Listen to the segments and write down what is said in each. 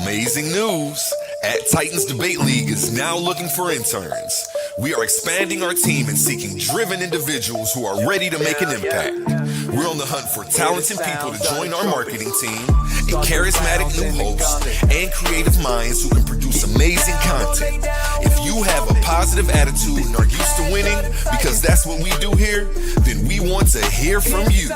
Amazing news! At Titans Debate League is now looking for interns. We are expanding our team and seeking driven individuals who are ready to make an impact. We're on the hunt for talented people to join our marketing team, a charismatic new host, and creative minds who can produce amazing content. If you have a positive attitude and are used to winning, because that's what we do here, then we want to hear from you.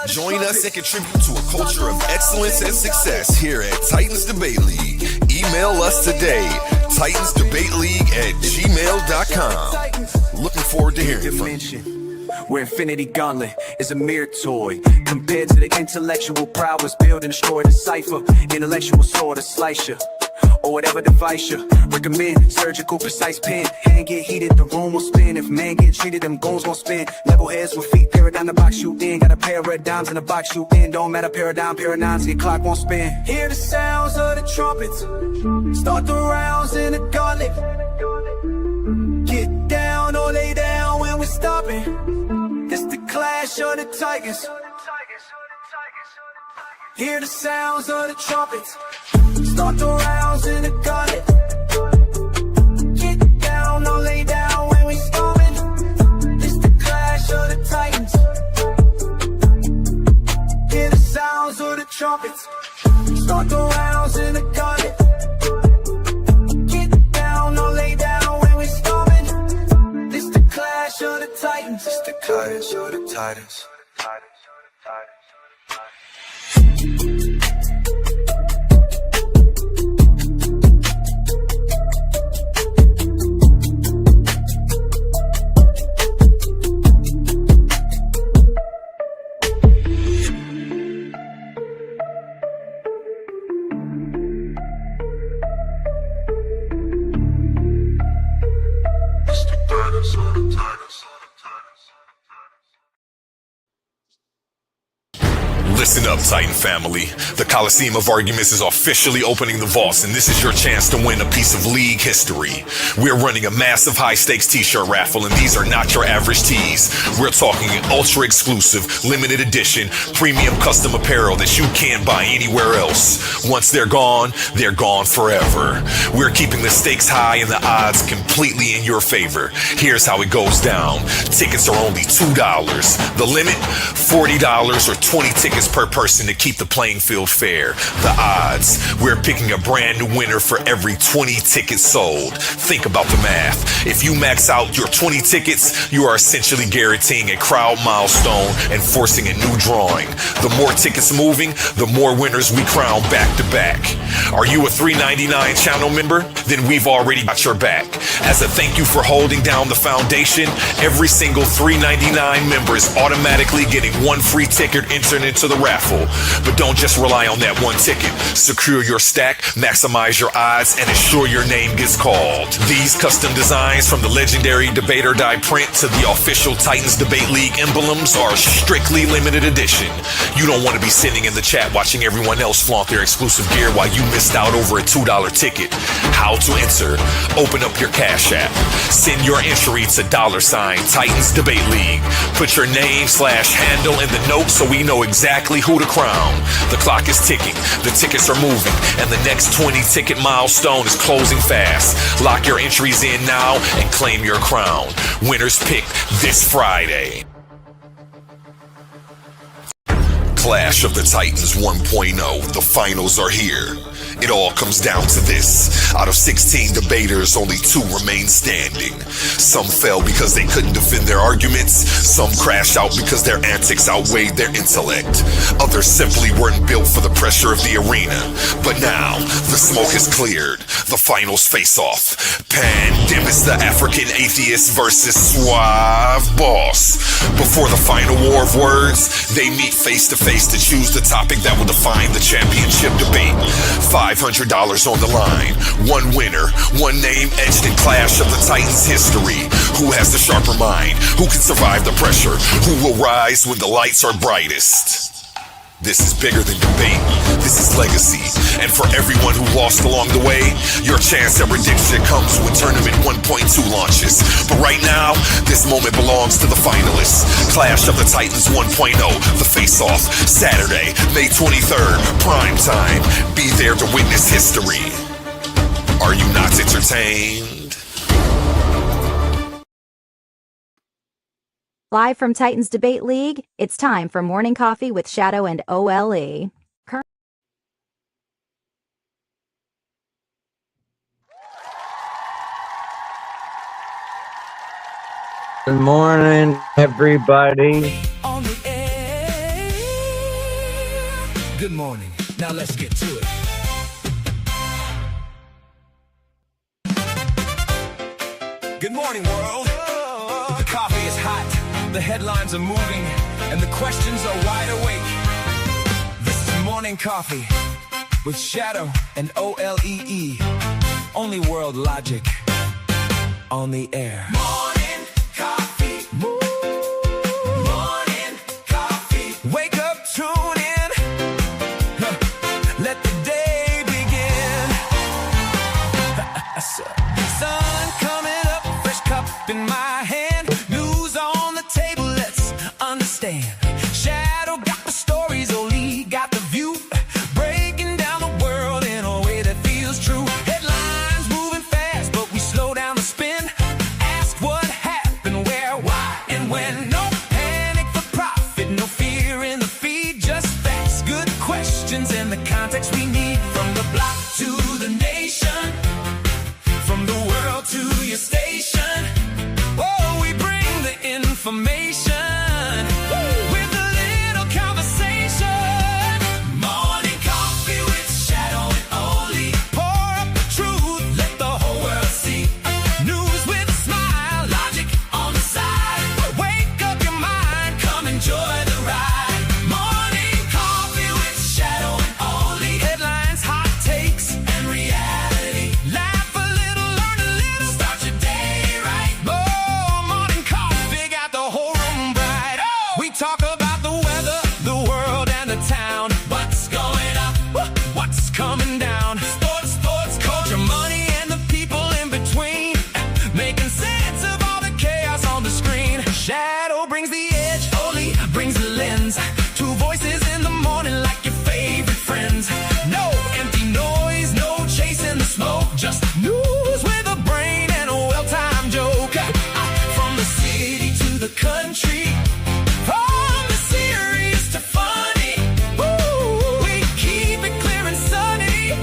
Join us and contribute to a culture of excellence and success here at Titans Debate League. Email us today, titansdebateleague@gmail.com. Looking forward to hearing from you. Where Infinity Gauntlet is a mere toy compared to the intellectual prowess build and destroy the cipher. Intellectual sword to slice you, or whatever device you recommend. Surgical precise pen, hand get heated, the room will spin. If man get treated, them goals gon' spin. Level heads with feet, paradigm the box shoot in. Got a pair of red dimes in the box shoot in. Don't matter, paradigms, your clock won't spin. Hear the sounds of the trumpets, start the rounds in the gauntlet. Get down or lay down when we're stopping. It's the clash of the titans. Hear the sounds of the trumpets, start the rounds in the gauntlet. Get down or lay down when we storming. It's the clash of the titans. Hear the sounds of the trumpets, start the rounds in the gauntlet. Get down or lay down when we storming. It's the clash of the titans. It's the clash of the titans. Listen up, Titan family. The Coliseum of Arguments is officially opening the vaults, and this is your chance to win a piece of league history. We're running a massive high-stakes t-shirt raffle, and these are not your average tees. We're talking an ultra-exclusive, limited edition, premium custom apparel that you can't buy anywhere else. Once they're gone forever. We're keeping the stakes high and the odds completely in your favor. Here's how it goes down. Tickets are only $2. The limit, $40 or 20 tickets per person to keep the playing field fair. The odds, we're picking a brand new winner for every 20 tickets sold. Think about the math. If you max out your 20 tickets, you are essentially guaranteeing a crowd milestone and forcing a new drawing. The more tickets moving, the more winners we crown back to back. Are you a $3.99 channel member? Then we've already got your back. As a thank you for holding down the foundation, every single $3.99 member is automatically getting one free ticket entered into the raffle. But don't just rely on that one ticket. Secure your stack, maximize your odds, and ensure your name gets called. These custom designs, from the legendary Debate or Die print to the official Titans Debate League emblems, are strictly limited edition. You don't want to be sitting in the chat watching everyone else flaunt their exclusive gear while you missed out over a $2 ticket. How to enter? Open up your Cash App. Send your entry to $Titans Debate League. Put your name/handle in the note so we know exactly who to crown. The clock is ticking, the tickets are moving, and the next 20 ticket milestone is closing fast. Lock your entries in now and claim your crown. Winners picked this Friday. Clash of the Titans 1.0. The finals are here. It all comes down to this. Out of 16 debaters, only 2 remain standing. Some fell because they couldn't defend their arguments. Some crashed out because their antics outweighed their intellect. Others simply weren't built for the pressure of the arena. But now, the smoke is cleared. The finals face off. Pandemis the African atheist versus Suave Boss. Before the final war of words, they meet face to face to choose the topic that will define the championship debate. $500 on the line. One winner, one name etched in Clash of the Titans history. Who has the sharper mind? Who can survive the pressure? Who will rise when the lights are brightest? This is bigger than debate. This is legacy. And for everyone who lost along the way, your chance at redemption comes when Tournament 1.2 launches. But right now, this moment belongs to the finalists. Clash of the Titans 1.0, the face-off, Saturday, May 23rd, prime time. be there to witness history. Are you not entertained? Live from Titans Debate League, it's time for Morning Coffee with Shadow and O.L.E.E. Good morning, everybody. On the air. Good morning. Now let's get to it. Good morning, world. The coffee is hot, the headlines are moving, and the questions are wide awake. This is Morning Coffee with Shadow and O.L.E.E. Only world logic on the air. Morning Coffee. Morning Coffee. Wake up, tune in. Let the day begin. Sun coming up, fresh cup in my hand. News on the table, let's understand. Shadow got the stories, O.L.E.E. got the view. Breaking down the world in a way that feels true. Headlines moving fast, but we slow down the spin. Ask what happened, where, why, and when. No panic for profit, no fear in the feed. Just facts, good questions, and the context we need. From the block to the nation, from the world to your station. Oh, we bring the information with a little conversation. Morning Coffee with Shadow and O.L.E.E. Pour up the truth, let the whole world see. News with a smile, logic on the side. Wake up your mind, come enjoy the ride. Morning Coffee with Shadow and O.L.E.E. Headlines, hot takes, and reality. Laugh a little, learn a little, start your day right. Oh, Morning Coffee got the whole room bright. Oh, we talk about the weather, the world, and the town. What's going up? What's coming down? Sports, culture, money, and the people in between. Making sense of all the chaos on the screen. Shadow brings the edge, O.L.E.E. brings the lens. Two voices in the morning like your favorite friends. No empty noise, no chasing the smoke. Just news with a brain and a well-timed joke. From the city to the country, from the serious to funny. Ooh, we keep it clear and sunny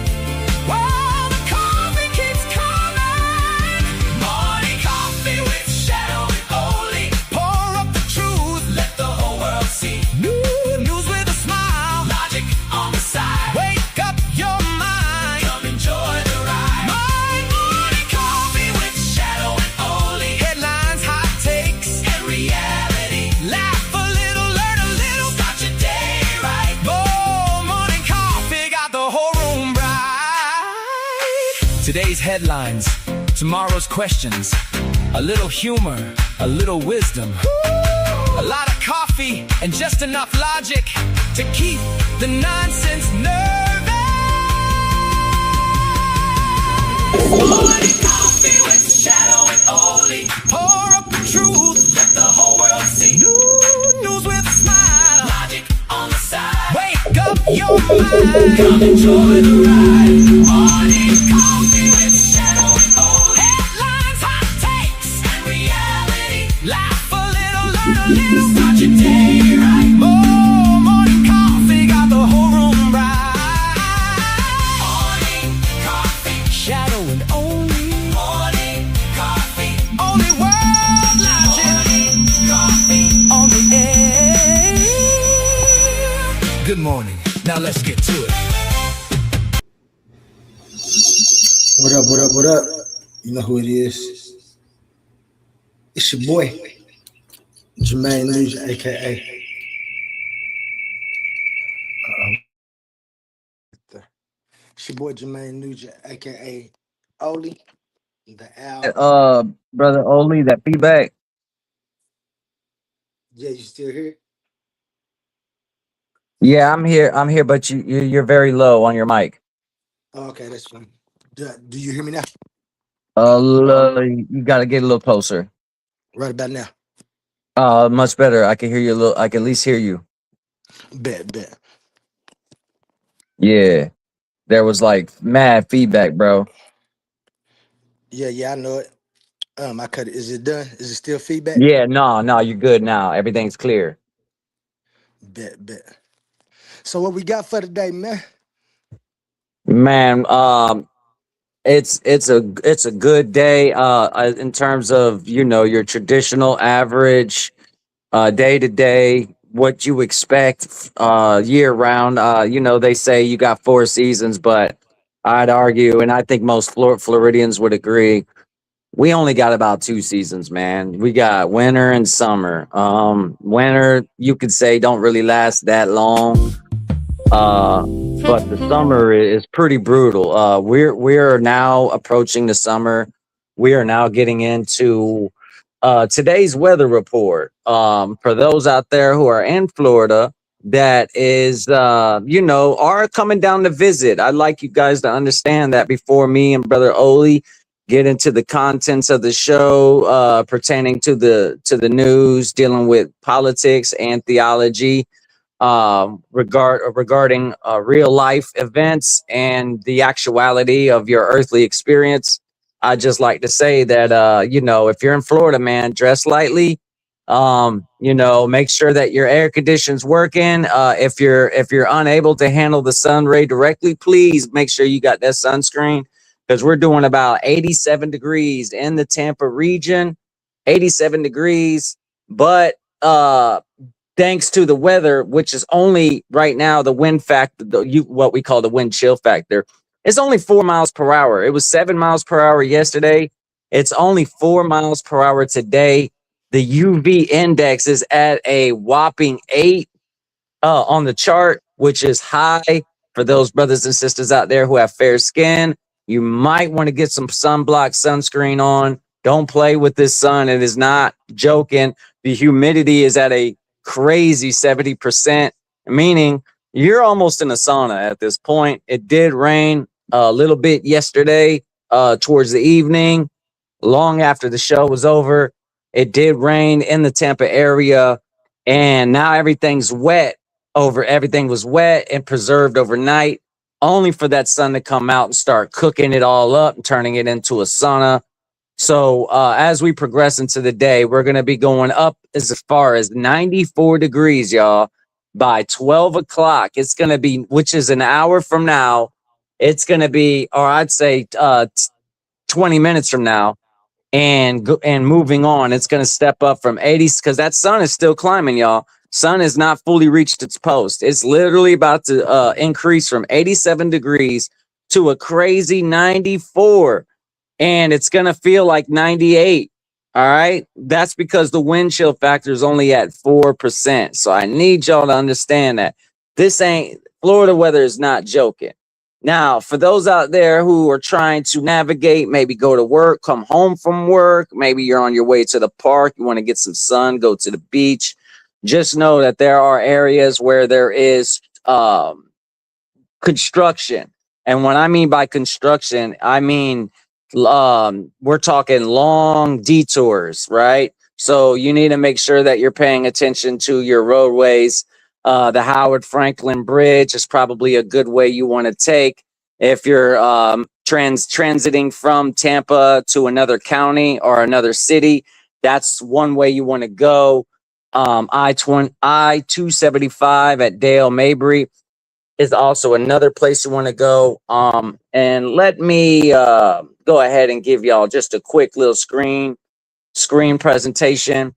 while the coffee keeps coming. Morning Coffee with Shadow and O.L.E.E. Pour up the truth, let the whole world see. News with a smile, logic on the side. Wake up your mind, come enjoy the ride. Morning Coffee with Shadow and O.L.E.E. Headlines, hot takes, and reality. Laugh a little, learn a little, start your day right. Oh, Morning Coffee got the whole room bright. Today's headlines, tomorrow's questions. A little humor, a little wisdom. A lot of coffee and just enough logic to keep the nonsense nervous. Morning Coffee with Shadow and O.L.E.E. Pour up the truth, let the whole world see. News with a smile, logic on the side. Wake up your mind, come enjoy the ride. Morning Coffee with Shadow and O.L.E.E. Headlines, hot takes, and reality. Laugh a little, learn a little, start your day right. Oh, Morning Coffee got the whole room right. Morning Coffee, Shadow and O.L.E.E. Morning Coffee, only world logic. Morning Coffee on the air. Good morning. Now let's get to it. What up, what up, what up? You know who it is. It's your boy, Jermaine Nugent, aka. It's your boy Jermaine Nugent, aka O.L.E.E. The Al. Brother O.L.E.E, that feedback. Yeah, you still here? Yeah, I'm here. I'm here, but you're very low on your mic. Oh, okay, that's fine. Do you hear me now? You got to get a little closer. Right about now. Much better. I can hear you a little. I can at least hear you. Bet. Yeah, There was like mad feedback, bro. Yeah, I know it. I cut it. Is it done? Is it still feedback? Yeah, no, you're good now. Everything's clear. Bet. So what we got for today, man? Man, it's a good day in terms of, you know, your traditional average day to day, what you expect year round. You know, they say you got 4 seasons, but I'd argue, and I think most Floridians would agree, we only got about 2 seasons, man. We got winter and summer. Winter, you could say, don't really last that long. Uh, but the summer is pretty brutal. We're now approaching the summer. We are now getting into today's weather report. For those out there who are in Florida, that is, you know, are coming down to visit. I'd like you guys to understand that before me and brother Oli get into the contents of the show pertaining to the news, dealing with politics and theology, regarding real life events and the actuality of your earthly experience. I just like to say that you know, if you're in Florida, man, dress lightly. You know, make sure that your air conditioning's working. If you're unable to handle the sun ray directly, please make sure you got that sunscreen, because we're doing about 87 degrees in the Tampa region. 87 degrees, but thanks to the weather, which is only right now the wind factor, what we call the wind chill factor, it's only 4 miles per hour. It was 7 miles per hour yesterday. It's only 4 miles per hour today. The UV index is at a whopping 8 on the chart, which is high for those brothers and sisters out there who have fair skin. You might want to get some sunblock sunscreen on. Don't play with this sun. It is not joking. The humidity is at a crazy 70%, meaning you're almost in a sauna at this point. It did rain a little bit yesterday towards the evening, long after the show was over. It did rain in the Tampa area, and now everything's wet. Everything was wet and preserved overnight, only for that sun to come out and start cooking it all up and turning it into a sauna. So as we progress into the day, we're going to be going up as far as 94 degrees, y'all. By 12 o'clock, it's going to be, which is an hour from now, it's going to be, or I'd say 20 minutes from now, and moving on, it's going to step up from 80, because that sun is still climbing, y'all. Sun has not fully reached its post. It's literally about to increase from 87 degrees to a crazy 94, and it's going to feel like 98. All right. That's because the wind chill factor is only at 4%. So I need y'all to understand that this ain't, Florida weather is not joking. Now, for those out there who are trying to navigate, maybe go to work, come home from work, maybe you're on your way to the park, you want to get some sun, go to the beach, just know that there are areas where there is construction. And when I mean by construction, I mean we're talking long detours, right? So you need to make sure that you're paying attention to your roadways. The Howard Franklin Bridge is probably a good way you want to take if you're transiting from Tampa to another county or another city. That's one way you want to go. I-275 at Dale Mabry is also another place you want to go. And let me go ahead and give y'all just a quick little screen presentation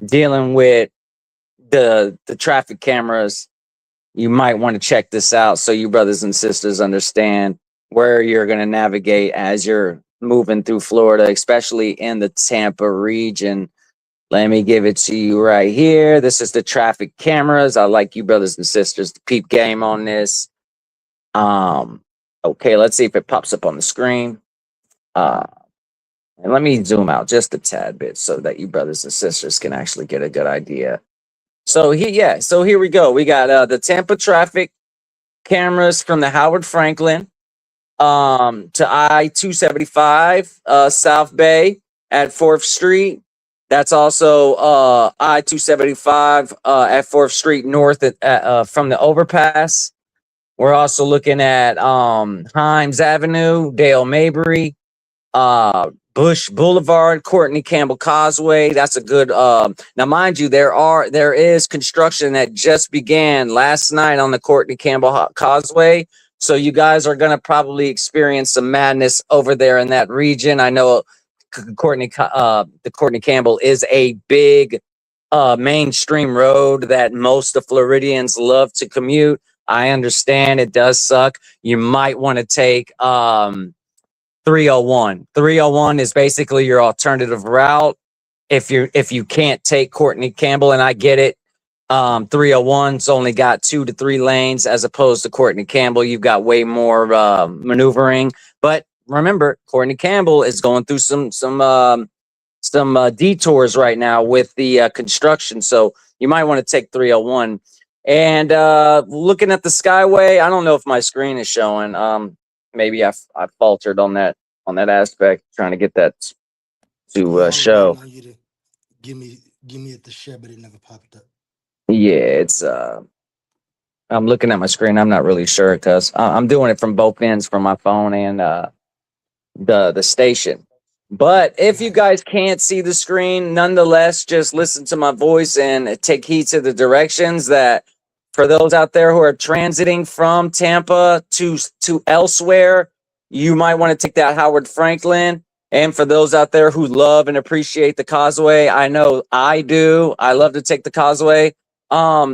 dealing with the traffic cameras. You might want to check this out so you brothers and sisters understand where you're going to navigate as you're moving through Florida, especially in the Tampa region. Let me give it to you right here. This is the traffic cameras. I like you brothers and sisters to peep game on this. Okay, let's see if it pops up on the screen. And let me zoom out just a tad bit so that you brothers and sisters can actually get a good idea. So here we go. We got the Tampa traffic cameras from the Howard Franklin to I-275 South Bay at 4th Street. That's also I-275 at 4th Street North from the overpass. We're also looking at Himes Avenue, Dale Mabry, Bush Boulevard, Courtney Campbell Causeway. That's a good. Now, mind you, there is construction that just began last night on the Courtney Campbell Causeway. So you guys are gonna probably experience some madness over there in that region. I know the Courtney Campbell is a big mainstream road that most of Floridians love to commute. I understand it does suck. You might want to take 301. 301 is basically your alternative route. If you can't take Courtney Campbell, and I get it, 301's only got 2 to 3 lanes as opposed to Courtney Campbell. You've got way more maneuvering. But remember, Courtney Campbell is going through some detours right now with the construction. So you might want to take 301. And looking at the Skyway, I don't know if my screen is showing. Maybe I faltered on that aspect, trying to get that to Yeah, I was show. waiting on you to give me at the share, but it never popped up. Yeah, it's I'm looking at my screen. I'm not really sure because I'm doing it from both ends, from my phone and the station. But if you Gotcha. guys can't see the screen, nonetheless, just listen to my voice and take heed to the directions. That for those out there who are transiting from Tampa to elsewhere, you might want to take that Howard Franklin. And for those out there who love and appreciate the Causeway, I know I do. I love to take the Causeway.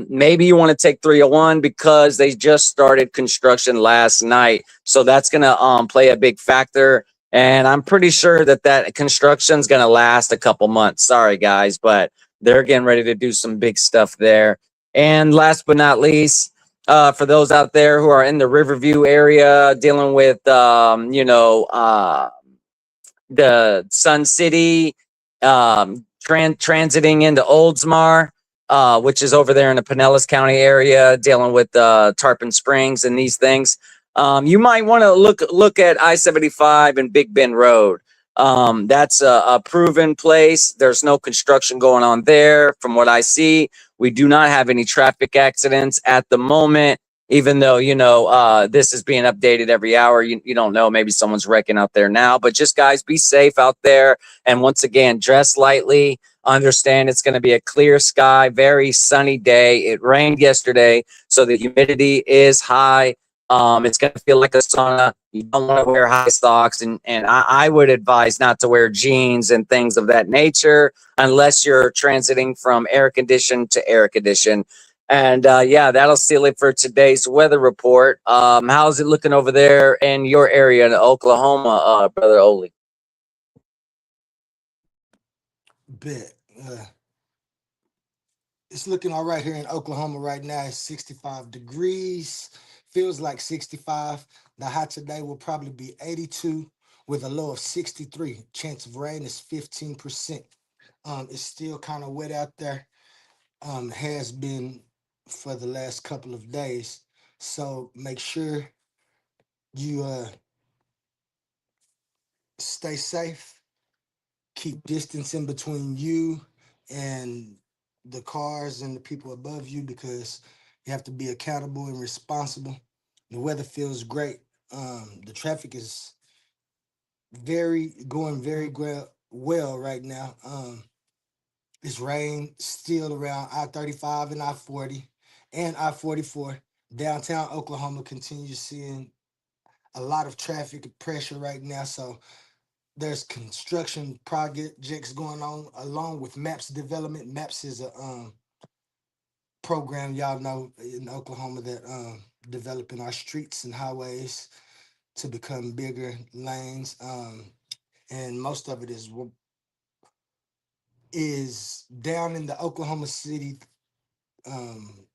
Maybe you want to take 301 because they just started construction last night, so that's gonna play a big factor. And I'm pretty sure that construction's going to last a couple months. Sorry, guys, but they're getting ready to do some big stuff there. And last but not least, for those out there who are in the Riverview area dealing with, the Sun City, transiting into Oldsmar, which is over there in the Pinellas County area, dealing with Tarpon Springs and these things. You might want to look at I-75 and Big Bend Road. That's a proven place. There's no construction going on there, from what I see. We do not have any traffic accidents at the moment, even though this is being updated every hour. You don't know, maybe someone's wrecking out there now, but just guys, be safe out there. And once again, dress lightly. Understand it's going to be a clear sky, very sunny day. It rained yesterday, so the humidity is high. It's going to feel like a sauna. You don't want to wear high socks, and I would advise not to wear jeans and things of that nature unless you're transiting from air conditioned to air conditioned. And yeah, that'll seal it for today's weather report. How's it looking over there in your area in Oklahoma, brother Oli? Bet. It's looking all right here in Oklahoma right now. It's 65 degrees. Feels like 65. The high today will probably be 82 with a low of 63. Chance of rain is 15%. It's still kind of wet out there. Has been for the last couple of days. So make sure you stay safe. Keep distance in between you and the cars and the people above you, because you have to be accountable and responsible. The weather feels great. The traffic is well right now. It's rain still around I-35 and I-40 and I-44. Downtown Oklahoma continues seeing a lot of traffic pressure right now. So there's construction projects going on along with MAPS development. MAPS is a program, y'all know, in Oklahoma that developing our streets and highways to become bigger lanes. And most of it is down in the Oklahoma City um,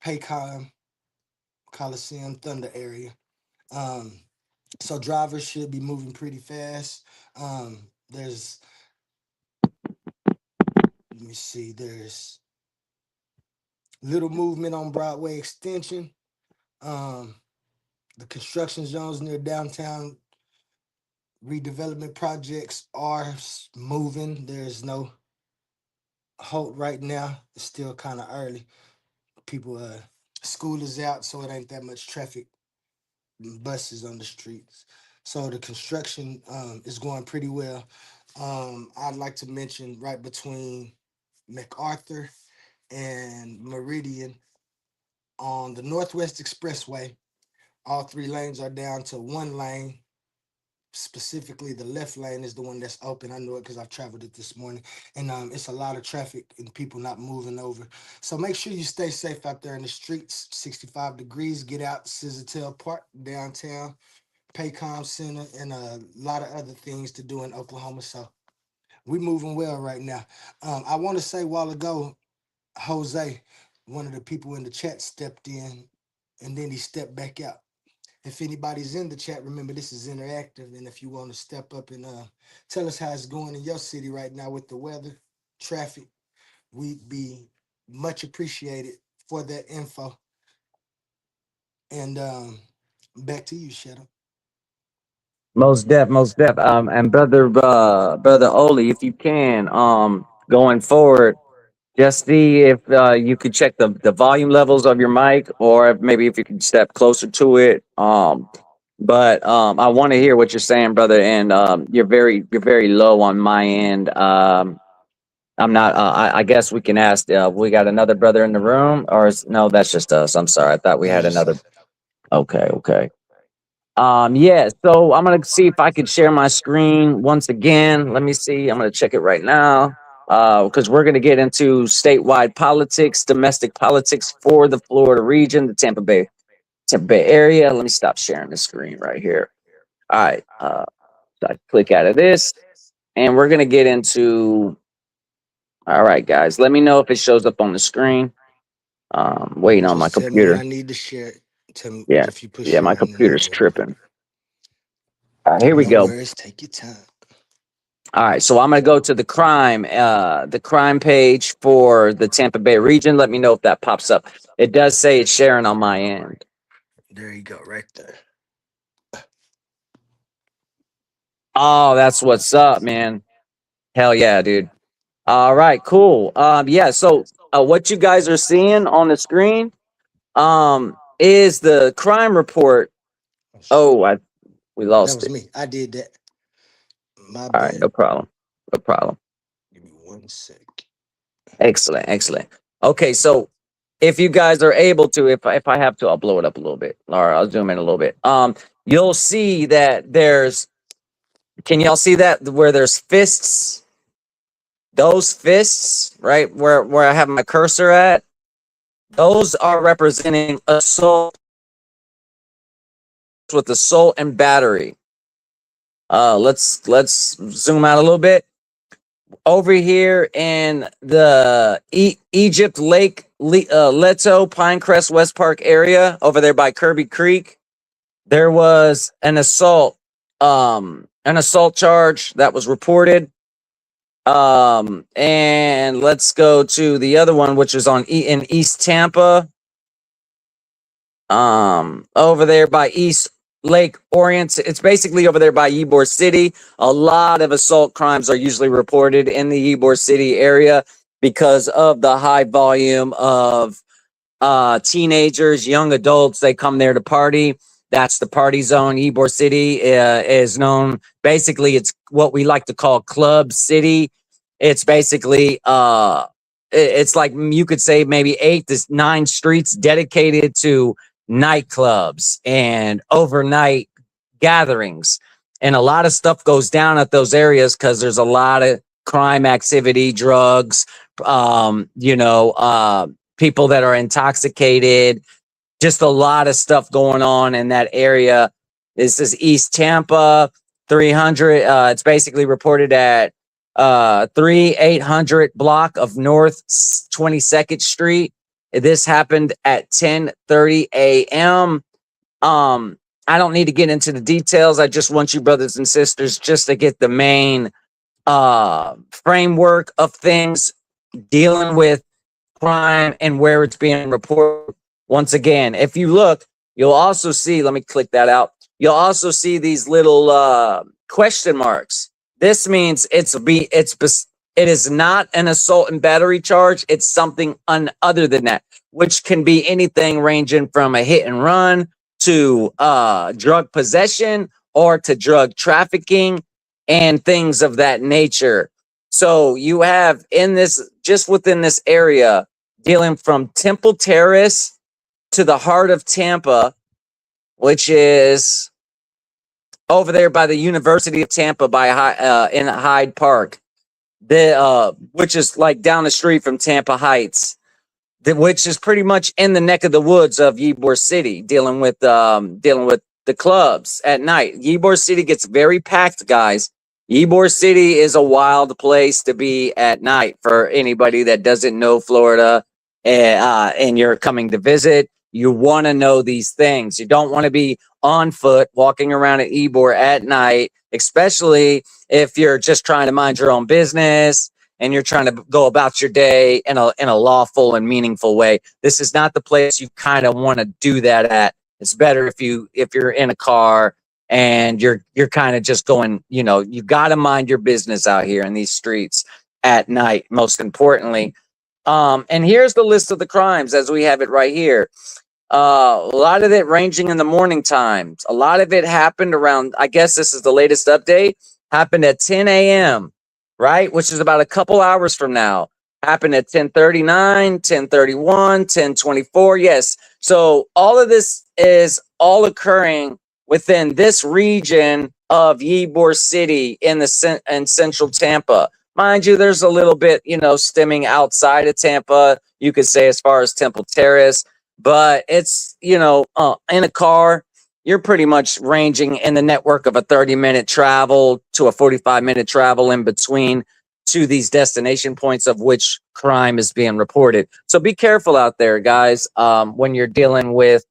Paycom Coliseum Thunder area. Um, so drivers should be moving pretty fast. There's Let me see. There's little movement on Broadway Extension. Um, the construction zones near downtown redevelopment projects are moving. There's no halt right now. It's still kind of early. People School is out, so it ain't that much traffic, buses on the streets. So the construction is going pretty well. I'd like to mention right between MacArthur and Meridian on the Northwest Expressway, all three lanes are down to one lane. Specifically, the left lane is the one that's open. I know it because I've traveled it this morning, and it's a lot of traffic and people not moving over. So make sure you stay safe out there in the streets. 65 degrees. Get out, Scissortail Park downtown, Paycom Center, and a lot of other things to do in Oklahoma. So we moving well right now. I want to say a while ago, Jose, one of the people in the chat, stepped in, and then he stepped back out. If anybody's in the chat, remember this is interactive, and if you want to step up and tell us how it's going in your city right now with the weather, traffic, we'd be much appreciated for that info. And back to you, Shadow. Most def. And brother Oli, if you can, going forward, just see if you could check the volume levels of your mic, or if maybe if you could step closer to it. But I want to hear what you're saying, brother. And you're very low on my end. I'm not. I guess we can ask. We got another brother in the room, or no? That's just us. I'm sorry. I thought we That's had just another. us. Okay, okay. Yeah, so I'm gonna see if I could share my screen once again. Let me see. I'm gonna check it right now. Because we're gonna get into statewide politics, domestic politics for the Florida region, the Tampa Bay area. Let me stop sharing the screen right here. All right. So I click out of this, and we're gonna get into. All right, guys. Let me know if it shows up on the screen. Waiting on my Just tell me when I computer. need to share it. Tell me Yeah, if you push yeah, my share, and then I'll computer's do it. tripping. All right, here we No go. worries. Take your time. All right, so I'm gonna go to the crime page for the Tampa Bay region. Let me know if that pops up. It does say it's sharing on my end. There you go, right there. Oh, that's what's up, man. Hell yeah, dude. All right, cool. Yeah. So what you guys are seeing on the screen, is the crime report. Oh, shoot. Oh, we That lost was it. me. I did that. My All right, bad. no problem. No problem. Give me 1 sec. Excellent, excellent. Okay, so if you guys are able to, if I have to, I'll blow it up a little bit, or I'll zoom in a little bit. You'll see that there's. Can y'all see that where there's fists? Those fists, right where I have my cursor at, those are representing assault with assault and battery. Let's zoom out a little bit. Over here in the Egypt Lake Leto Pinecrest West Park area, over there by Kirby Creek, there was an assault charge that was reported. And let's go to the other one, which is in East Tampa, over there by East Lake Orient. It's basically over there by Ybor City. A lot of assault crimes are usually reported in the Ybor City area because of the high volume of teenagers, young adults. They come there to party. That's the party zone. Ybor City is known. Basically, it's what we like to call Club City. It's basically it's like you could say maybe 8 to 9 streets dedicated to nightclubs and overnight gatherings, and a lot of stuff goes down at those areas because there's a lot of crime activity, drugs, people that are intoxicated, just a lot of stuff going on in that area. This is East Tampa 300. It's basically reported at 3800 block of North 22nd Street. This happened at 10:30 a.m. I don't need to get into the details. I just want you brothers and sisters just to get the main framework of things dealing with crime and where it's being reported. Once again, if you look, you'll also see, let me click that out. You'll also see these little question marks. This means it's It is not an assault and battery charge. It's something other than that, which can be anything ranging from a hit and run to drug possession or to drug trafficking and things of that nature. So you have in this, just within this area, dealing from Temple Terrace to the heart of Tampa, which is over there by the University of Tampa by in Hyde Park, the which is like down the street from Tampa Heights, which is pretty much in the neck of the woods of Ybor City, dealing with the clubs at night. Ybor City gets very packed, guys. Ybor City is a wild place to be at night for anybody that doesn't know Florida, and you're coming to visit. You want to know these things. You don't want to be on foot walking around at Ybor at night, especially if you're just trying to mind your own business and you're trying to go about your day in a lawful and meaningful way. This is not the place you kind of want to do that at. It's better if you're in a car and you're kind of just going, you got to mind your business out here in these streets at night, most importantly. And here's the list of the crimes as we have it right here. A lot of it ranging in the morning times. A lot of it happened around, I guess this is the latest update, happened at 10 a.m., right? Which is about a couple hours from now. Happened at 10:39, 10:31, 10:24. Yes. So all of this is all occurring within this region of Ybor City in in central Tampa. Mind you, there's a little bit, stemming outside of Tampa. You could say as far as Temple Terrace, but it's in a car you're pretty much ranging in the network of a 30-minute travel to a 45-minute travel in between to these destination points of which crime is being reported. So be careful out there, guys, when you're dealing with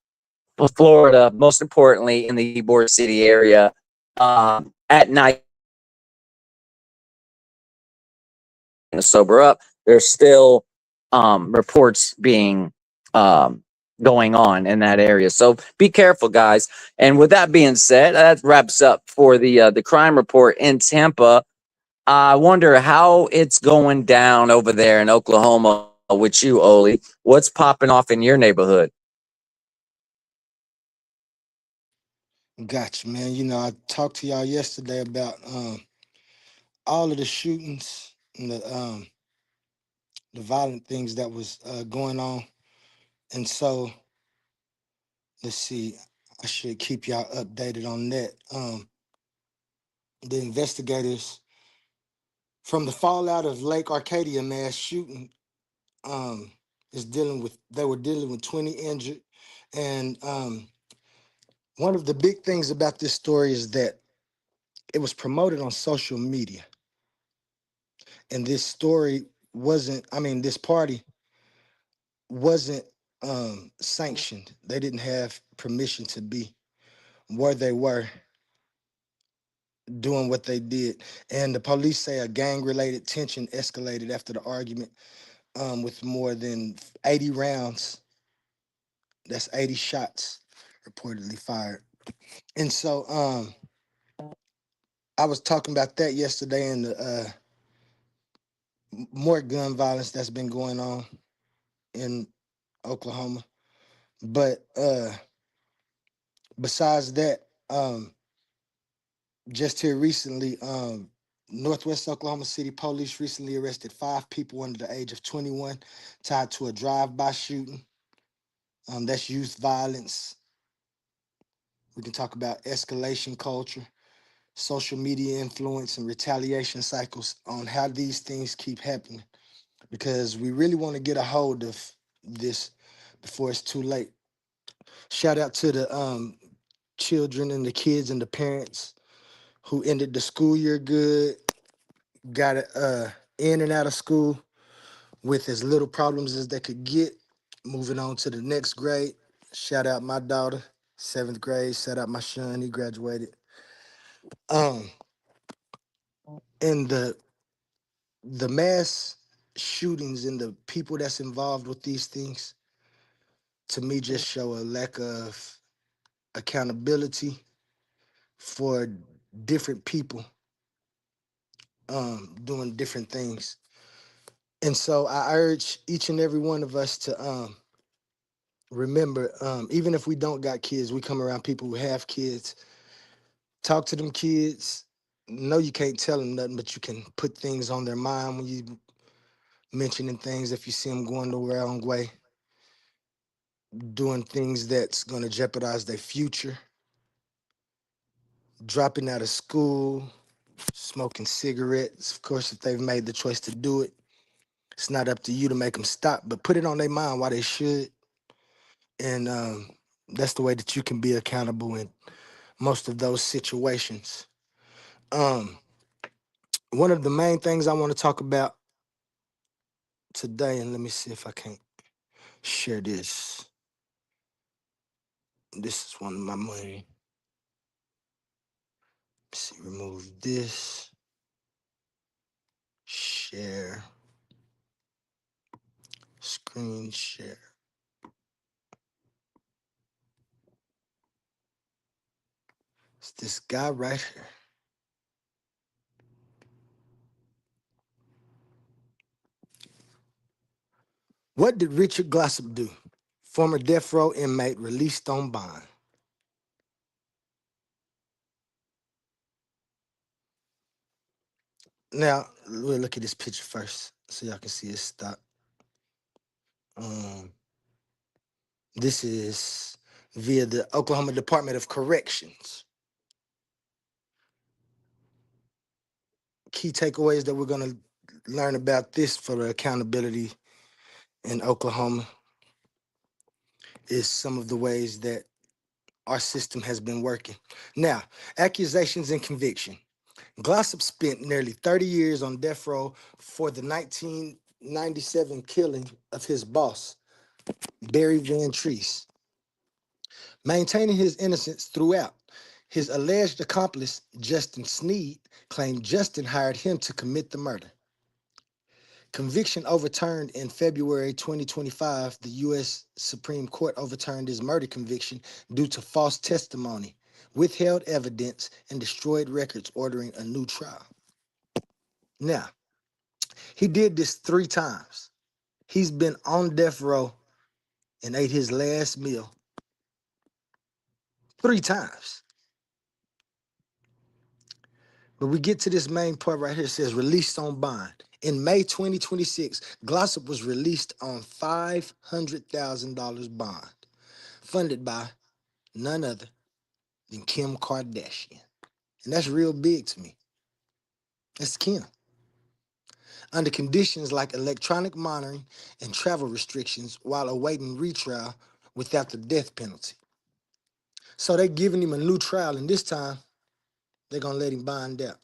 Florida, most importantly in the Ybor City area, at night to sober up. There's still reports being going on in that area. So be careful, guys. And with that being said, that wraps up for the crime report in Tampa. I wonder how it's going down over there in Oklahoma with you, Oli. What's popping off in your neighborhood? Gotcha, man. I talked to y'all yesterday about all of the shootings and the violent things that was going on. And so let's see, I should keep y'all updated on that. The investigators from the fallout of Lake Arcadia mass shooting um, they were dealing with 20 injured. And one of the big things about this story is that it was promoted on social media. And this story wasn't, I mean, this party wasn't sanctioned. They didn't have permission to be where they were doing what they did. And the police say a gang related tension escalated after the argument with more than 80 rounds. That's 80 shots reportedly fired. And so I was talking about that yesterday and the more gun violence that's been going on in Oklahoma. But besides that, just here recently, Northwest Oklahoma City Police recently arrested 5 people under the age of 21 tied to a drive-by shooting. That's youth violence. We can talk about escalation culture, social media influence, and retaliation cycles on how these things keep happening. Because we really want to get a hold of this before it's too late. Shout out to the children and the kids and the parents who ended the school year good, got it in and out of school with as little problems as they could get. Moving on to the next grade. Shout out my daughter, 7th grade. Shout out my son, he graduated. Um, and the mass shootings and the people that's involved with these things, to me, just show a lack of accountability for different people doing different things. And so I urge each and every one of us to remember, even if we don't got kids, we come around people who have kids. Talk to them kids. No, you can't tell them nothing, but you can put things on their mind when you mentioning things. If you see them going the wrong way, doing things that's going to jeopardize their future, dropping out of school, smoking cigarettes. Of course, if they've made the choice to do it, it's not up to you to make them stop, but put it on their mind why they should. And that's the way that you can be accountable in most of those situations. Um, One of the main things I want to talk about today, and let me see if I can't share this. This is one of my money. Let's see, remove this, share, screen share. It's this guy right here. What did Richard Glossop do? Former death row inmate released on bond. Now, we'll look at this picture first so y'all can see his stock. Um, this is via the Oklahoma Department of Corrections. Key takeaways that we're going to learn about this for the accountability in Oklahoma is some of the ways that our system has been working. Now, accusations and conviction. Glossop spent nearly 30 years on death row for the 1997 killing of his boss, Barry Van Treese, maintaining his innocence throughout. His alleged accomplice, Justin Sneed, claimed Justin hired him to commit the murder. Conviction overturned in February 2025, the U.S. Supreme Court overturned his murder conviction due to false testimony, withheld evidence, and destroyed records, ordering a new trial. Now, he did this 3 times. He's been on death row and ate his last meal 3 times. But we get to this main part right here. It says released on bond. In May 2026, Glossop was released on $500,000 bond, funded by none other than Kim Kardashian. And that's real big to me. That's Kim. Under conditions like electronic monitoring and travel restrictions while awaiting retrial without the death penalty. So they're giving him a new trial, and this time they're going to let him bond out.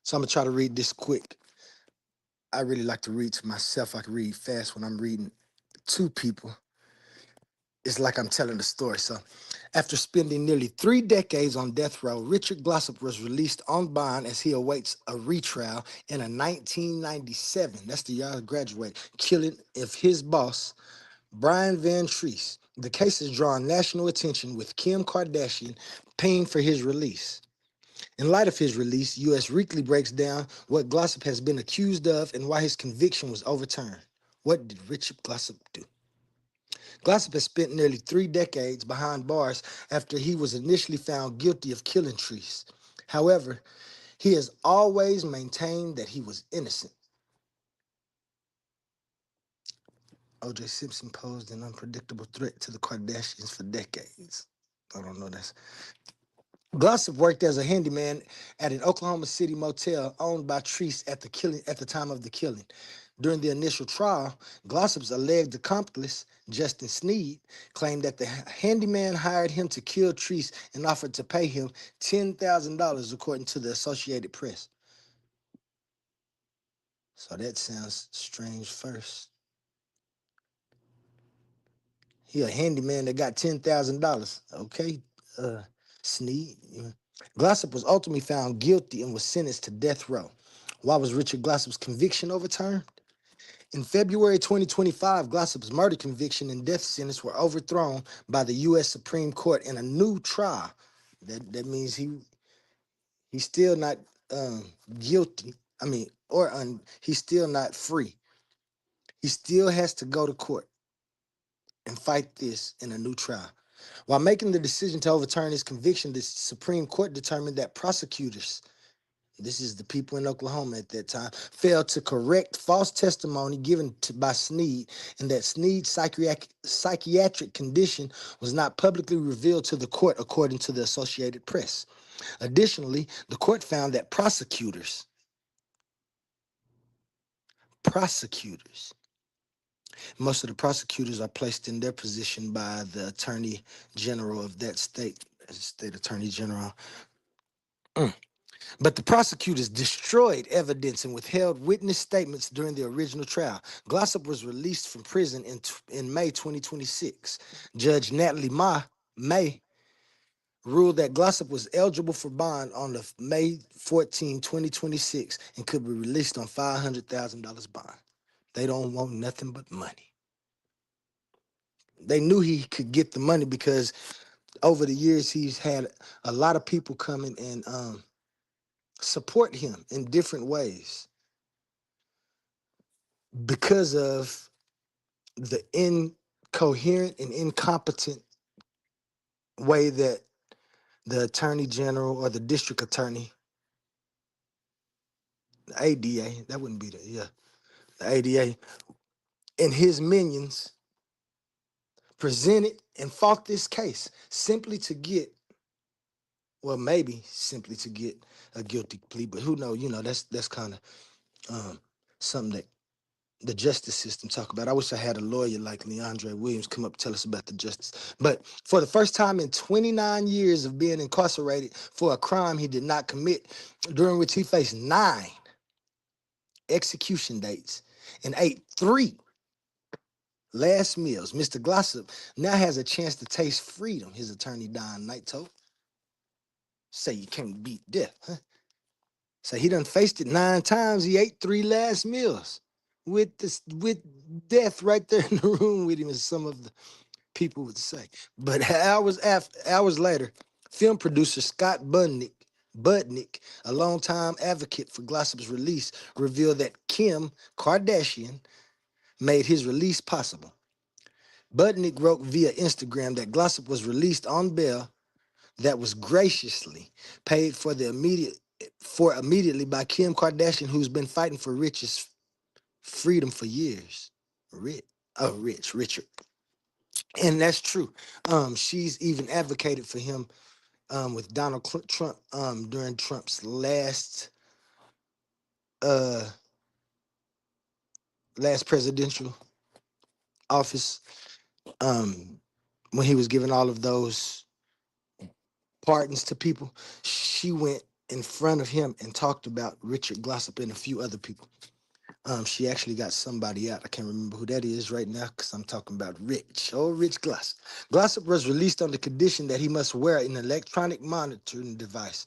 So I'm going to try to read this quick. I really like to read to myself. I can read fast when I'm reading to people. It's like I'm telling a story. So, after spending nearly 3 decades on death row, Richard Glossop was released on bond as he awaits a retrial in a 1997, that's the year I graduated, killing of his boss, Brian Van Treese. The case has drawn national attention with Kim Kardashian paying for his release. In light of his release, U.S. Weekly breaks down what Glossop has been accused of and why his conviction was overturned. What did Richard Glossop do? Glossop has spent nearly 3 decades behind bars after he was initially found guilty of killing Treese. However, he has always maintained that he was innocent. O.J. Simpson posed an unpredictable threat to the Kardashians for decades. I don't know this. Glossop worked as a handyman at an Oklahoma City motel owned by Treese at the time of the killing. During the initial trial, Glossop's alleged accomplice, Justin Sneed, claimed that the handyman hired him to kill Treese and offered to pay him $10,000, according to the Associated Press. So that sounds strange first. He a handyman that got $10,000. Okay, Sneed. Glossop was ultimately found guilty and was sentenced to death row. Why was Richard Glossop's conviction overturned? In February 2025, Glossop's murder conviction and death sentence were overthrown by the U.S. Supreme Court in a new trial. That means he's still not guilty. I mean, he's still not free. He still has to go to court and fight this in a new trial. While making the decision to overturn his conviction, the Supreme Court determined that prosecutors, this is the people in Oklahoma at that time, failed to correct false testimony by Snead, and that Snead's psychiatric condition was not publicly revealed to the court, according to the Associated Press. Additionally, the court found that prosecutors, most of the prosecutors are placed in their position by the attorney general of that state attorney general. But the prosecutors destroyed evidence and withheld witness statements during the original trial. Glossop was released from prison in May 2026. Judge Natalie May ruled that Glossop was eligible for bond on the May 14, 2026, and could be released on $500,000 bond. They don't want nothing but money. They knew he could get the money because over the years he's had a lot of people come in and support him in different ways because of the incoherent and incompetent way that the attorney general or the district attorney, the ADA, that wouldn't be the ADA, and his minions presented and fought this case simply to get, well, maybe simply to get a guilty plea, but who knows? That's kind of something that the justice system talk about. I wish I had a lawyer like Leandre Williams come up and tell us about the justice. But for the first time in 29 years of being incarcerated for a crime he did not commit, during which he faced 9 execution dates and ate 3 last meals, Mr. Glossop now has a chance to taste freedom, his attorney Don Knight told. Say you can't beat death, huh? So he done faced it 9 times. He ate 3 last meals with death right there in the room with him, as some of the people would say. But hours later, film producer Scott Budnick, a longtime advocate for Glossop's release, revealed that Kim Kardashian made his release possible. Budnick wrote via Instagram that Glossop was released on bail that was graciously paid immediately by Kim Kardashian, who's been fighting for Rich's freedom for years. Richard. And that's true. She's even advocated for him with Trump during Trump's uh last presidential office, when he was giving all of those pardons to people. She went in front of him and talked about Richard Glossop and a few other people. She actually got somebody out. I can't remember who that is right now because I'm talking about Rich Glossop. Glossop was released on the condition that he must wear an electronic monitoring device.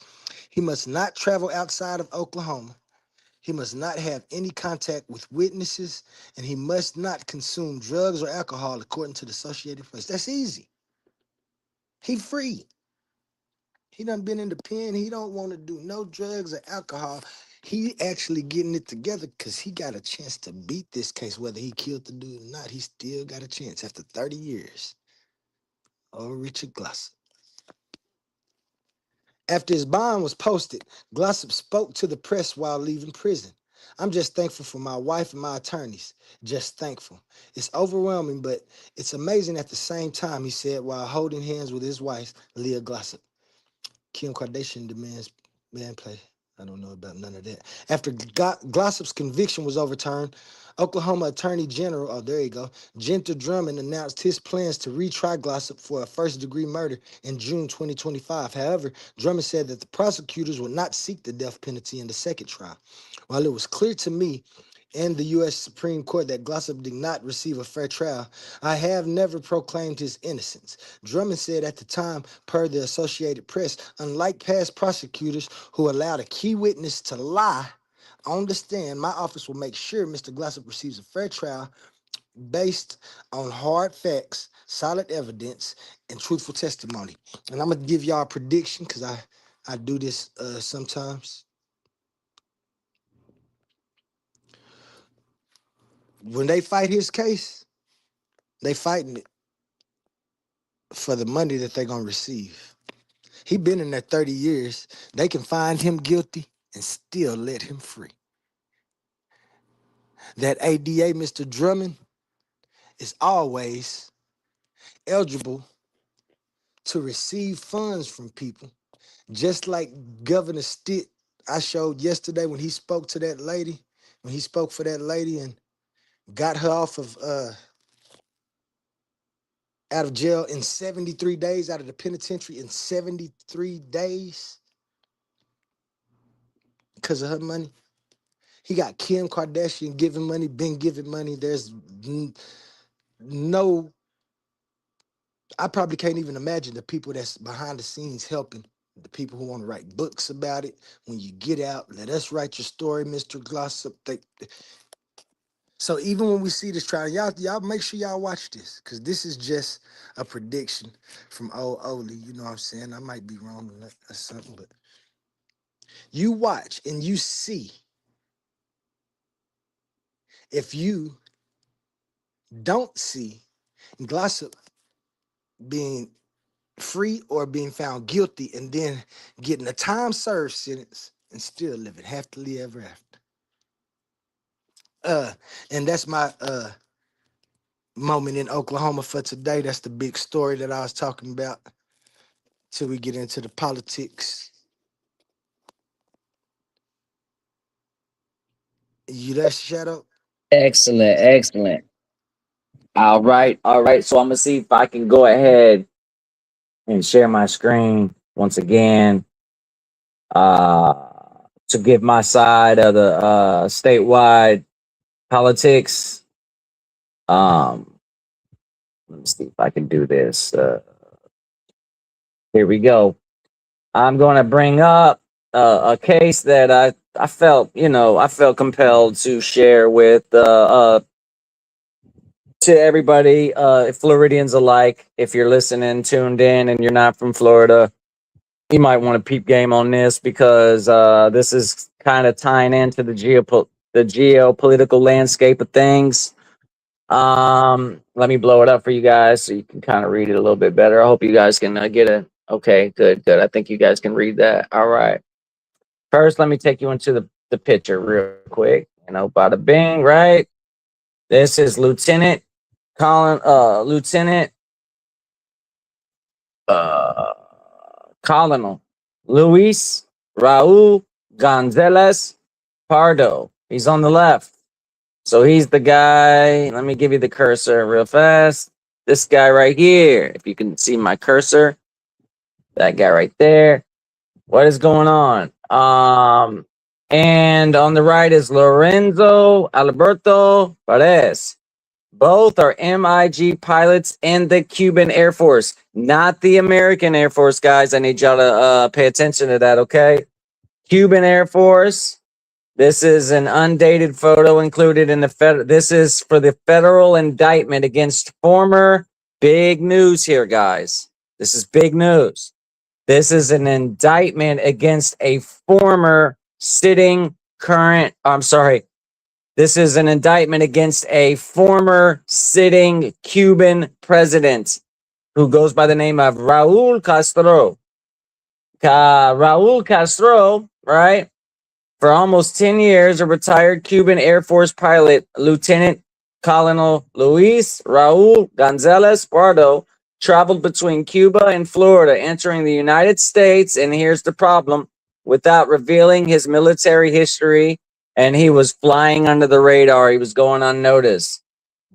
He must not travel outside of Oklahoma. He must not have any contact with witnesses, and he must not consume drugs or alcohol, according to the Associated Press. That's easy. He free. He done been in the pen. He don't want to do no drugs or alcohol. He actually getting it together because he got a chance to beat this case, whether he killed the dude or not. He still got a chance after 30 years. Oh, Richard Glossop. After his bond was posted, Glossop spoke to the press while leaving prison. I'm just thankful for my wife and my attorneys. Just thankful. It's overwhelming, but it's amazing at the same time, he said while holding hands with his wife, Leah Glossop. Kim Kardashian demands man play. I don't know about none of that. After Glossop's conviction was overturned, Oklahoma Attorney General, oh, there you go, Genter Drummond announced his plans to retry Glossop for a first-degree murder in June 2025. However, Drummond said that the prosecutors would not seek the death penalty in the second trial. While it was clear to me and the U.S. Supreme Court that Glossop did not receive a fair trial, I have never proclaimed his innocence. Drummond said at the time, per the Associated Press, unlike past prosecutors who allowed a key witness to lie on the stand, my office will make sure Mr. Glossop receives a fair trial based on hard facts, solid evidence, and truthful testimony. And I'm going to give y'all a prediction because I do this sometimes. When they fight his case, they fighting it for the money that they're gonna receive. He been in there 30 years. They can find him guilty and still let him free. That ADA, Mr. Drummond, is always eligible to receive funds from people, just like Governor Stitt I showed yesterday when he spoke to that lady, when he spoke for that lady and got her off of out of jail in 73 days, out of the penitentiary in 73 days because of her money. He got Kim Kardashian giving money, been giving money. There's no, I probably can't even imagine the people that's behind the scenes helping, the people who want to write books about it. When you get out, let us write your story, Mr. Glossop. So even when we see this trial, y'all make sure y'all watch this, because this is just a prediction from O.L.E.E. You know what I'm saying? I might be wrong or something, but you watch and you see if you don't see Glossop being free or being found guilty and then getting a time served sentence and still living happily ever after. And that's my moment in Oklahoma for today. That's the big story that I was talking about till we get into the politics. You there, Shadow? Excellent, excellent. All right, all right. So I'm gonna see if I can go ahead and share my screen once again uh, to give my side of the statewide politics. Um, let me see if I can do this. Here we go. I'm going to bring up a case that I felt, I felt compelled to share with to everybody, Floridians alike. If you're listening, tuned in, and you're not from Florida, you might want to peep game on this because this is kind of tying into the geopolitical landscape of things. Let me blow it up for you guys so you can kind of read it a little bit better. I hope you guys can get it. Okay, good, good. I think you guys can read that. All right. First, let me take you into the picture real quick. Bada bing, right? This is Lieutenant uh, Colonel Luis Raul Gonzalez Pardo. He's on the left. So he's the guy. Let me give you the cursor real fast. This guy right here. If you can see my cursor, that guy right there. What is going on? And on the right is Lorenzo Alberto Perez. Both are MiG pilots in the Cuban Air Force, not the American Air Force, guys. I need y'all to pay attention to that, okay? Cuban Air Force. This is an undated photo included in the This is for the federal indictment against former big news here, guys. This is big news. This is an indictment against a former sitting current. I'm sorry. This is an indictment against a former sitting Cuban president who goes by the name of Raul Castro. Raul Castro, right? For almost 10 years, a retired Cuban Air Force pilot, Lieutenant Colonel Luis Raul Gonzalez Pardo, traveled between Cuba and Florida, entering the United States. And here's the problem, without revealing his military history, and he was flying under the radar. He was going unnoticed.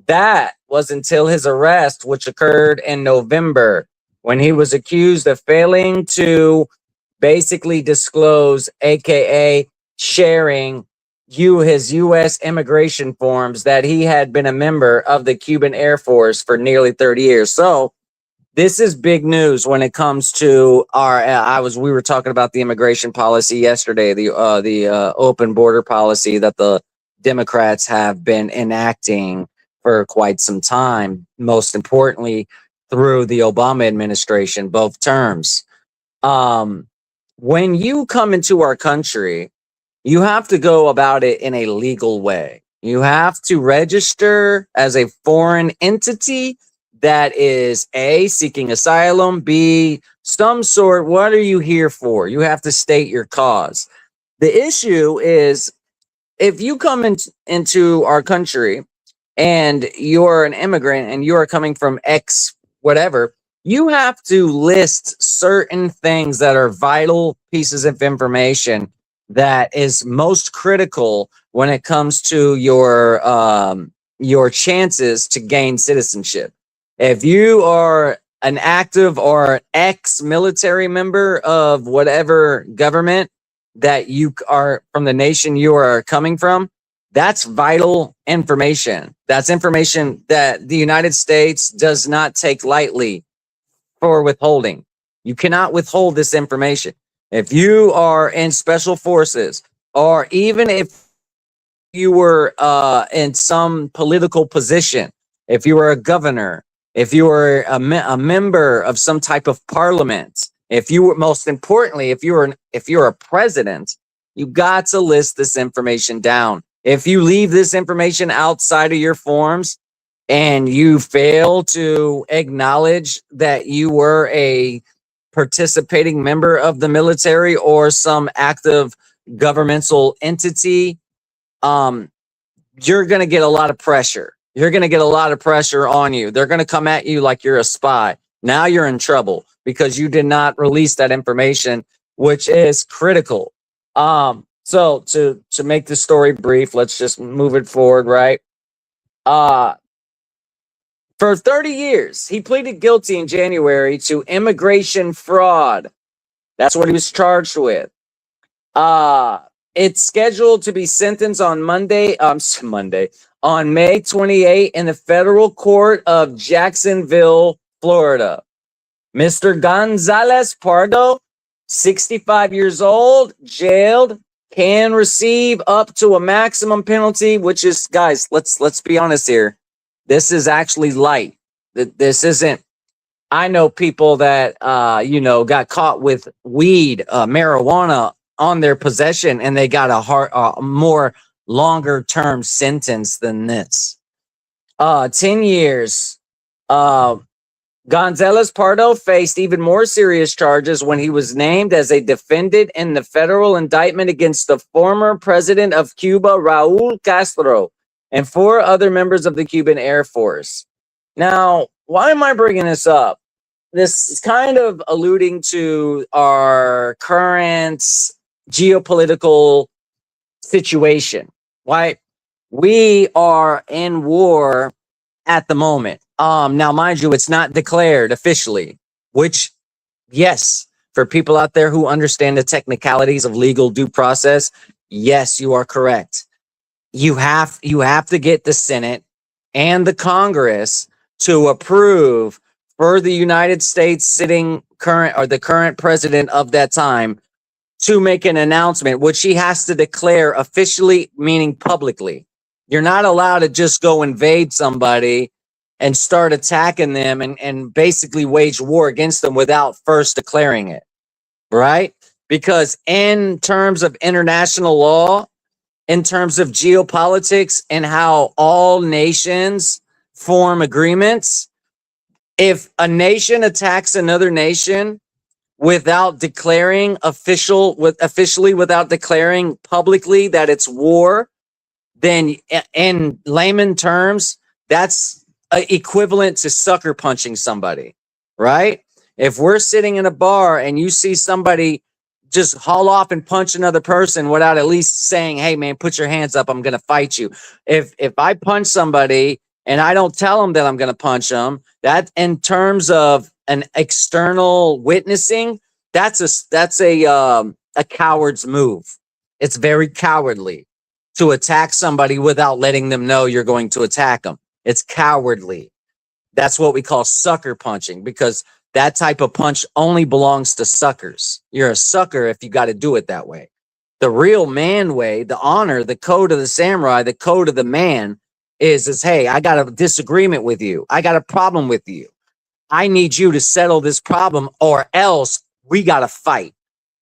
That was until his arrest, which occurred in November, when he was accused of failing to basically disclose, aka sharing his U.S. immigration forms, that he had been a member of the Cuban Air Force for nearly 30 years. So this is big news when it comes to we were talking about the immigration policy yesterday, the open border policy that the Democrats have been enacting for quite some time, most importantly through the Obama administration, both terms. Um, when you come into our country, you have to go about it in a legal way. You have to register as a foreign entity that is A, seeking asylum, B, some sort. What are you here for? You have to state your cause. The issue is if you come into our country and you're an immigrant and you are coming from X whatever, you have to list certain things that are vital pieces of information that is most critical when it comes to your chances to gain citizenship. If you are an active or ex-military member of whatever government that you are from the nation you are coming from, that's vital information. That's information that the United States does not take lightly for withholding. You cannot withhold this information. If you are in special forces, or even if you were in some political position, if you were a governor, if you were a member of some type of parliament, if you were, most importantly, if you're a president, you got to list this information down. If you leave this information outside of your forms and you fail to acknowledge that you were a participating member of the military or some active governmental entity, um, you're going to get a lot of pressure. You're going to get a lot of pressure on you. They're going to come at you like you're a spy. Now you're in trouble because you did not release that information, which is critical. So to make the story brief, let's just move it forward, right? Uh, for 30 years, he pleaded guilty in January to immigration fraud. That's what he was charged with. Uh, it's scheduled to be sentenced on Monday, on May 28 in the federal court of Jacksonville, Florida. Mr. Gonzalez Pardo, 65 years old, jailed, can receive up to a maximum penalty, which is, guys, let's be honest here. This is actually light. This isn't. I know people that got caught with weed, marijuana on their possession, and they got a more longer term sentence than this. 10 years. Gonzalez Pardo faced even more serious charges when he was named as a defendant in the federal indictment against the former president of Cuba, Raul Castro, and 4 other members of the Cuban Air Force. Now, why am I bringing this up? This is kind of alluding to our current geopolitical situation. Why we are in war at the moment. Now, mind you, it's not declared officially, which, yes, for people out there who understand the technicalities of legal due process, yes, you are correct. You have to get the Senate and the Congress to approve for the United States sitting current or the current president of that time to make an announcement, which he has to declare officially, meaning publicly. You're not allowed to just go invade somebody and start attacking them and basically wage war against them without first declaring it, right? Because in terms of international law, in terms of geopolitics and how all nations form agreements, if a nation attacks another nation without declaring officially without declaring publicly that it's war, then in layman terms, that's equivalent to sucker punching somebody, right? If we're sitting in a bar and you see somebody just haul off and punch another person without at least saying, "Hey man, put your hands up, I'm going to fight you." If I punch somebody and I don't tell them that I'm going to punch them, that in terms of an external witnessing, that's a coward's move. It's very cowardly to attack somebody without letting them know you're going to attack them. It's cowardly. That's what we call sucker punching, because that type of punch only belongs to suckers. You're a sucker if you got to do it that way. The real man way, the honor, the code of the samurai, the code of the man is hey, I got a disagreement with you. I got a problem with you. I need you to settle this problem or else we got to fight.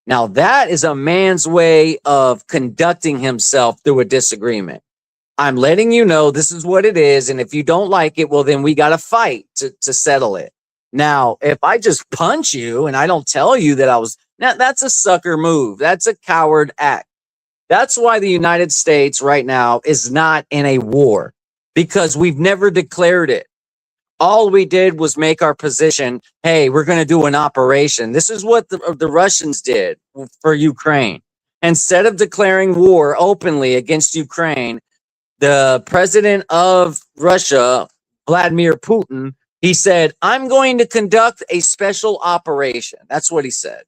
Now, that is a man's way of conducting himself through a disagreement. I'm letting you know this is what it is. And if you don't like it, well, then we got to fight to settle it. Now, if I just punch you and I don't tell you that now that's a sucker move. That's a coward act. That's why the United States right now is not in a war, because we've never declared it. All we did was make our position, hey, we're going to do an operation. This is what the Russians did for Ukraine. Instead of declaring war openly against Ukraine, the president of Russia, Vladimir Putin, he said, I'm going to conduct a special operation. That's what he said.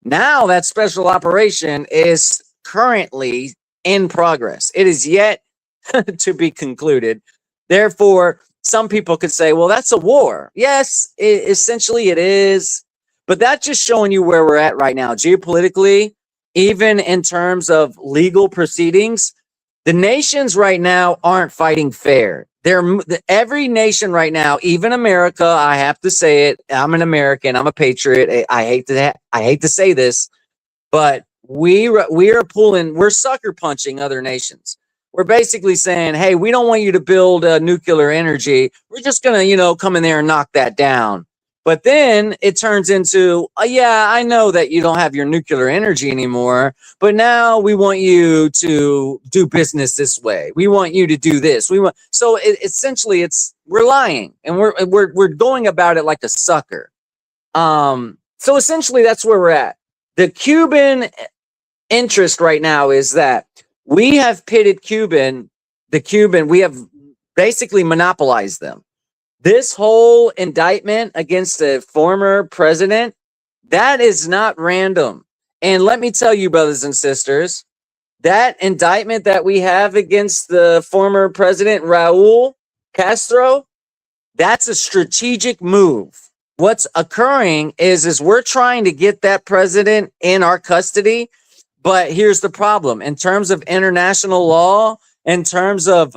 Now that special operation is currently in progress. It is yet to be concluded. Therefore, some people could say, well, that's a war. Yes, essentially it is. But that's just showing you where we're at right now. Geopolitically, even in terms of legal proceedings, the nations right now aren't fighting fair. Every nation right now, even America, I have to say it. I'm an American. I'm a patriot. I hate to say this, but we're sucker punching other nations. We're basically saying, hey, we don't want you to build nuclear energy. We're just going to, come in there and knock that down. But then it turns into, yeah, I know that you don't have your nuclear energy anymore, but now we want you to do business this way. We want you to do this. Essentially we're lying, and we're going about it like a sucker. So essentially that's where we're at. The Cuban interest right now is that we have pitted we have basically monopolized them. This whole indictment against the former president, that is not random. And let me tell you, brothers and sisters, that indictment that we have against the former president, Raul Castro, that's a strategic move. What's occurring is we're trying to get that president in our custody. But here's the problem. In terms of international law, in terms of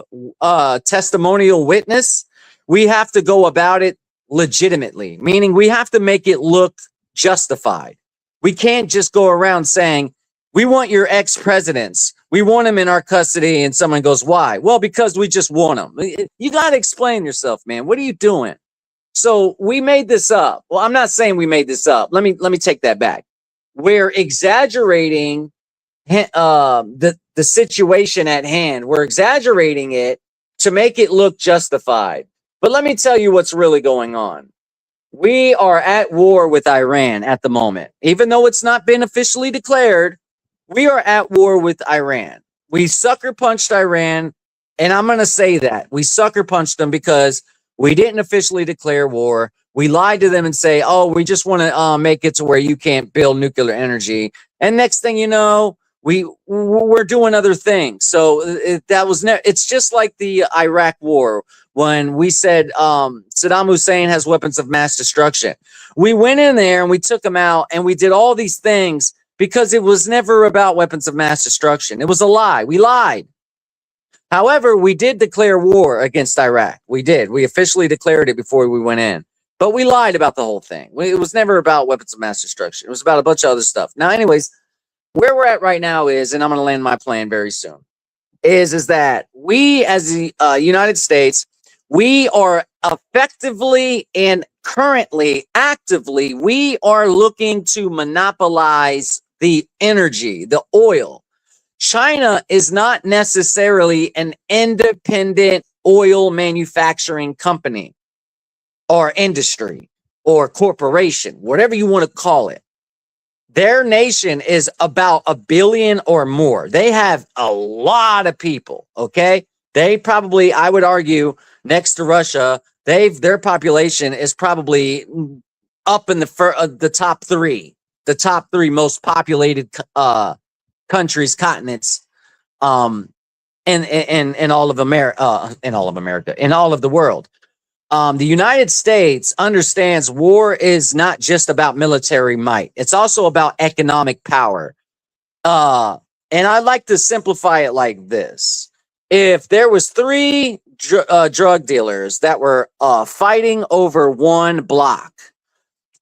testimonial witness, we have to go about it legitimately, meaning we have to make it look justified. We can't just go around saying, we want your ex-presidents. We want them in our custody. And someone goes, why? Well, because we just want them. You got to explain yourself, man. What are you doing? So we made this up. Well, I'm not saying we made this up. Let me take that back. We're exaggerating the situation at hand. We're exaggerating it to make it look justified. But let me tell you what's really going on. We are at war with Iran at the moment. Even though it's not been officially declared, we are at war with Iran. We sucker punched Iran, and I'm going to say that. We sucker punched them because we didn't officially declare war. We lied to them and say, oh, we just want to make it to where you can't build nuclear energy. And next thing you know, we're doing other things. So it's just like the Iraq war when we said Saddam Hussein has weapons of mass destruction. We went in there and we took him out and we did all these things because it was never about weapons of mass destruction. It was a lie. We lied. However, we did declare war against Iraq. We did. We officially declared it before we went in. But we lied about the whole thing. It was never about weapons of mass destruction. It was about a bunch of other stuff. Now, anyways, where we're at right now is, and I'm going to land my plane very soon, is that we as the United States, we are effectively and currently actively, we are looking to monopolize the energy, the oil. China is not necessarily an independent oil manufacturing company or industry or corporation, whatever you want to call it. Their nation is about 1 billion or more. They have a lot of people, okay? They probably, I would argue, next to Russia, their population is probably up in the top three most populated countries, continents, in all of America, in all of the world. The United States understands war is not just about military might. It's also about economic power. And I like to simplify it like this. If there was three drug dealers that were fighting over one block,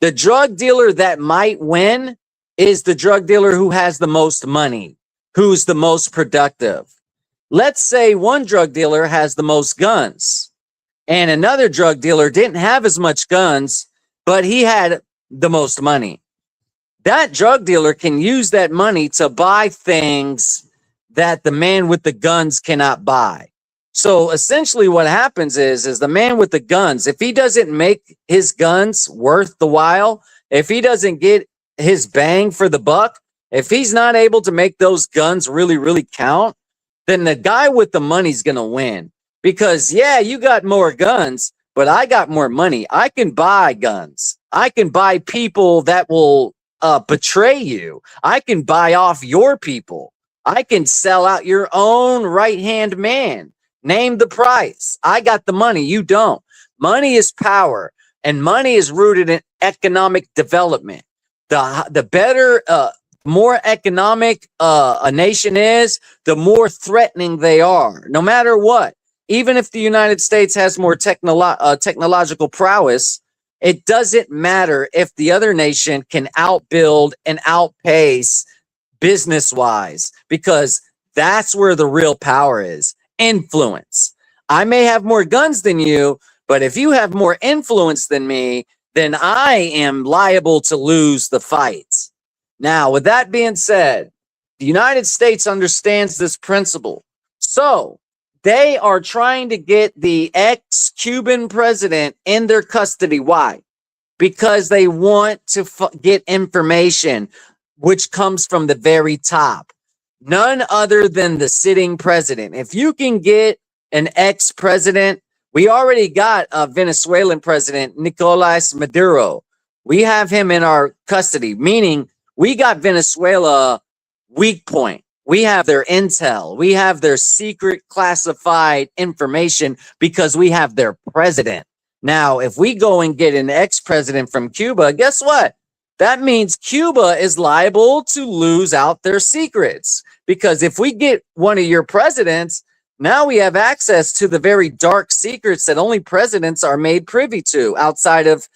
the drug dealer that might win is the drug dealer who has the most money, who's the most productive. let's say one drug dealer has the most guns and another drug dealer didn't have as much guns, but he had the most money. That drug dealer can use that money to buy things that the man with the guns cannot buy. So essentially what happens is the man with the guns, if he doesn't make his guns worth the while, if he doesn't get his bang for the buck, if he's not able to make those guns really, really count, then the guy with the money's going to win. Because, yeah, you got more guns, but I got more money. I can buy guns. I can buy people that will betray you. I can buy off your people. I can sell out your own right-hand man. Name the price. I got the money. You don't. Money is power, and money is rooted in economic development. The better, more economic a nation is, the more threatening they are, no matter what. Even if the United States has more technological prowess, it doesn't matter if the other nation can outbuild and outpace business wise, because that's where the real power is. Influence. I may have more guns than you, but if you have more influence than me, then I am liable to lose the fight. Now, with that being said, the United States understands this principle. So they are trying to get the ex-Cuban president in their custody. Why? Because they want to get information, which comes from the very top. None other than the sitting president. If you can get an ex-president, we already got a Venezuelan president, Nicolas Maduro. We have him in our custody, meaning we got Venezuela weak point. We have their intel. We have their secret classified information because we have their president. Now, if we go and get an ex-president from Cuba, guess what? That means Cuba is liable to lose out their secrets. Because if we get one of your presidents, now we have access to the very dark secrets that only presidents are made privy to outside of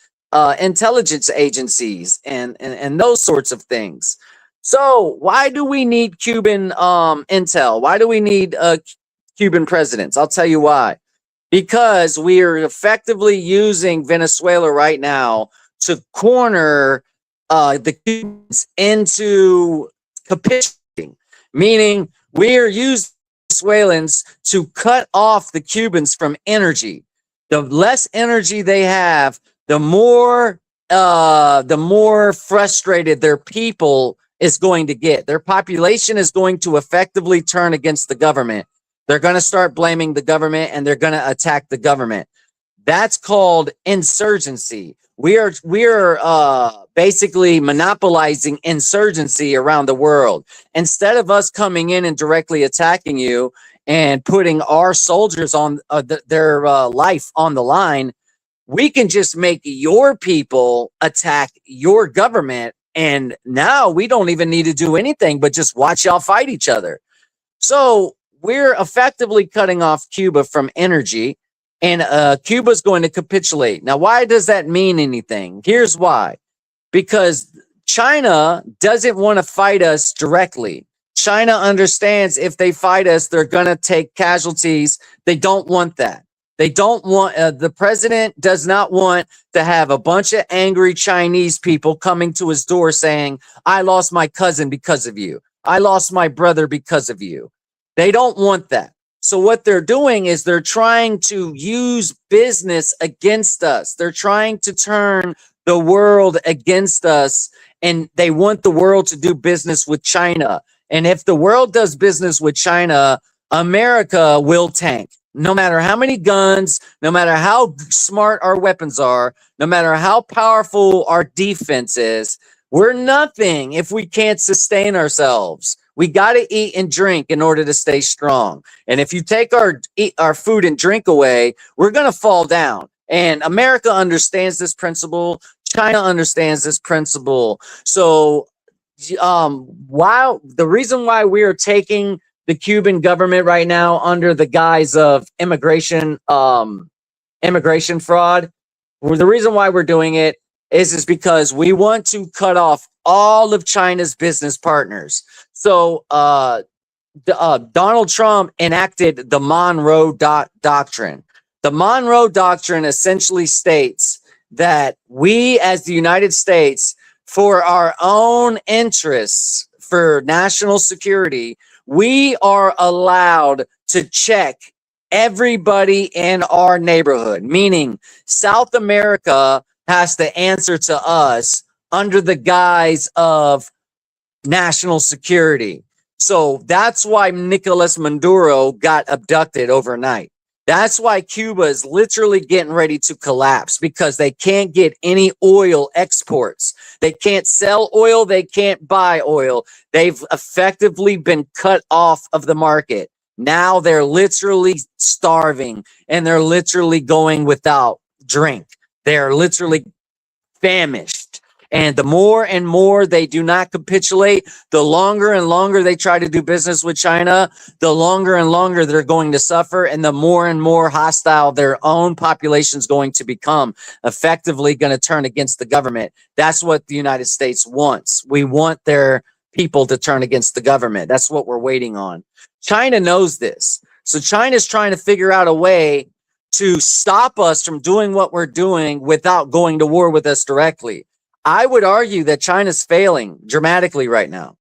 intelligence agencies and those sorts of things. So why do we need Cuban intel? Why do we need Cuban presidents? I'll tell you why. Because we are effectively using Venezuela right now to corner the Cubans into capitulating, meaning we are using Venezuelans to cut off the Cubans from energy. The less energy they have, the more frustrated their people is going to get. Their population is going to effectively turn against the government. They're going to start blaming the government and they're going to attack the government. That's called insurgency. We are basically monopolizing insurgency around the world. Instead of us coming in and directly attacking you and putting our soldiers on their life on the line, we can just make your people attack your government. And now we don't even need to do anything but just watch y'all fight each other. So we're effectively cutting off Cuba from energy, and Cuba's going to capitulate. Now, why does that mean anything? Here's why. Because China doesn't want to fight us directly. China understands if they fight us, they're going to take casualties. They don't want that. They don't want, the president does not want to have a bunch of angry Chinese people coming to his door saying, I lost my cousin because of you. I lost my brother because of you. They don't want that. So what they're doing is they're trying to use business against us. They're trying to turn the world against us, and they want the world to do business with China. And if the world does business with China, America will tank. No matter how many guns, no matter how smart our weapons are, no matter how powerful our defense is, we're nothing if we can't sustain ourselves. We got to eat and drink in order to stay strong. And if you take our food and drink away, we're going to fall down. And America understands this principle. China understands this principle. So while the reason why we are taking the Cuban government right now under the guise of immigration fraud, the reason why we're doing it is because we want to cut off all of China's business partners. So Donald Trump enacted the Monroe Doctrine. The Monroe Doctrine essentially states that we, as the United States, for our own interests, for national security, we are allowed to check everybody in our neighborhood, meaning South America has to answer to us under the guise of national security. So that's why Nicolas Maduro got abducted overnight. That's why Cuba is literally getting ready to collapse because they can't get any oil exports. They can't sell oil. They can't buy oil. They've effectively been cut off of the market. Now they're literally starving and they're literally going without drink. They're literally famished. And the more and more they do not capitulate, the longer and longer they try to do business with China, the longer and longer they're going to suffer, and the more and more hostile their own population is going to become, effectively going to turn against the government. That's what the United States wants. We want their people to turn against the government. That's what we're waiting on. China knows this. So China's trying to figure out a way to stop us from doing what we're doing without going to war with us directly. I would argue that China's failing dramatically right now.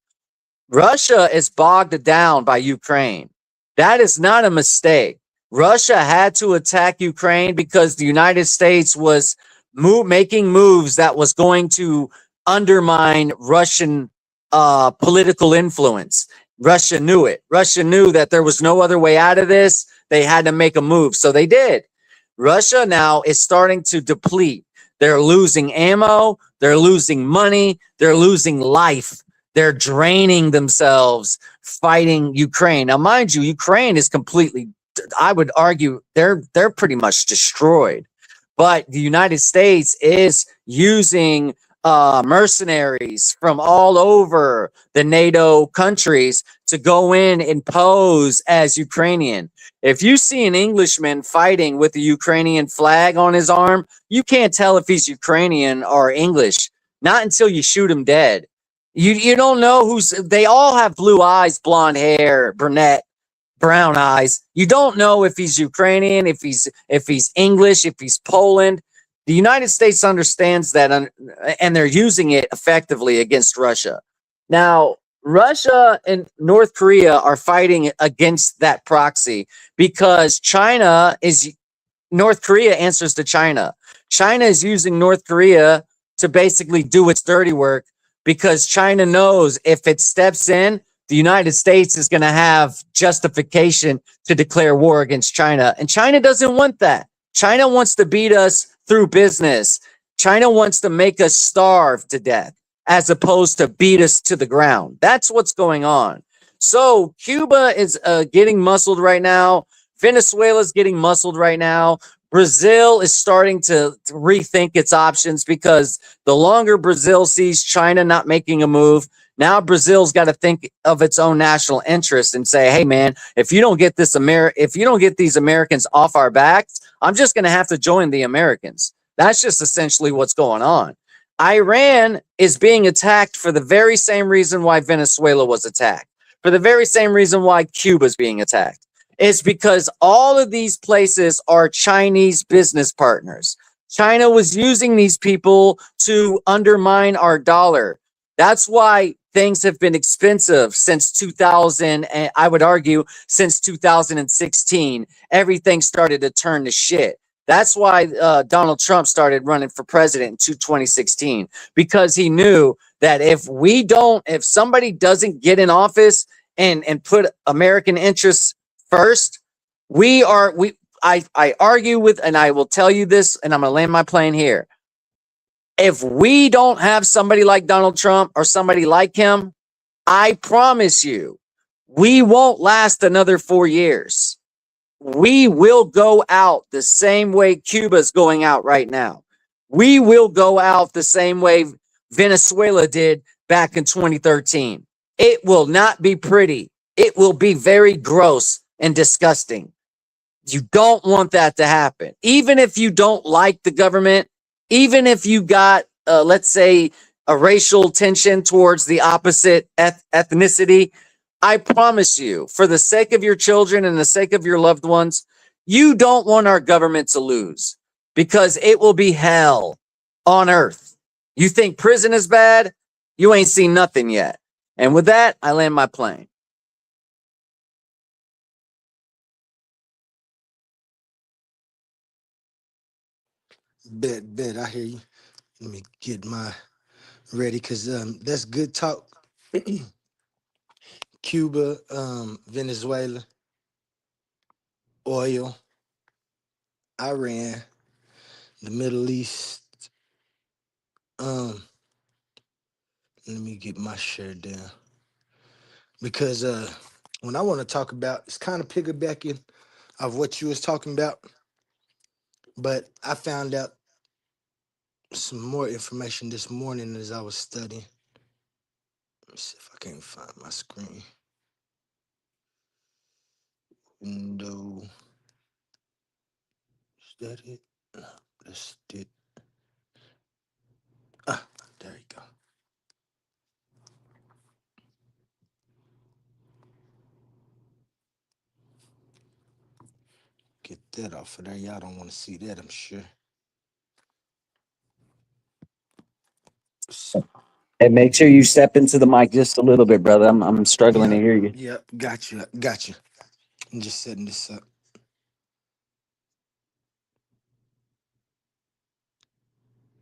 Russia is bogged down by Ukraine. That is not a mistake. Russia had to attack Ukraine because the United States was making moves that was going to undermine Russian political influence. Russia knew it. Russia knew that there was no other way out of this. They had to make a move. So they did. Russia now is starting to deplete. They're losing ammo. They're losing money. They're losing life. They're draining themselves fighting Ukraine. Now, mind you, Ukraine is completely, I would argue, they're pretty much destroyed. But the United States is using mercenaries from all over the NATO countries to go in and pose as Ukrainian. If you see an Englishman fighting with the Ukrainian flag on his arm, you can't tell if he's Ukrainian or English, not until you shoot him dead. You don't know they all have blue eyes, blonde hair, brunette, brown eyes. You don't know if he's Ukrainian, if he's English, if he's Poland. The United States understands that, and they're using it effectively against Russia. Now, Russia and North Korea are fighting against that proxy because North Korea answers to China. China is using North Korea to basically do its dirty work because China knows if it steps in, the United States is going to have justification to declare war against China. And China doesn't want that. China wants to beat us through business. China wants to make us starve to death as opposed to beat us to the ground. That's what's going on. So Cuba is getting muscled right now. Venezuela is getting muscled right now. Brazil is starting to rethink its options because the longer Brazil sees China not making a move, now Brazil's got to think of its own national interest and say, "Hey, man, if you don't get these Americans off our backs, I'm just going to have to join the Americans." That's just essentially what's going on. Iran is being attacked for the very same reason why Venezuela was attacked, for the very same reason why Cuba is being attacked. It's because all of these places are Chinese business partners. China was using these people to undermine our dollar. That's why things have been expensive since 2000, and I would argue since 2016. Everything started to turn to shit. That's why Donald Trump started running for president in 2016, because he knew that if somebody doesn't get in office and put American interests first, I argue with, and I will tell you this, and I'm going to land my plane here. If we don't have somebody like Donald Trump or somebody like him, I promise you, we won't last another 4 years. We will go out the same way Cuba's going out right now. We will go out the same way Venezuela did back in 2013. It will not be pretty. It will be very gross and disgusting. You don't want that to happen. Even if you don't like the government, even if you got, let's say, a racial tension towards the opposite ethnicity, I promise you, for the sake of your children and the sake of your loved ones, you don't want our government to lose because it will be hell on earth. You think prison is bad? You ain't seen nothing yet. And with that, I land my plane. Bet, I hear you. Let me get my ready because that's good talk. Cuba, Venezuela, oil, Iran, the Middle East. Um, Let me get my share down because when I want to talk about, it's kind of piggybacking of what you was talking about, but I found out some more information this morning as I was studying. Let me see if I can't find my screen. Window. Is that it? No, that's it. Ah, there you go. Get that off of there. Y'all don't want to see that, I'm sure. So, And make sure you step into the mic just a little bit, brother. I'm struggling to yep, hear you. yep, got you. I'm just setting this up.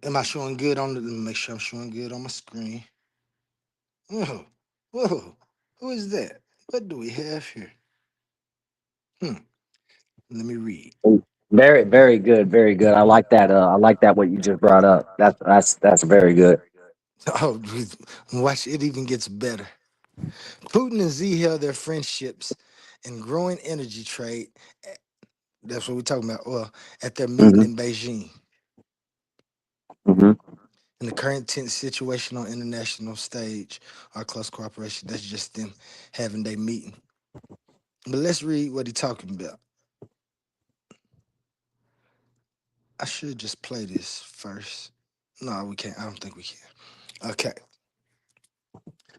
Am I showing good on the? Let me make sure I'm showing good on my screen. Whoa, whoa, who is that? What do we have here? Hmm. Let me read. Very, very good, very good. I like that. I like that what you just brought up. That's very good. Oh, watch it even gets better. Putin and Z held their friendships and growing energy trade. That's what we're talking about. Well, at their meeting Hmm. in Beijing. Hmm. In the current tense situation on international stage, our close cooperation, that's just them having their meeting. But let's read what he's talking about. I should just play this first. No, we can't. I don't think we can. Okay.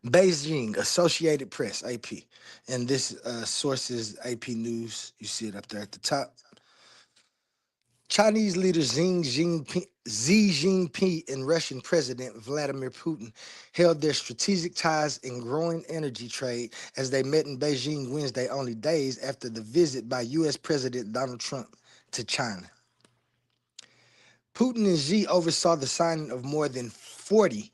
Beijing, Associated Press, AP. And this source is AP News. You see it up there at the top. Chinese leader Xi Jinping and Russian President Vladimir Putin held their strategic ties and growing energy trade as they met in Beijing Wednesday, only days after the visit by U.S. President Donald Trump to China. Putin and Xi oversaw the signing of more than 40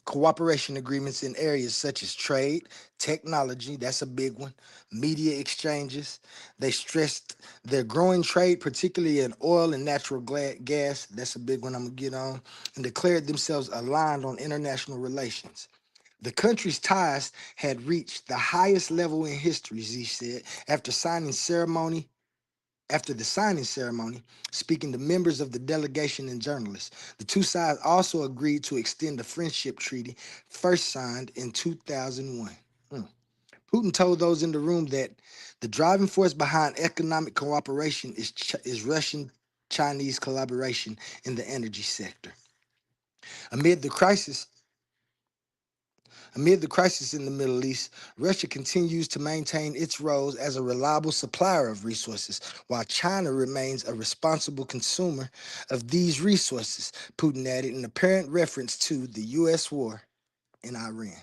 cooperation agreements in areas such as trade, technology, that's a big one, media exchanges. They stressed their growing trade, particularly in oil and natural gas, that's a big one I'm gonna get on, and declared themselves aligned on international relations. The country's ties had reached the highest level in history, Z said, after the signing ceremony, speaking to members of the delegation and journalists. The two sides also agreed to extend the friendship treaty first signed in 2001. Mm. Putin told those in the room that the driving force behind economic cooperation is Russian Chinese collaboration in the energy sector. Amid the crisis, Amid the crisis in the Middle East, Russia continues to maintain its roles as a reliable supplier of resources, while China remains a responsible consumer of these resources, Putin added in apparent reference to the U.S. war in Iran.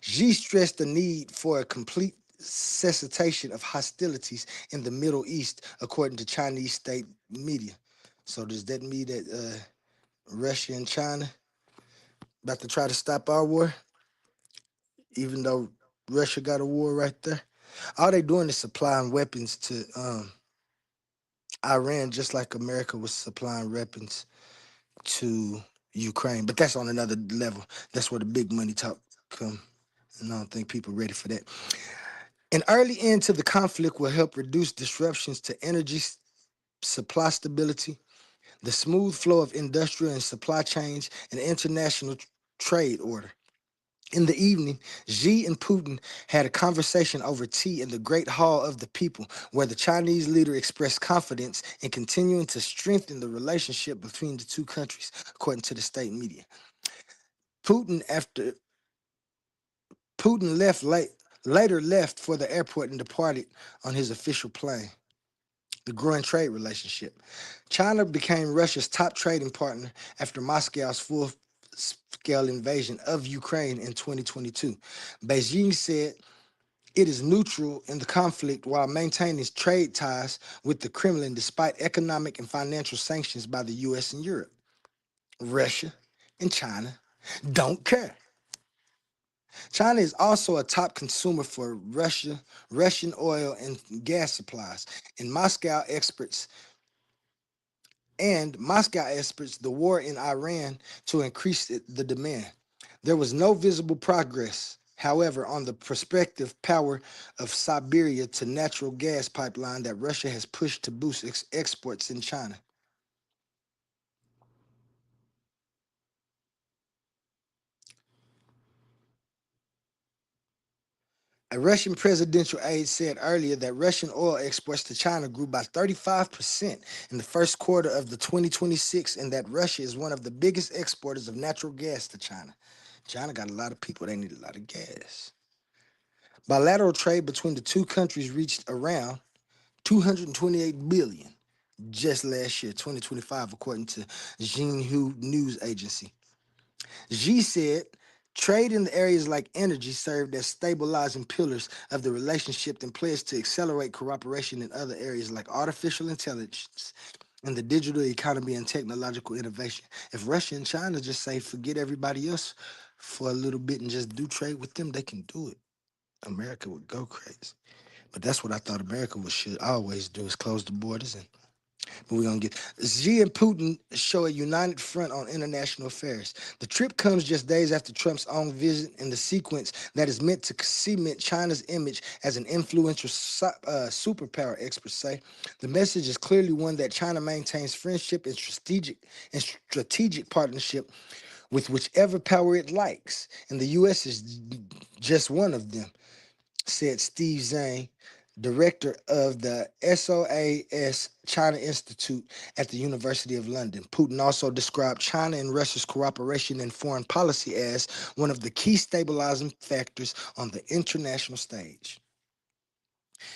Xi stressed the need for a complete cessation of hostilities in the Middle East, according to Chinese state media. So does that mean that Russia and China about to try to stop our war? Even though Russia got a war right there. All they doing is supplying weapons to Iran, just like America was supplying weapons to Ukraine. But that's on another level. That's where the big money talk come. And I don't think people ready for that. An early end to the conflict will help reduce disruptions to energy supply stability, the smooth flow of industrial and supply chains, and international trade order. In the evening, Xi and Putin had a conversation over tea in the Great Hall of the People, where the Chinese leader expressed confidence in continuing to strengthen the relationship between the two countries, according to the state media. Putin, after Putin later left for the airport and departed on his official plane. The growing trade relationship. China became Russia's top trading partner after Moscow's full scale invasion of Ukraine in 2022. Beijing said it is neutral in the conflict while maintaining trade ties with the Kremlin despite economic and financial sanctions by the US and Europe. Russia and China don't care. China is also a top consumer for Russian oil and gas supplies, and Moscow experts the war in Iran to increase the demand. There was no visible progress, however, on the prospective power of Siberia to natural gas pipeline that Russia has pushed to boost exports in China. A Russian presidential aide said earlier that Russian oil exports to China grew by 35% in the first quarter of the 2026 and that Russia is one of the biggest exporters of natural gas to China. China got a lot of people, they need a lot of gas. Bilateral trade between the two countries reached around 228 billion just last year, 2025, according to Xinhua news agency. Xi said trade in the areas like energy served as stabilizing pillars of the relationship and pledged to accelerate cooperation in other areas like artificial intelligence and the digital economy and technological innovation. If Russia and China just say forget everybody else for a little bit and just do trade with them, they can do it. America would go crazy. But that's what I thought America should always do is close the borders. And but we're gonna get Xi and Putin show a united front on international affairs. The trip comes just days after Trump's own visit in the sequence that is meant to cement China's image as an influential superpower, experts say. The message is clearly one that China maintains friendship and strategic partnership with whichever power it likes, and the U.S. is just one of them, said Steve Zhang, director of the SOAS China Institute at the University of London. Putin also described China and Russia's cooperation in foreign policy as one of the key stabilizing factors on the international stage.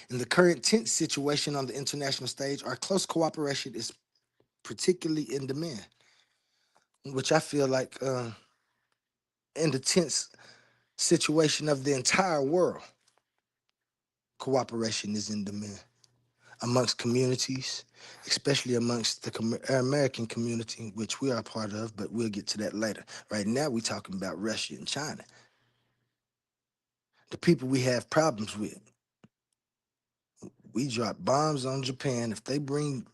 In the current tense situation on the international stage, our close cooperation is particularly in demand, which I feel like in the tense situation of the entire world, cooperation is in demand amongst communities, especially amongst the American community, which we are a part of, but we'll get to that later. Right now, we're talking about Russia and China, the people we have problems with. We drop bombs on Japan. If they bring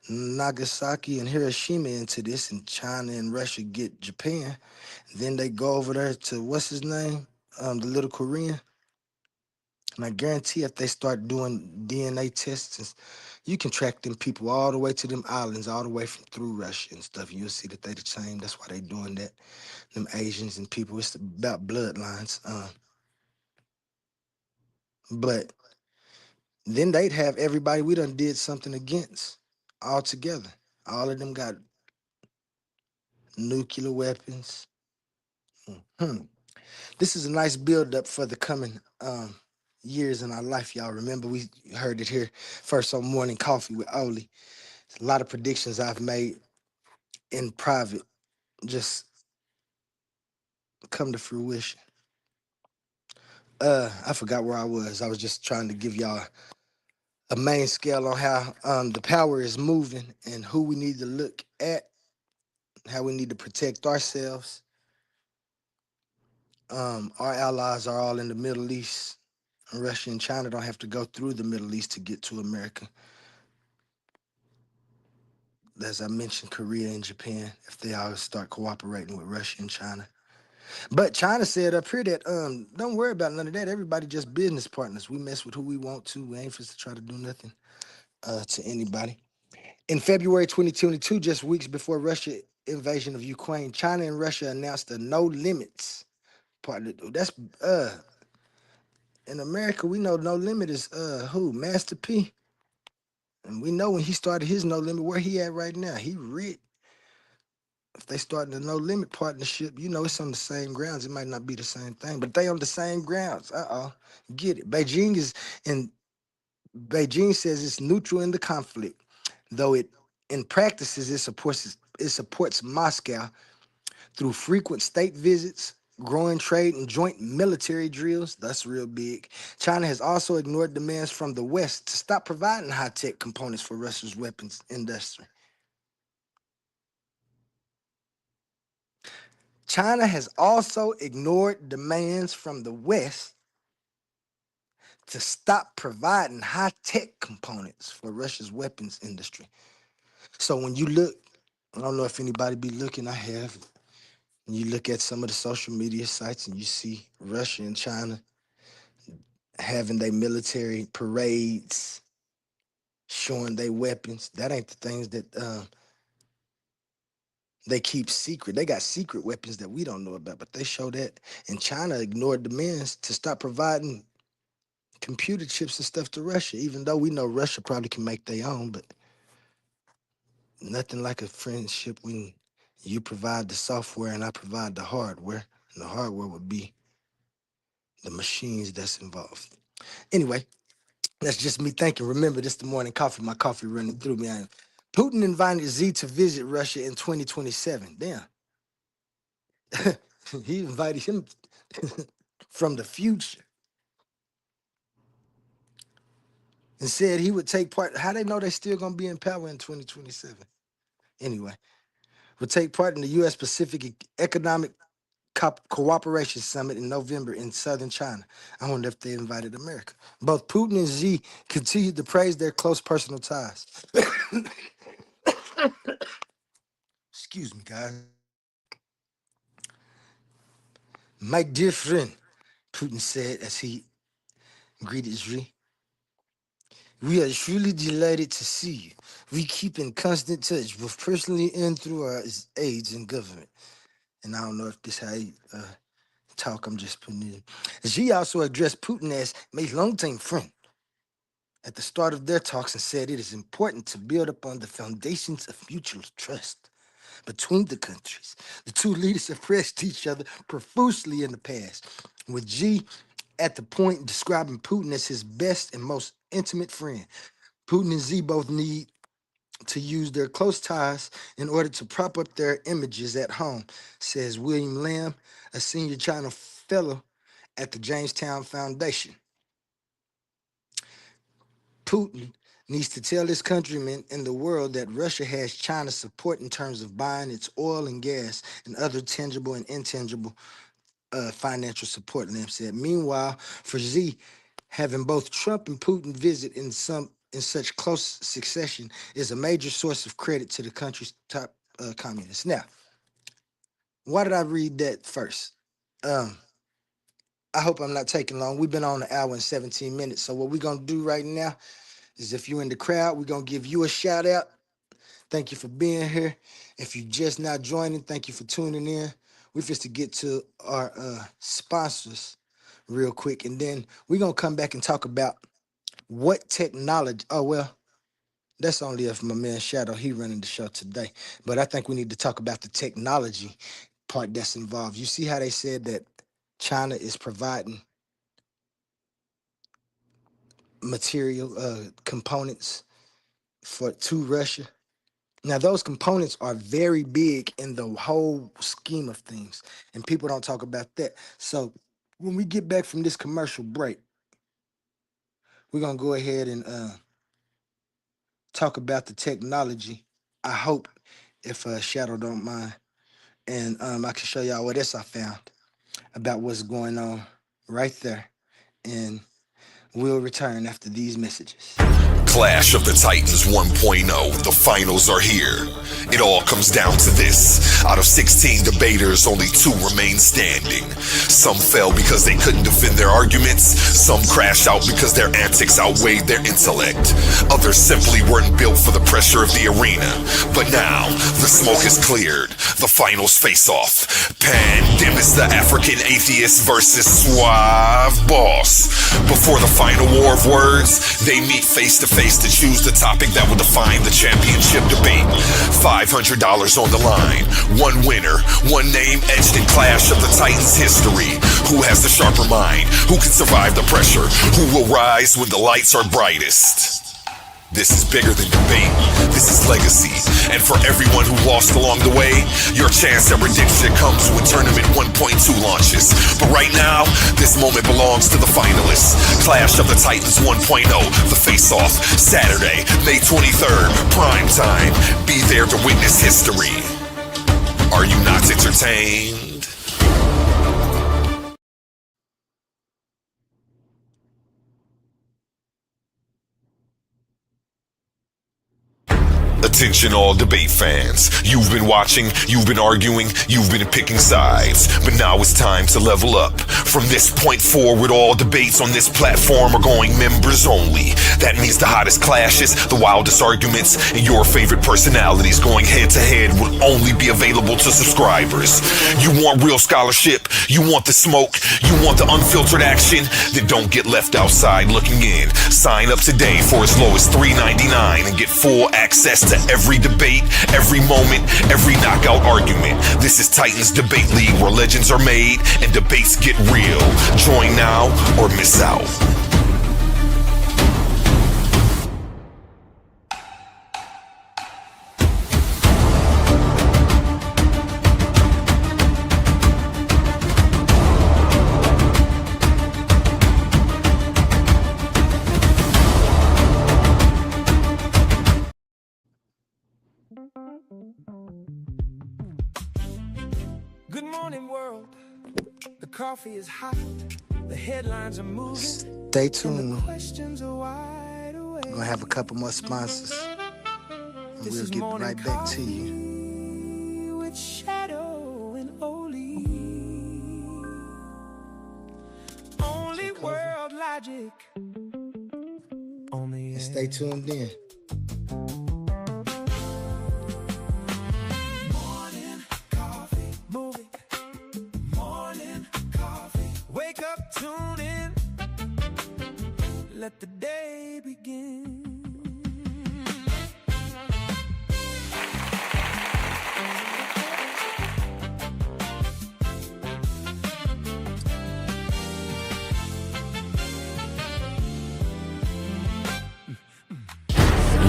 Nagasaki and Hiroshima into this and China and Russia get Japan, then they go over there to, what's his name? The little Korean. And I guarantee if they start doing DNA tests, you can track them people all the way to them islands, all the way from through Russia and stuff. And you'll see that they the same. That's why they doing that. Them Asians and people, it's about bloodlines. But then they'd have everybody we done did something against all together. All of them got nuclear weapons. Hmm. This is a nice build up for the coming years in our life, y'all. Remember, we heard it here first on Morning Coffee with O.L.E.E. A lot of predictions I've made in private just come to fruition. I forgot where I was. I was just trying to give y'all a main scale on how the power is moving and who we need to look at, how we need to protect ourselves. Our allies are all in the Middle East. Russia and China don't have to go through the Middle East to get to America. As I mentioned, Korea and Japan, if they all start cooperating with Russia and China. But China said up here that don't worry about none of that. Everybody just business partners. We mess with who we want to. We ain't supposed to try to do nothing to anybody. In February 2022, just weeks before Russia invasion of Ukraine, China and Russia announced a no limits partner. That's in America, we know no limit is who? Master P. And we know when he started his no limit, where he at right now. He rich. they starting a no limit partnership, you know, it's on the same grounds. It might not be the same thing, but they on the same grounds. Get it. Beijing says it's neutral in the conflict, though it in practices it supports Moscow through frequent state visits, growing trade, and joint military drills. That's real big. China has also ignored demands from the West to stop providing high-tech components for Russia's weapons industry. China has also ignored demands from the West to stop providing high-tech components for Russia's weapons industry. So when you look, I don't know if anybody be looking, I have. When you look at some of the social media sites and you see Russia and China having their military parades, showing their weapons, that ain't the things that they keep secret. They got secret weapons that we don't know about, but they show that. And China ignored demands to stop providing computer chips and stuff to Russia, even though we know Russia probably can make their own, but nothing like a friendship when you provide the software and I provide the hardware, and the hardware would be the machines that's involved. Anyway, that's just me thinking. Remember, this the morning coffee. My coffee running through me. Putin invited Z to visit Russia in 2027. Damn. He invited him from the future and said he would take part. How they know they still gonna be in power in 2027? Anyway, would take part in the U.S. Pacific Economic Cooperation Summit in November in southern China. I wonder if they invited America. Both Putin and Xi continued to praise their close personal ties. Excuse me, guys. My dear friend, Putin said as he greeted Xi, we are truly delighted to see you. We keep in constant touch, both personally and through our aides in government. And I don't know if this how he talk, I'm just putting it in. Xi also addressed Putin as my longtime friend at the start of their talks and said it is important to build upon the foundations of mutual trust between the countries. The two leaders have pressed each other profusely in the past, with Xi at the point describing Putin as his best and most intimate friend. Putin and Xi both need to use their close ties in order to prop up their images at home, says William Lamb, a senior China fellow at the Jamestown Foundation. Putin needs to tell his countrymen in the world that Russia has China's support in terms of buying its oil and gas and other tangible and intangible financial support, Lamb said. Meanwhile, for Xi, having both Trump and Putin visit in such close succession is a major source of credit to the country's top communists. Now, why did I read that first? I hope I'm not taking long. We've been on an hour and 17 minutes. So what we're going to do right now is if you're in the crowd, we're going to give you a shout out. Thank you for being here. If you just now joining, thank you for tuning in. We're just to get to our sponsors real quick. And then we're going to come back and talk about what technology. Oh, well, that's only if my man Shadow, he running the show today. But I think we need to talk about the technology part that's involved. You see how they said that China is providing material components to Russia. Now, those components are very big in the whole scheme of things, and people don't talk about that. So when we get back from this commercial break, we're going to go ahead and talk about the technology. I hope if Shadow don't mind, and I can show y'all what else I found about what's going on right there. And we'll return after these messages. Clash of the Titans 1.0. The finals are here. It all comes down to this. Out of 16 debaters, only 2 remain standing. Some fell because they couldn't defend their arguments. Some crashed out because their antics outweighed their intellect. Others simply weren't built for the pressure of the arena. But now, the smoke is cleared. The finals face off. Pandemis, the African atheist versus Suave Boss. Before the final war of words, they meet face to face face to choose the topic that will define the championship debate. $500 on the line. One winner, one name etched in Clash of the Titans history. Who has the sharper mind? Who can survive the pressure? Who will rise when the lights are brightest? This is bigger than debate. This is legacy. And for everyone who lost along the way, your chance at redemption comes when Tournament 1.2 launches. But right now, this moment belongs to the finalists. Clash of the Titans 1.0, the face-off, Saturday, May 23rd, prime time. Be there to witness history. Are you not entertained? Attention all debate fans. You've been watching, you've been arguing, you've been picking sides. But now it's time to level up. From this point forward, all debates on this platform are going members only. That means the hottest clashes, the wildest arguments, and your favorite personalities going head to head will only be available to subscribers. You want real scholarship? You want the smoke? You want the unfiltered action? Then don't get left outside looking in. Sign up today for as low as $3.99 and get full access to every debate, every moment, every knockout argument. This is Titans Debate League, where legends are made and debates get real. Join now or miss out. Good morning, world. The coffee is hot. The headlines are moving. Stay tuned. Questions are wide awake. We're gonna have a couple more sponsors, and we'll get right back to you. With Shadow and O.L.E.E. Only world logic. Only. And stay tuned in. Wake up, tune in, let the day begin.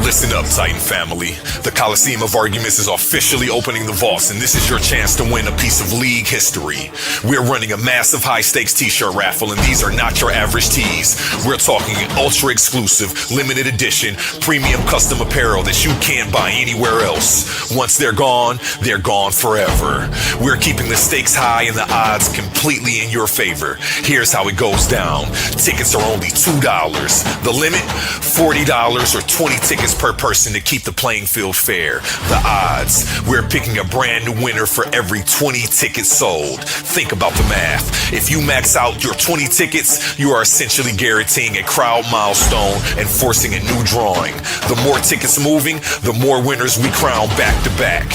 Listen up, Titan family. The Coliseum of Arguments is officially opening the vaults, and this is your chance to win a piece of league history. We're running a massive high-stakes t-shirt raffle, and these are not your average tees. We're talking ultra-exclusive, limited edition, premium custom apparel that you can't buy anywhere else. Once they're gone forever. We're keeping the stakes high and the odds completely in your favor. Here's how it goes down. Tickets are only $2. The limit, $40 or 20 tickets per person to keep the playing field fair. The odds, we're picking a brand new winner for every 20 tickets sold. Think about the math. If you max out your 20 tickets, you are essentially guaranteeing a crowd milestone and forcing a new drawing. The more tickets moving, the more winners we crown back to back.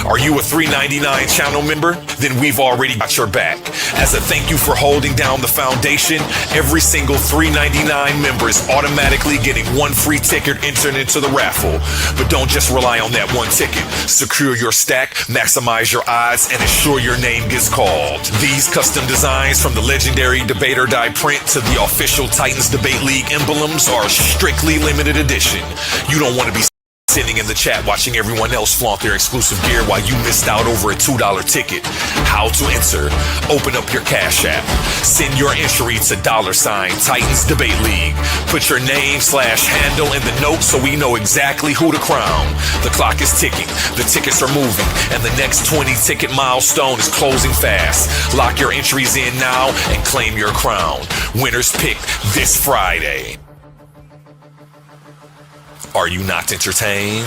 Are you a $3.99 channel member? Then we've already got your back. As a thank you for holding down the foundation, every single $3.99 member is automatically getting one free ticket entered into the raffle. But don't just rely on that one ticket. Secure your stack, maximize your odds, and ensure your name gets called. These custom designs, from the legendary Debate or Die print to the official Titans Debate League emblems, are strictly limited edition. You don't want to be sitting in the chat watching everyone else flaunt their exclusive gear while you missed out over a $2 ticket. How to enter? Open up your Cash App. Send your entry to $Titans Debate League. Put your name/handle in the note so we know exactly who to crown. The clock is ticking, the tickets are moving, and the next 20 ticket milestone is closing fast. Lock your entries in now and claim your crown. Winners picked this Friday. Are you not entertained?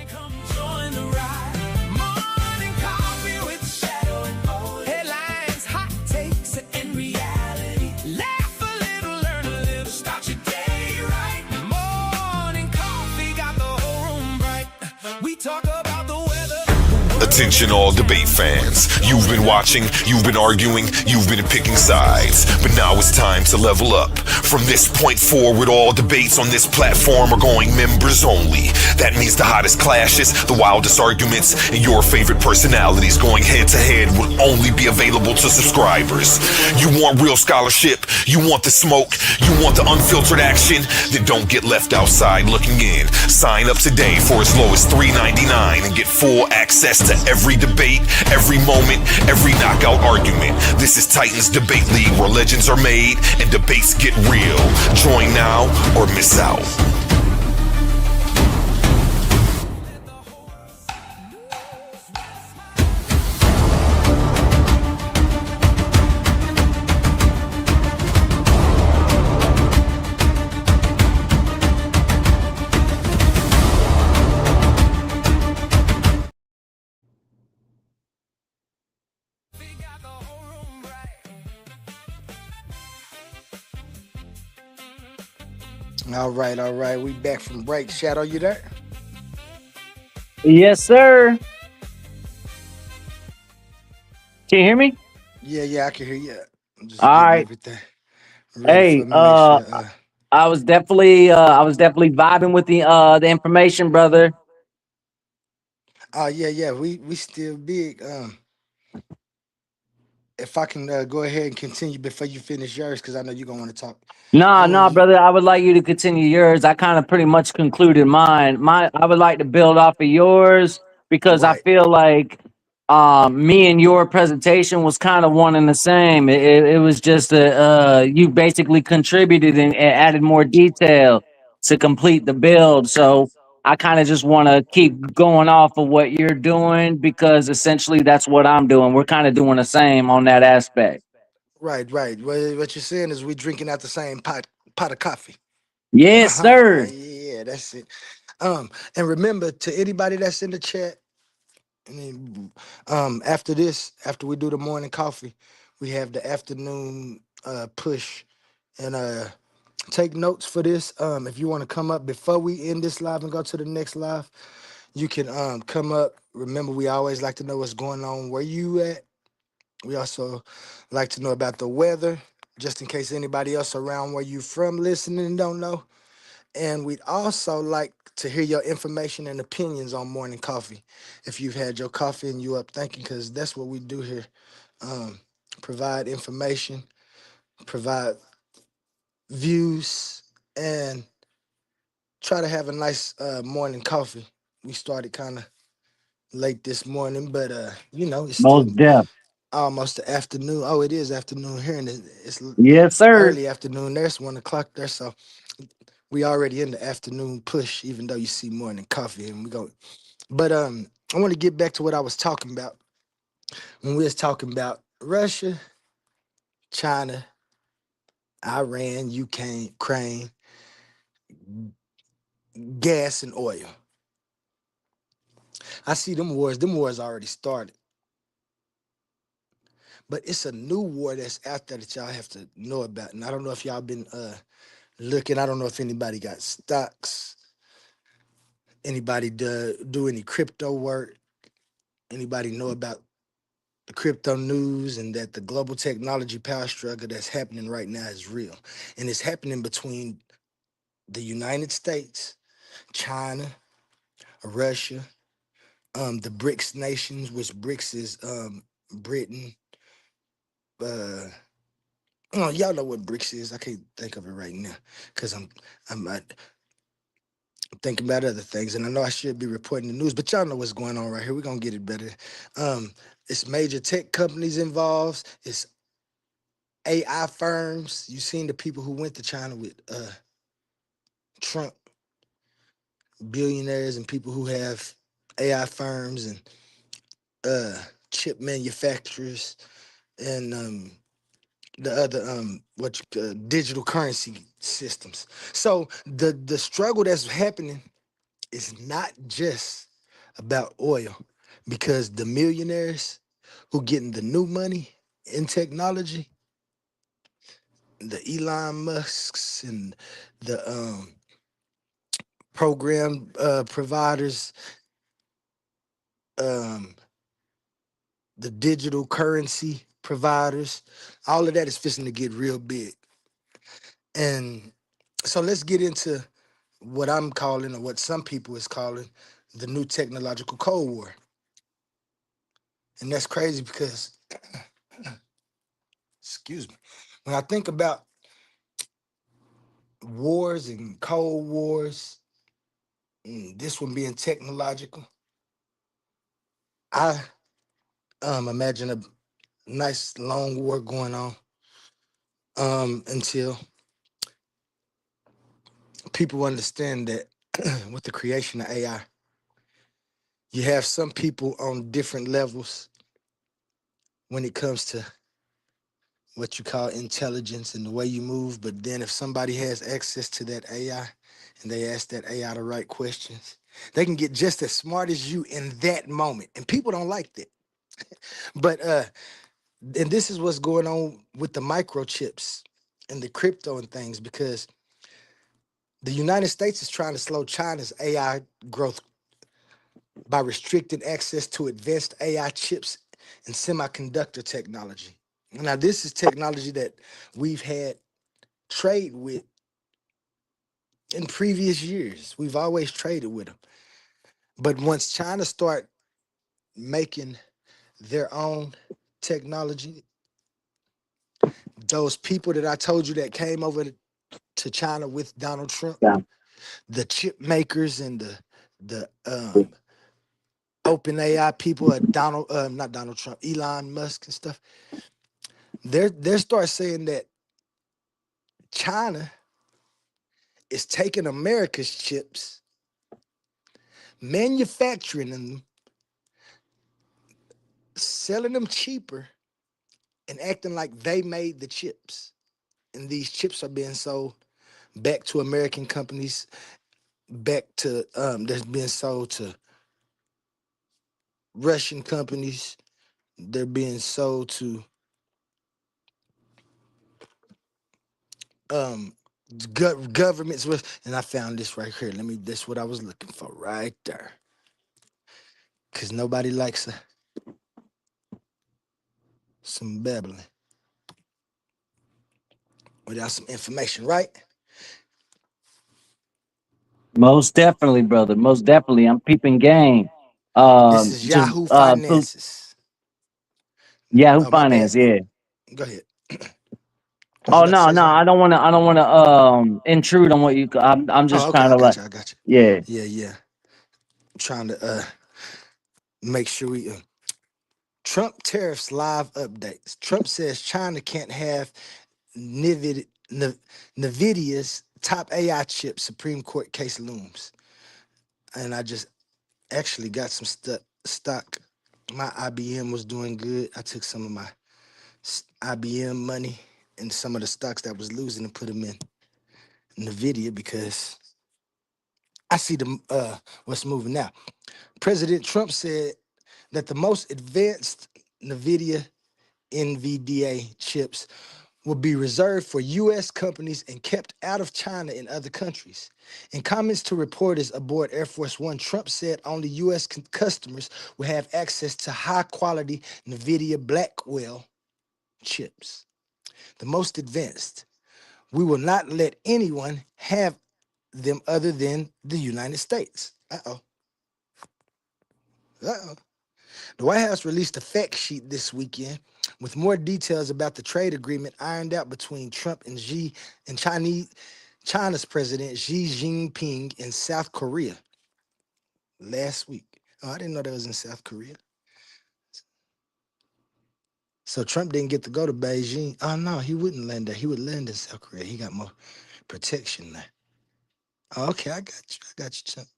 Come join the ride. Morning Attention all debate fans. You've been watching, you've been arguing, you've been picking sides. But now it's time to level up. From this point forward, all debates on this platform are going members only. That means the hottest clashes, the wildest arguments, and your favorite personalities going head to head will only be available to subscribers. You want real scholarship, you want the smoke, you want the unfiltered action, then don't get left outside looking in. Sign up today for as low as $3.99 and get full access to every debate, every moment, every knockout argument. This is Titans Debate League, where legends are made and debates get real. Join now or miss out. All right, all right. We back from break. Shadow, you there? Yes, sir. Can you hear me? Yeah, yeah, I can hear you. I'm All just getting right. everything ready for Hey, me. Make sure. I was definitely vibing with the information, brother. Oh yeah, yeah. We still big. If I can go ahead and continue before you finish yours, because I know you're gonna want to talk. Nah, I want nah, you. brother. I would like you to continue yours. I kind of pretty much concluded mine. I would like to build off of yours because I Right, feel like me and your presentation was kind of one and the same. It was just you basically contributed and added more detail to complete the build. So I kind of just want to keep going off of what you're doing because essentially that's what I'm doing. We're kind of doing the same on that aspect. right, right. What you're saying is we drinking out the same pot of coffee. Yes, sir. Yeah, that's it. And remember to anybody that's in the chat. I mean, after this, after we do the morning coffee, we have the afternoon push and take notes for this. If you want to come up before we end this live and go to the next live, you can come up. Remember, we always like to know what's going on where you at. We also like to know about the weather, just in case anybody else around where you from listening and don't know. And we'd also like to hear your information and opinions on morning coffee. If you've had your coffee and you up thinking, because that's what we do here. Um, provide information, provide views, and try to have a nice morning coffee. We started kind of late this morning, but it's still Most deaf. almost the afternoon. Oh, it is afternoon here, and it's Yes, sir. early afternoon. There's 1 o'clock there, so we already in the afternoon push. Even though you see morning coffee, and we go. But I want to get back to what I was talking about when we was talking about Russia, China, Iran, Ukraine, gas and oil. I see them wars. Them wars already started. But it's a new war that's out there that y'all have to know about. And I don't know if y'all been looking. I don't know if anybody got stocks, anybody do any crypto work, anybody know about the crypto news and that the global technology power struggle that's happening right now is real. And it's happening between the United States, China, Russia, the BRICS nations, which BRICS is Britain, uh, oh, y'all know what BRICS is. I can't think of it right now because I'm thinking about other things, and I know I should be reporting the news, but y'all know what's going on right here. We're gonna get it better. Um, it's major tech companies involved. It's AI firms. You seen the people who went to China with Trump, billionaires and people who have AI firms and uh, chip manufacturers and the other digital currency systems. So the struggle that's happening is not just about oil, because the millionaires who getting the new money in technology, the Elon Musks and the program providers, um, the digital currency providers, all of that is fixing to get real big. And so let's get into what I'm calling, or what some people is calling, the new technological Cold War. And that's crazy because, excuse me, when I think about wars and Cold Wars, this one being technological, I imagine a nice long war going on until people understand that with the creation of AI, you have some people on different levels when it comes to what you call intelligence and the way you move. But then if somebody has access to that AI and they ask that AI the right questions, they can get just as smart as you in that moment. And people don't like that. But and this is what's going on with the microchips and the crypto and things, because the United States is trying to slow China's AI growth by restricting access to advanced AI chips and semiconductor technology. Now, this is technology that we've had trade with in previous years. We've always traded with them. But once China start making their own technology, those people that I told you that came over to China with Donald Trump, Yeah. the chip makers and the open AI people, Donald not Donald Trump, Elon Musk and stuff, they're start saying that China is taking America's chips, manufacturing them, selling them cheaper, and acting like they made the chips. And these chips are being sold back to American companies, back to that's being sold to Russian companies. They're being sold to um governments. And I found this right here. Let me. That's what I was looking for right there. Cause nobody likes some babbling without some information, right? Most definitely, brother. Most definitely. I'm peeping game. This is Just Yahoo so Finances. Yahoo Oh, my bad. Finance, yeah. Go ahead. Was you Oh about to no, say no, something? I don't wanna intrude on what you I'm Oh, just okay. trying I to got like you. I got you. yeah. Yeah, yeah. Trying to make sure we Trump tariffs live updates. Trump says China can't have Nvidia, Nvidia's top AI chip. Supreme Court case looms. And I just actually got some stock. My IBM was doing good. I took some of my IBM money and some of the stocks that was losing and put them in Nvidia because I see the what's moving now. President Trump said that the most advanced Nvidia NVDA chips will be reserved for U.S. companies and kept out of China and other countries. In comments to reporters aboard Air Force One, Trump said only U.S. customers will have access to high quality NVIDIA Blackwell chips, the most advanced. We will not let anyone have them other than the United States. Uh oh. Uh oh. The White House released a fact sheet this weekend with more details about the trade agreement ironed out between Trump and China's president Xi Jinping in South Korea last week. Oh, I didn't know that was in South Korea. So Trump didn't get to go to Beijing. Oh no, he wouldn't land there. He would land in South Korea. He got more protection there. Oh, okay, I got you. I got you, Trump.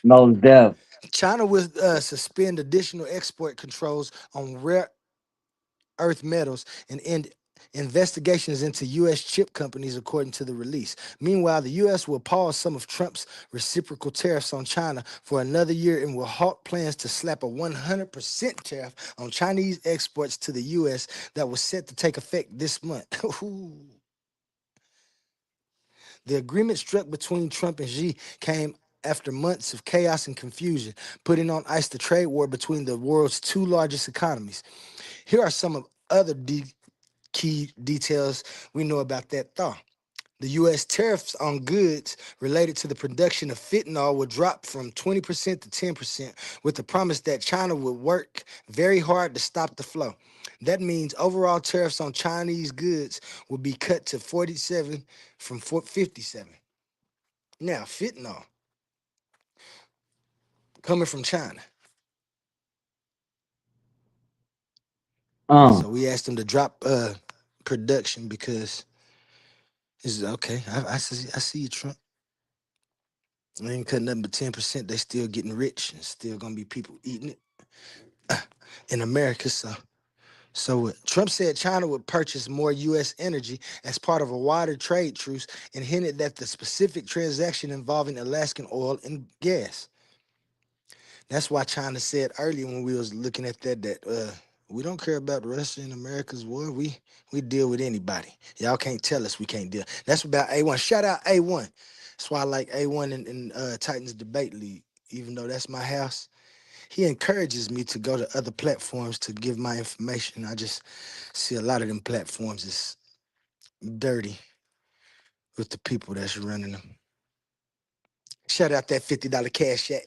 Most def. China will suspend additional export controls on rare earth metals and end investigations into U.S. chip companies, according to the release. Meanwhile, the U.S. will pause some of Trump's reciprocal tariffs on China for another year and will halt plans to slap a 100% tariff on Chinese exports to the U.S. that was set to take effect this month. The agreement struck between Trump and Xi came after months of chaos and confusion, putting on ice the trade war between the world's two largest economies. Here are some of other key details we know about that thaw. The U.S. tariffs on goods related to the production of fentanyl will drop from 20% to 10%, with the promise that China would work very hard to stop the flow. That means overall tariffs on Chinese goods will be cut to 47 from 57. Now, fentanyl coming from China. Uh, So we asked them to drop production because it's okay. I see you, Trump. They ain't cutting nothing but 10%. They still getting rich and still gonna be people eating it in America. So Trump said China would purchase more U.S. energy as part of a wider trade truce and hinted that the specific transaction involving Alaskan oil and gas. That's why China said earlier when we was looking at that we don't care about Russia and America's war. We deal with anybody. Y'all can't tell us we can't deal. That's about A1. Shout out A1. That's why I like A1 in Titans Debate League. Even though that's my house, he encourages me to go to other platforms to give my information. I just see a lot of them platforms is dirty with the people that's running them. Shout out that $50 cash app.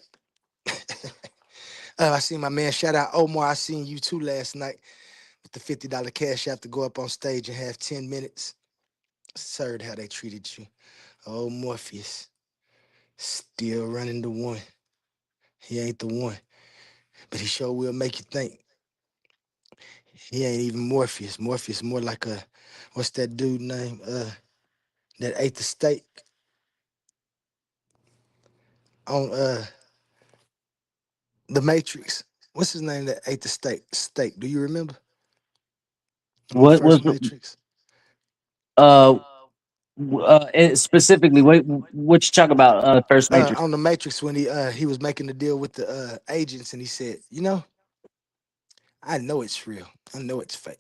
I seen my man. Shout out Omar. I seen you too last night with the $50 cash app to go up on stage and have 10 minutes. Absurd how they treated you. Oh, Morpheus. Still running the one. He ain't the one, but he sure will make you think. He ain't even Morpheus. Morpheus more like a, what's that dude name? That ate the steak on the Matrix. What's his name that ate the steak? Steak. Do you remember on the what was first Matrix? uh, specifically what you talk about? First Matrix. On the Matrix when he was making the deal with the agents and he said, I know it's real. I know it's fake.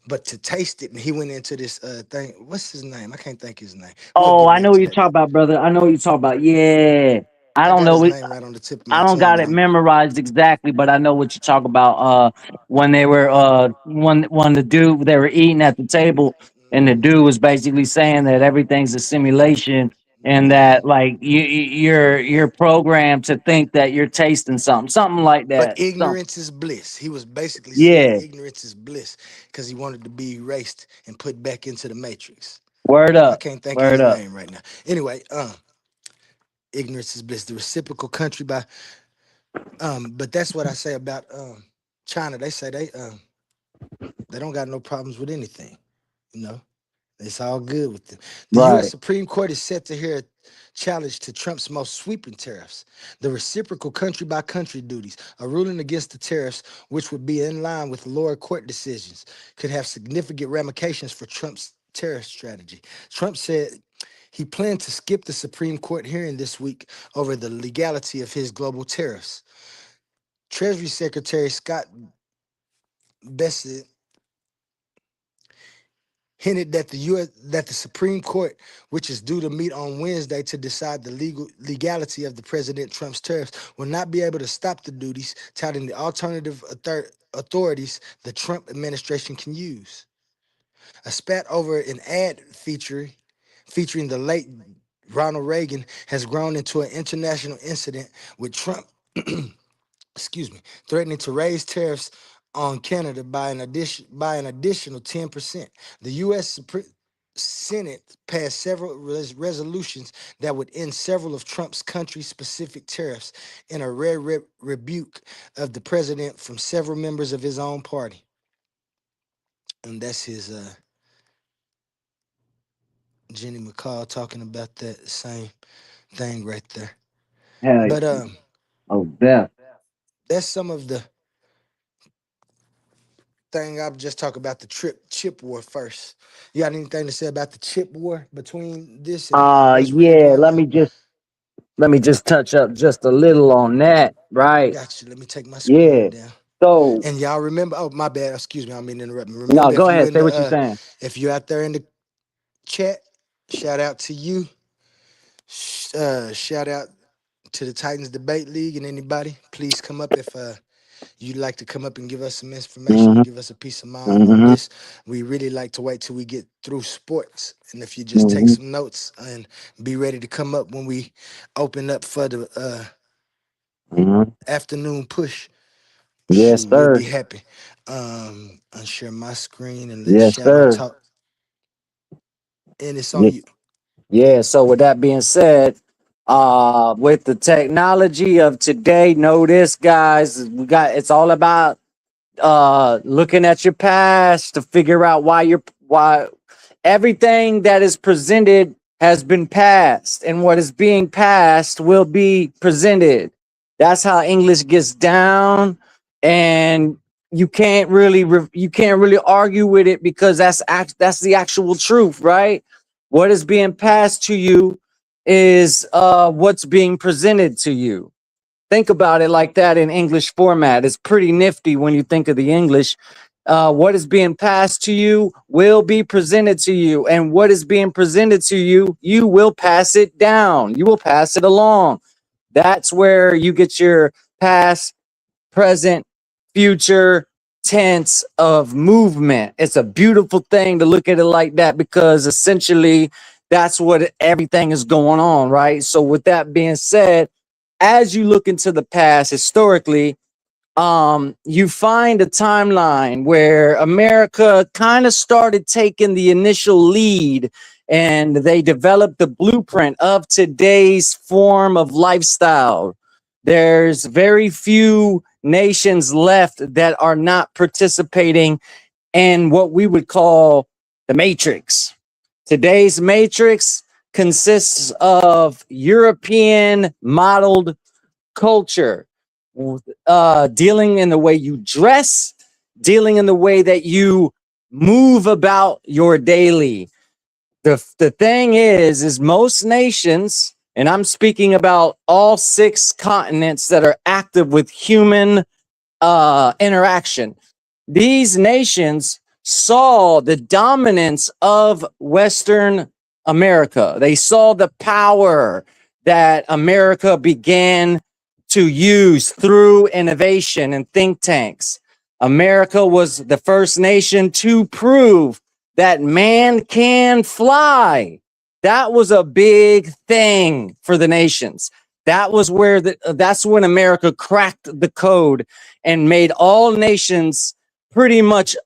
But to taste it, and he went into this thing. What's his name? I can't think his name. We'll Oh, get I know what into you that. talk about, brother. I know what you talk about. Yeah, I I don't got his know it. name right on the tip of my I don't tongue, got but it I'm memorized exactly, but I know what you talk about. When they were when the dude they were eating at the table, and the dude was basically saying that everything's a simulation, and that like you're programmed to think that you're tasting something like but that. Something. ignorance is bliss. He was basically saying Yeah. ignorance is bliss because he wanted to be erased and put back into the matrix. Word I up. can't think of Word his up. name right now. Anyway, ignorance is bliss. The reciprocal country by but that's what I say about China. They say they don't got no problems with anything, you know. It's all good with them. The U.S. Right. Supreme Court is set to hear a challenge to Trump's most sweeping tariffs, the reciprocal country by country duties. A ruling against the tariffs, which would be in line with lower court decisions, could have significant ramifications for Trump's tariff strategy. Trump said he planned to skip the Supreme Court hearing this week over the legality of his global tariffs. Treasury Secretary Scott Bessent hinted that the Supreme Court, which is due to meet on Wednesday to decide the legality of the President Trump's tariffs, will not be able to stop the duties, touting the alternative authorities the Trump administration can use. A spat over an ad featuring the late Ronald Reagan has grown into an international incident with Trump excuse me, threatening to raise tariffs on Canada by an additional 10%. The U.S. Senate passed several resolutions that would end several of Trump's country-specific tariffs in a rare rebuke of the president from several members of his own party. And that's his Jenny McCall talking about that same thing right there. Hell, But oh, death. that's some of the thing. I'll just talk about the chip war first. You got anything to say about the chip war between this and what's really Yeah. going on? Let me just touch up just a little on that. Right. Got you. Let me take my Yeah. screen down. So And y'all remember? Oh, my bad. Excuse me. I mean interrupt me. no, Remember, go ahead. Say what you're saying. if you're out there in the chat, shout out to you. Shout out to the Titans Debate League and anybody. Please come up if you'd like to come up and give us some information or Hmm. give us a piece of mind on Hmm. this. We really like to wait till we get through sports. And if you just take Hmm. some notes and be ready to come up when we open up for the Hmm. afternoon push, Yes, shoot, we'll be sir. happy. Unshare my screen and let Yes, Shadow sir. talk. And it's on Yeah. you. Yeah. So with that being said, with the technology of today, know this, guys, it's all about looking at your past to figure out why everything that is presented has been passed, and what is being passed will be presented. That's how English gets down, and you can't really argue with it, because that's the actual truth, right? What is being passed to you is what's being presented to you. Think about it like that in English format. It's pretty nifty when you think of the English. What is being passed to you will be presented to you, and what is being presented to you, you will pass it down. You will pass it along. That's where you get your past, present, future tense of movement. It's a beautiful thing to look at it like that, because essentially that's what everything is going on, right? So, with that being said, as you look into the past historically, you find a timeline where America kind of started taking the initial lead, and they developed the blueprint of today's form of lifestyle. There's very few nations left that are not participating in what we would call the matrix. Today's matrix consists of European modeled culture, dealing in the way you dress, dealing in the way that you move about your daily. The thing is most nations, and I'm speaking about all 6 continents that are active with human interaction. These nations saw the dominance of Western America. They saw the power that America began to use through innovation and think tanks. America was the first nation to prove that man can fly. That was a big thing for the nations. That's when America cracked the code and made all nations pretty much,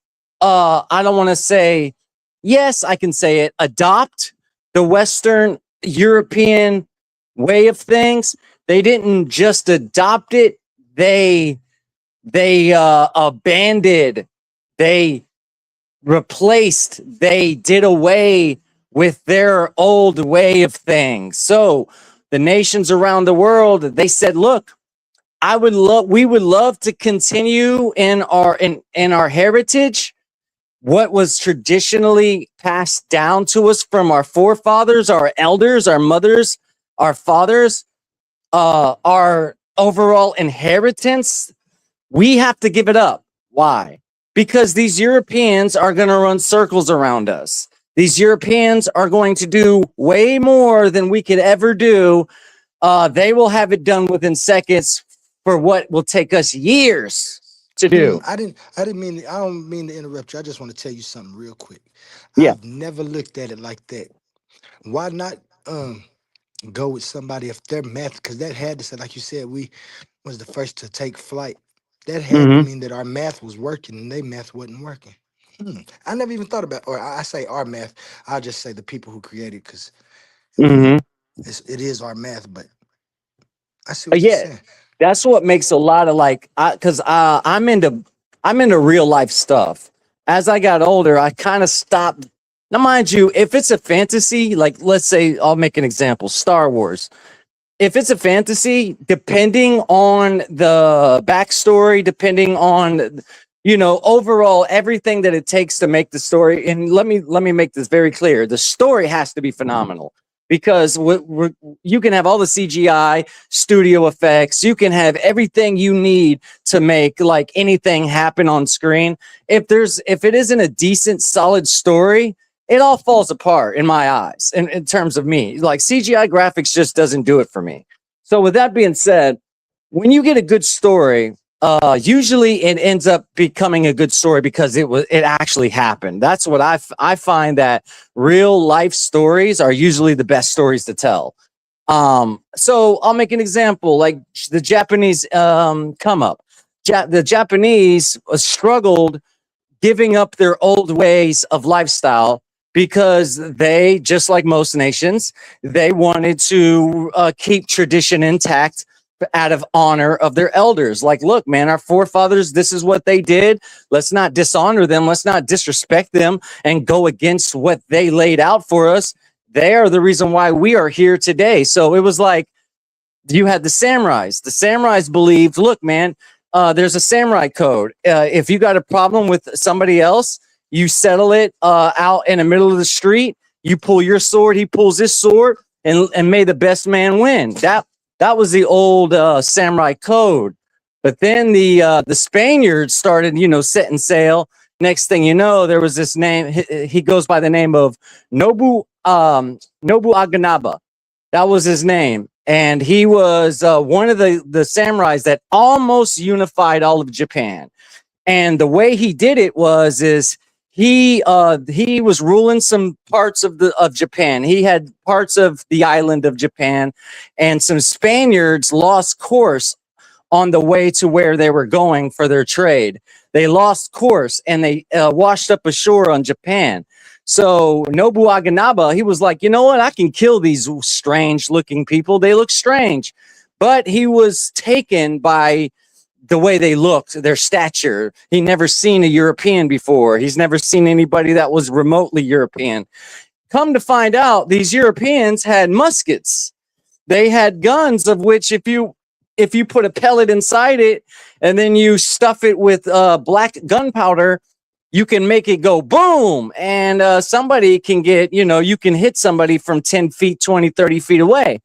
I don't want to say, yes, I can say it, adopt the Western European way of things. They didn't just adopt it, they abandoned, they replaced, they did away with their old way of things. So the nations around the world, they said, look, we would love to continue in our heritage, what was traditionally passed down to us from our forefathers, our elders, our mothers, our fathers, our overall inheritance. We have to give it up. Why? Because these Europeans are going to run circles around us. These Europeans are going to do way more than we could ever do. They will have it done within seconds for what will take us years to do. I don't mean to interrupt you. I just want to tell you something real quick. Yeah. I've never looked at it like that. Why not go with somebody if their math, because that had to say, like you said, we was the first to take flight. That had to Hmm. mean that our math was working and their math wasn't working. I never even thought about, or I say our math, I'll just say the people who created, because Hmm. it is our math, but I see what you're Yeah, saying. that's what makes a lot of like, because I'm into real life stuff. As I got older, I kind of stopped. Now, mind you, if it's a fantasy, like let's say I'll make an example, Star Wars. If it's a fantasy, depending on the backstory, depending on overall everything that it takes to make the story, and let me make this very clear: the story has to be phenomenal, because you can have all the CGI, studio effects, you can have everything you need to make like anything happen on screen. If it isn't a decent, solid story, it all falls apart in my eyes in terms of me. Like CGI graphics just doesn't do it for me. So with that being said, when you get a good story, usually it ends up becoming a good story because it actually happened. That's what I find that real life stories are usually the best stories to tell. So I'll make an example, like the Japanese come up. The Japanese struggled giving up their old ways of lifestyle because they, just like most nations, they wanted to keep tradition intact out of honor of their elders. Like, look, man, our forefathers, this is what they did. Let's not dishonor them. Let's not disrespect them and go against what they laid out for us. They are the reason why we are here today. So it was like, you had the samurais. The samurais believed, look, man, there's a samurai code. If you got a problem with somebody else, you settle it out in the middle of the street. You pull your sword, he pulls his sword, and may the best man win. That was the old samurai code. But then the Spaniards started, setting sail. Next thing you know, there was this name. He goes by the name of Nobu Aganaba. That was his name. And he was one of the samurais that almost unified all of Japan. And the way he did it is he was ruling some parts of Japan. He had parts of the island of Japan, and some Spaniards lost course on the way to where they were going for their trade. They lost course and they washed up ashore on Japan. So Nobu Aganaba, he was like, you know what? I can kill these strange looking people. They look strange. But he was taken by the way they looked, their stature. He never seen a European before. He's never seen anybody that was remotely European. Come to find out, these Europeans had muskets. They had guns of which if you put a pellet inside it and then you stuff it with black gunpowder, you can make it go boom, and somebody can get, you can hit somebody from 10 feet, 20, 30 feet away.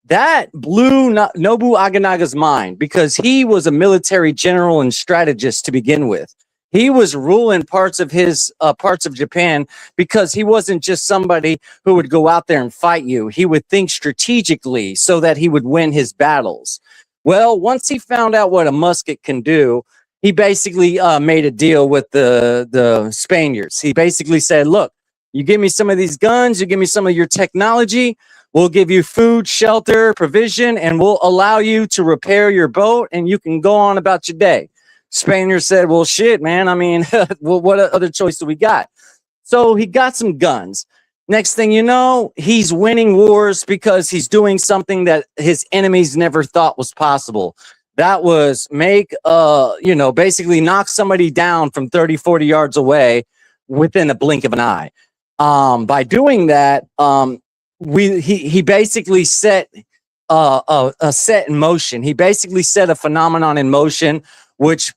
That blew Nobu Aganaga's mind because he was a military general and strategist to begin with. He was ruling parts of Japan because he wasn't just somebody who would go out there and fight you. He would think strategically so that he would win his battles. Well, once he found out what a musket can do, he basically made a deal with the Spaniards. He basically said, look, you give me some of these guns, you give me some of your technology, we'll give you food, shelter, provision, and we'll allow you to repair your boat, and you can go on about your day. Spaniards said, well, shit, man. I mean, well, what other choice do we got? So he got some guns. Next thing you know, he's winning wars because he's doing something that his enemies never thought was possible. That was basically knock somebody down from 30, 40 yards away within a blink of an eye. By doing that, he basically set a set in motion. He basically set a phenomenon in motion, which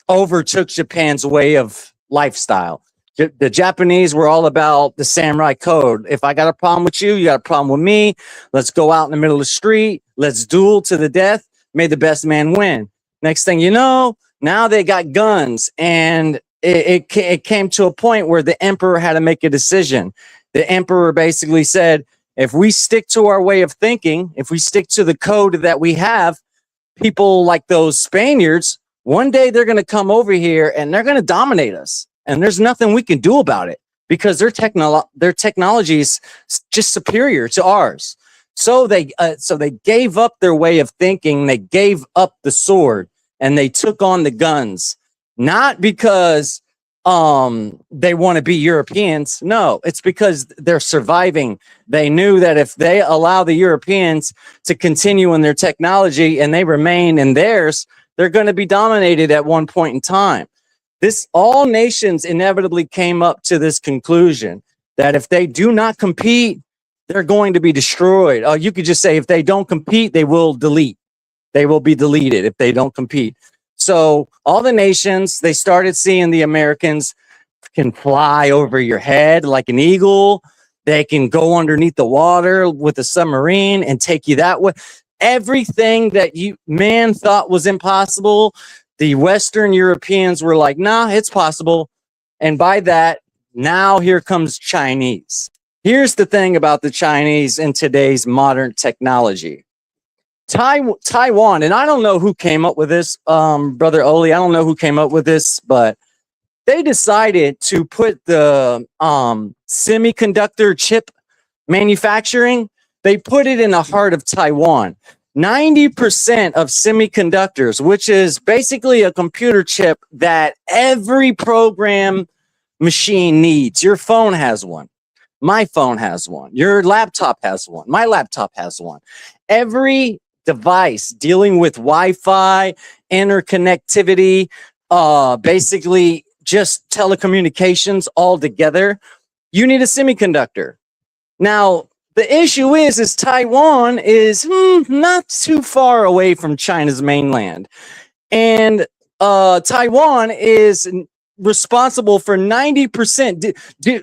overtook Japan's way of lifestyle. The Japanese were all about the samurai code. If I got a problem with you, you got a problem with me. Let's go out in the middle of the street. Let's duel to the death. May the best man win. Next thing you know, now they got guns, and it came to a point where the emperor had to make a decision. The emperor basically said, if we stick to our way of thinking, if we stick to the code that we have, people like those Spaniards, one day they're going to come over here and they're going to dominate us. And there's nothing we can do about it because their technology is just superior to ours. So they gave up their way of thinking. They gave up the sword and they took on the guns, not because they want to be Europeans. No, it's because they're surviving. They knew that if they allow the Europeans to continue in their technology and they remain in theirs, they're going to be dominated at one point in time. All nations inevitably came up to this conclusion that if they do not compete, they're going to be destroyed. You could just say if they don't compete, they will delete. They will be deleted if they don't compete. So all the nations, they started seeing the Americans can fly over your head like an eagle. They can go underneath the water with a submarine and take you that way. Everything that man thought was impossible, the Western Europeans were like, nah, it's possible. And by that, Now here comes Chinese. Here's the thing about the Chinese in today's modern technology. Taiwan, and I don't know who came up with this, brother O.L.E.E. I don't know who came up with this, but they decided to put the semiconductor chip manufacturing, they put it in the heart of Taiwan. 90% of semiconductors, which is basically a computer chip that every program machine needs. Your phone has one. My phone has one. Your laptop has one. My laptop has one. Every device dealing with Wi-Fi, interconnectivity, basically just telecommunications all together, you need a semiconductor. Now, the issue is Taiwan is not too far away from China's mainland. And Taiwan is responsible for 90%.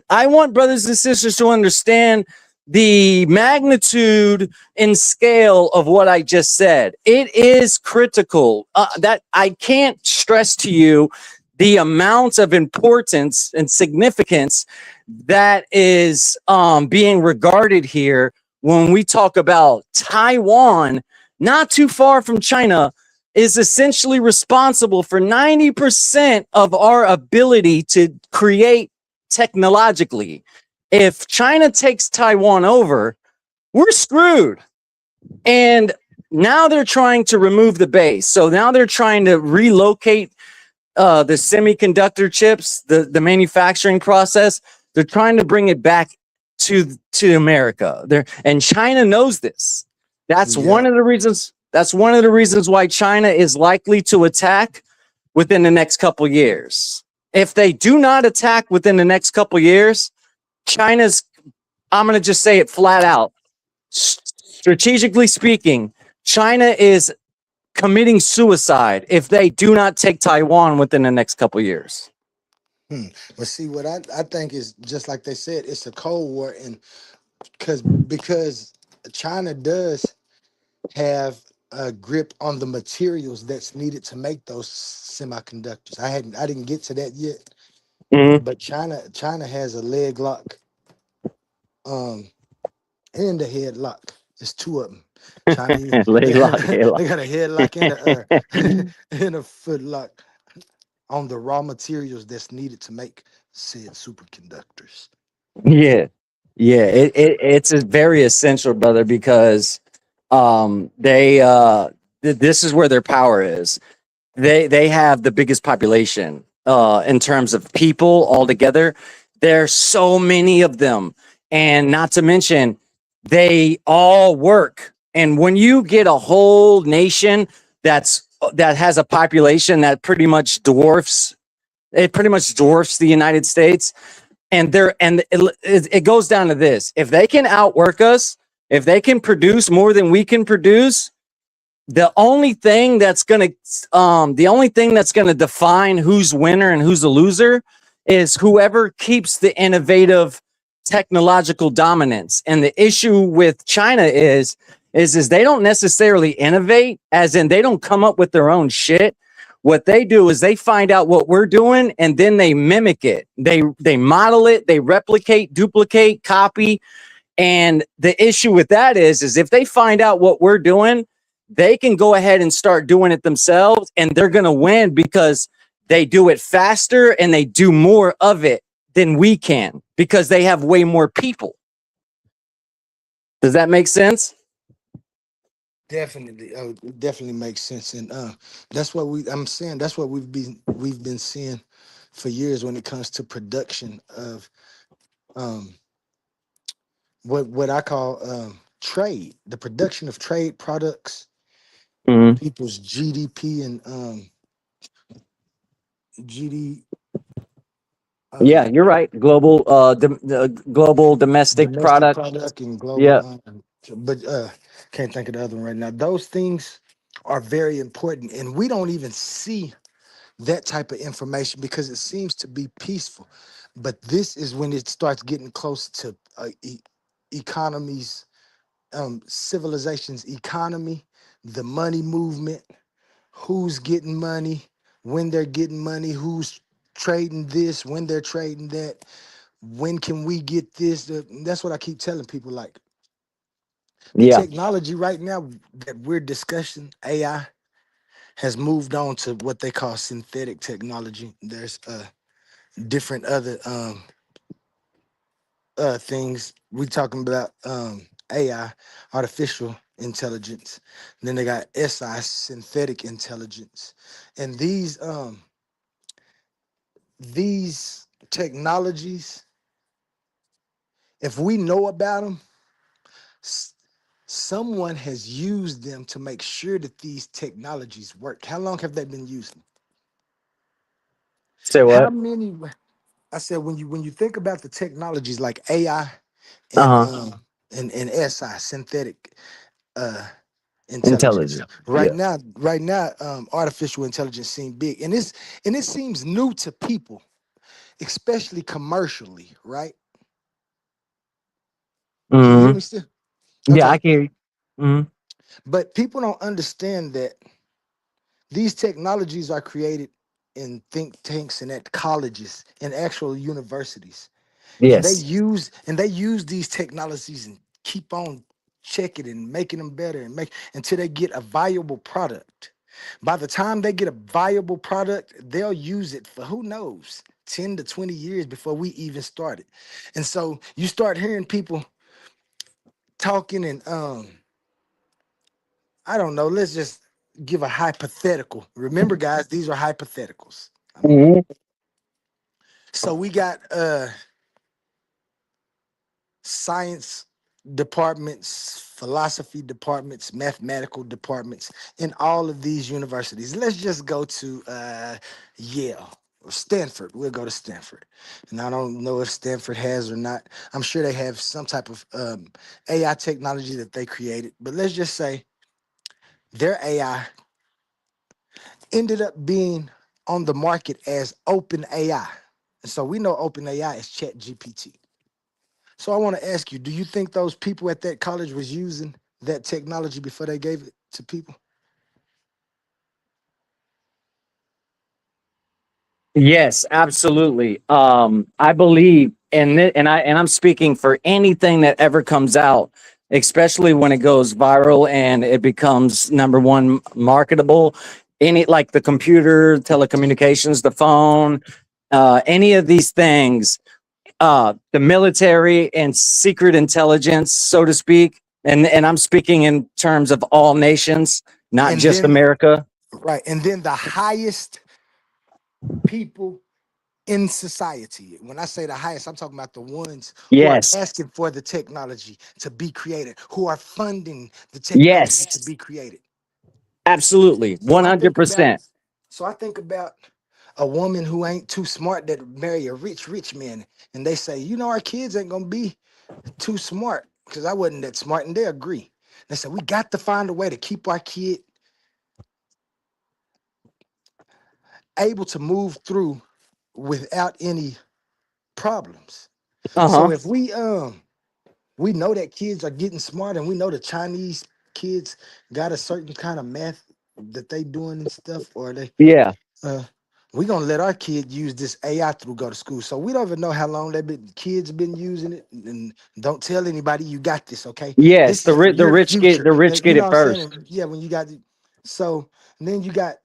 I want brothers and sisters to understand the magnitude and scale of what I just said. It is critical. That I can't stress to you the amount of importance and significance that is being regarded here when we talk about Taiwan, not too far from China, is essentially responsible for 90% of our ability to create technologically. If China takes Taiwan over, we're screwed. And now they're trying to remove the base. So now they're trying to relocate the semiconductor chips, the manufacturing process. They're trying to bring it back to America. And China knows this. That's Yeah. one of the reasons. That's one of the reasons why China is likely to attack within the next couple years. If they do not attack within the next couple years, China's, I'm going to just say it flat out. Strategically speaking, China is committing suicide if they do not take Taiwan within the next couple years. But see, what I think is just like they said, it's a Cold War, and because China does have a grip on the materials that's needed to make those semiconductors. I didn't get to that yet, Mhm. but China has a leg lock, um, and a headlock. It's two of them. China, they Leg lock, got, leg lock. they got a headlock and and a foot lock on the raw materials that's needed to make said superconductors. Yeah. Yeah. It's a very essential, brother, because they this is where their power is. They have the biggest population in terms of people altogether. There's so many of them, and not to mention they all work. And when you get a whole nation that has a population that pretty much dwarfs the United States, it goes down to this: if they can outwork us, if they can produce more than we can produce, the only thing that's gonna define who's winner and who's a loser is whoever keeps the innovative technological dominance. And the issue with China is they don't necessarily innovate, as in they don't come up with their own shit. What they do is they find out what we're doing and then they mimic it. They model it, they replicate, duplicate, copy. And the issue with that is if they find out what we're doing, they can go ahead and start doing it themselves, and they're going to win because they do it faster and they do more of it than we can because they have way more people. Does that make sense? Definitely, it definitely makes sense, and that's what I'm saying. That's what we've been seeing for years when it comes to production of um, what I call trade, the production of trade products, Mhm. people's GDP and GD Yeah, um, you're right. Global domestic domestic product. product and global. Yeah. But can't think of the other one right now. Those things are very important, and we don't even see that type of information because it seems to be peaceful. But this is when it starts getting close to economies, civilization's economy, the money movement, who's getting money, when they're getting money, who's trading this, when they're trading that. When can we get this? That's what I keep telling people. Like the Yeah. technology right now that we're discussing, AI, has moved on to what they call synthetic technology. There's different other things. We talking about AI, artificial intelligence. And then they got SI, synthetic intelligence. And these technologies, if we know about them, someone has used them to make sure that these technologies work. How long have they been using? Say How what? many? I said when you think about the technologies like AI Uh and huh. and SI, synthetic uh intelligence. Intelligent. Yeah. Right now, artificial intelligence seems big, and it seems new to people, especially commercially, right? Can you hear Hmm. me still? Yeah, I Okay, can hear you. Hmm. but people don't understand that these technologies are created in think tanks and at colleges and actual universities, and Yes. they use these technologies and keep on checking and making them better and make until they get a viable product. By the time they get a viable product, they'll use it for who knows 10 to 20 years before we even started. And so you start hearing people talking and I don't know, let's just give a hypothetical. Remember guys, these are hypotheticals. Hmm. So we got science departments, philosophy departments, mathematical departments in all of these universities. Let's just go to Yale or Stanford. We'll go to Stanford. And I don't know if Stanford has or not. I'm sure they have some type of AI technology that they created. But let's just say their AI ended up being on the market as open AI. And so we know open AI is Chat GPT. So I want to ask you, do you think those people at that college was using that technology before they gave it to people? Yes, absolutely. I believe, and I'm speaking for anything that ever comes out, especially when it goes viral and it becomes number one marketable. Any like the computer, telecommunications, the phone, any of these things, the military and secret intelligence, so to speak. And I'm speaking in terms of all nations, not And just then America. right, and then the highest people in society. When I say the highest, I'm talking about the ones who are Yes, asking for the technology to be created, who are funding the technology to yes, be created. absolutely, So I think about 100%. so I think about a woman who ain't too smart that marry a rich man, and they say, you know, our kids ain't gonna be too smart because I wasn't that smart, and they agree. They said we got to find a way to keep our kid able to move through without any problems. Uh So huh. if we know that kids are getting smart, and we know the Chinese kids got a certain kind of math that they doing and stuff, or they Yeah. uh we gonna let our kid use this AI through go to school. So we don't even know how long they been kids been using it. And don't tell anybody you got this, okay? Yes. This is for your future. The rich And you get know it what I'm saying? first. And yeah, when you got so and then you got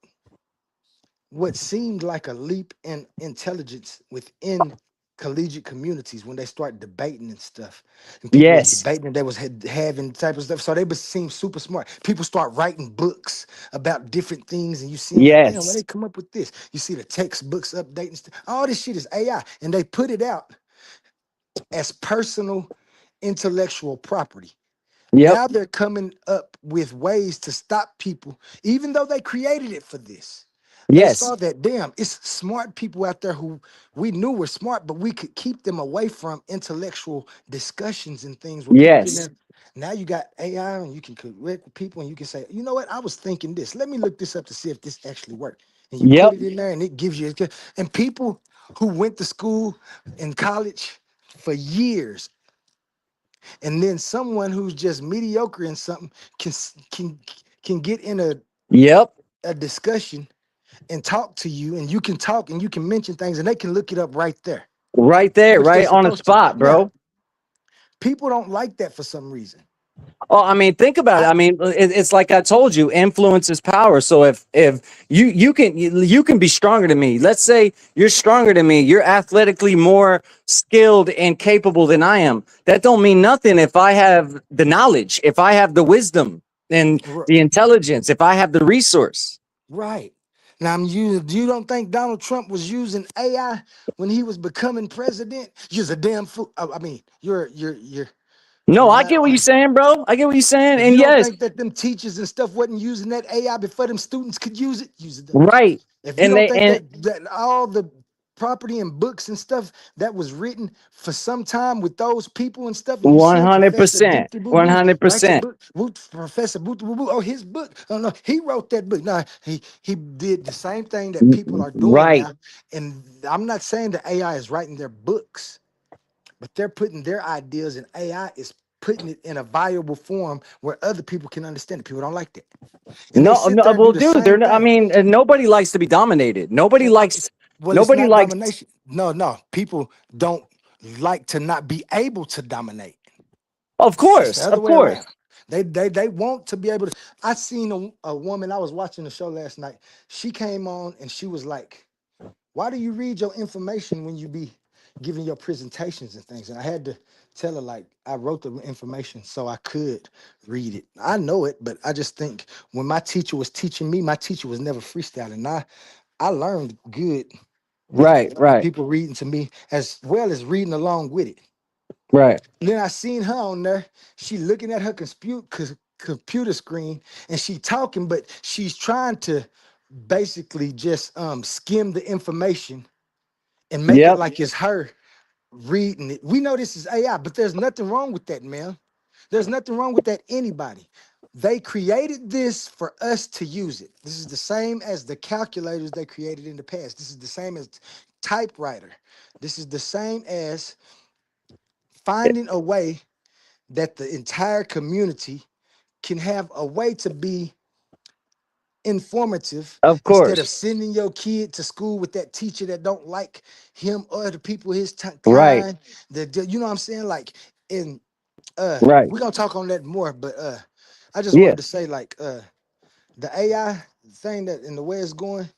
what seemed like a leap in intelligence within collegiate communities when they start debating and stuff, and people was Yes. debating and they was having type of stuff, so they would seem super smart. People start writing books about different things, and you see them like, damn, where Yes. they come up with this? You see the textbooks updating stuff. All this shit is AI, and they put it out as personal intellectual property. Yep. Now they're coming up with ways to stop people, even though they created it for this. They Yes. saw that, damn, it's smart people out there who we knew were smart, but we could keep them away from intellectual discussions and things where people get Yes. in. Now you got AI and you can correct with people and you can say, you know what, I was thinking this. Let me look this up to see if this actually worked. And you put Yep. it in there and it gives you, and people who went to school and college for years, and then someone who's just mediocre in something can get in Yep. a discussion and talk to you, and you can talk and you can mention things and they can look it up right there. Right there, which they're right on the supposed to. spot, Now, bro. people don't like that for some reason. Oh, I mean, think about it. I I mean, it's like I told you, influence is power. So if you can be stronger than me. Let's say you're stronger than me. You're athletically more skilled and capable than I am. That don't mean nothing if I have the knowledge, if I have the wisdom and r- the intelligence, if I have the resource. right. Now, you don't think Donald Trump was using AI when he was becoming president? You're a damn fool. I mean, you're No, I not. get what you're saying, bro. I get what you're saying. You And don't yes, think that them teachers and stuff wasn't using that AI before them students could use it? Use it. right. If you And don't they think and that all the property and books and stuff that was written for some time with those people and stuff, and you see Professor 100%, Doopty Boo Boo write your 100%. book, Professor Boo Boo Boo, oh his book, oh no, he wrote that book. No, he did the same thing that people are doing Right. now. And I'm not saying the AI is writing their books, but they're putting their ideas, and AI is putting it in a viable form where other people can understand it. People don't like that. And they No, sit no, there and do well, the dude, they're same not, I thing. mean, nobody likes to be dominated. And well, it's Nobody not likes, domination. No. People don't like to not be able to dominate. It's the other of way around. course. They want to be able to. I seen a woman. I was watching the show last night. She came on and she was like, "Why do you read your information when you be giving your presentations and things?" And I had to tell her like I wrote the information so I could read it. I know it, but I just think when my teacher was teaching me, my teacher was never freestyling. I learned good with Right, right, people reading to me as well as reading along with it. right. And then I seen her on there. She looking at her computer screen and she talking, but she's trying to basically just skim the information and make it Yep, like it's her reading it. We know this is AI, but there's nothing wrong with that, man. There's nothing wrong with that, anybody. They created this for us to use it. This is the same as the calculators they created in the past. This is the same as typewriter. This is the same as finding a way that the entire community can have a way to be informative of instead of course. sending your kid to school with that teacher that don't like him or the people his Right, kind. You know what I'm saying? Like, and right. we're gonna talk on that more, but I just Yeah. wanted to say like the AI thing that and the way it's going,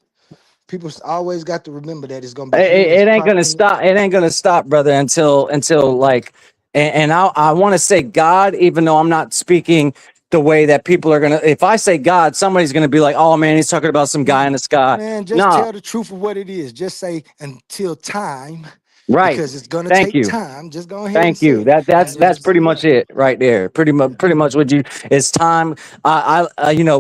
people always got to remember that it's gonna be humans It ain't gonna propping it. stop. It ain't gonna stop, brother, until like, and I want to say God, even though I'm not speaking the way that people are gonna. If I say God, somebody's gonna be like, "Oh man, he's talking about some guy in the sky." Man, just No, tell the truth of what it is. Just say until time, right. because it's gonna Thank take you. time. Just go ahead and Thank say you. it. And That's just pretty much yeah, it right there. yeah, Pretty much what you. It's time. You know,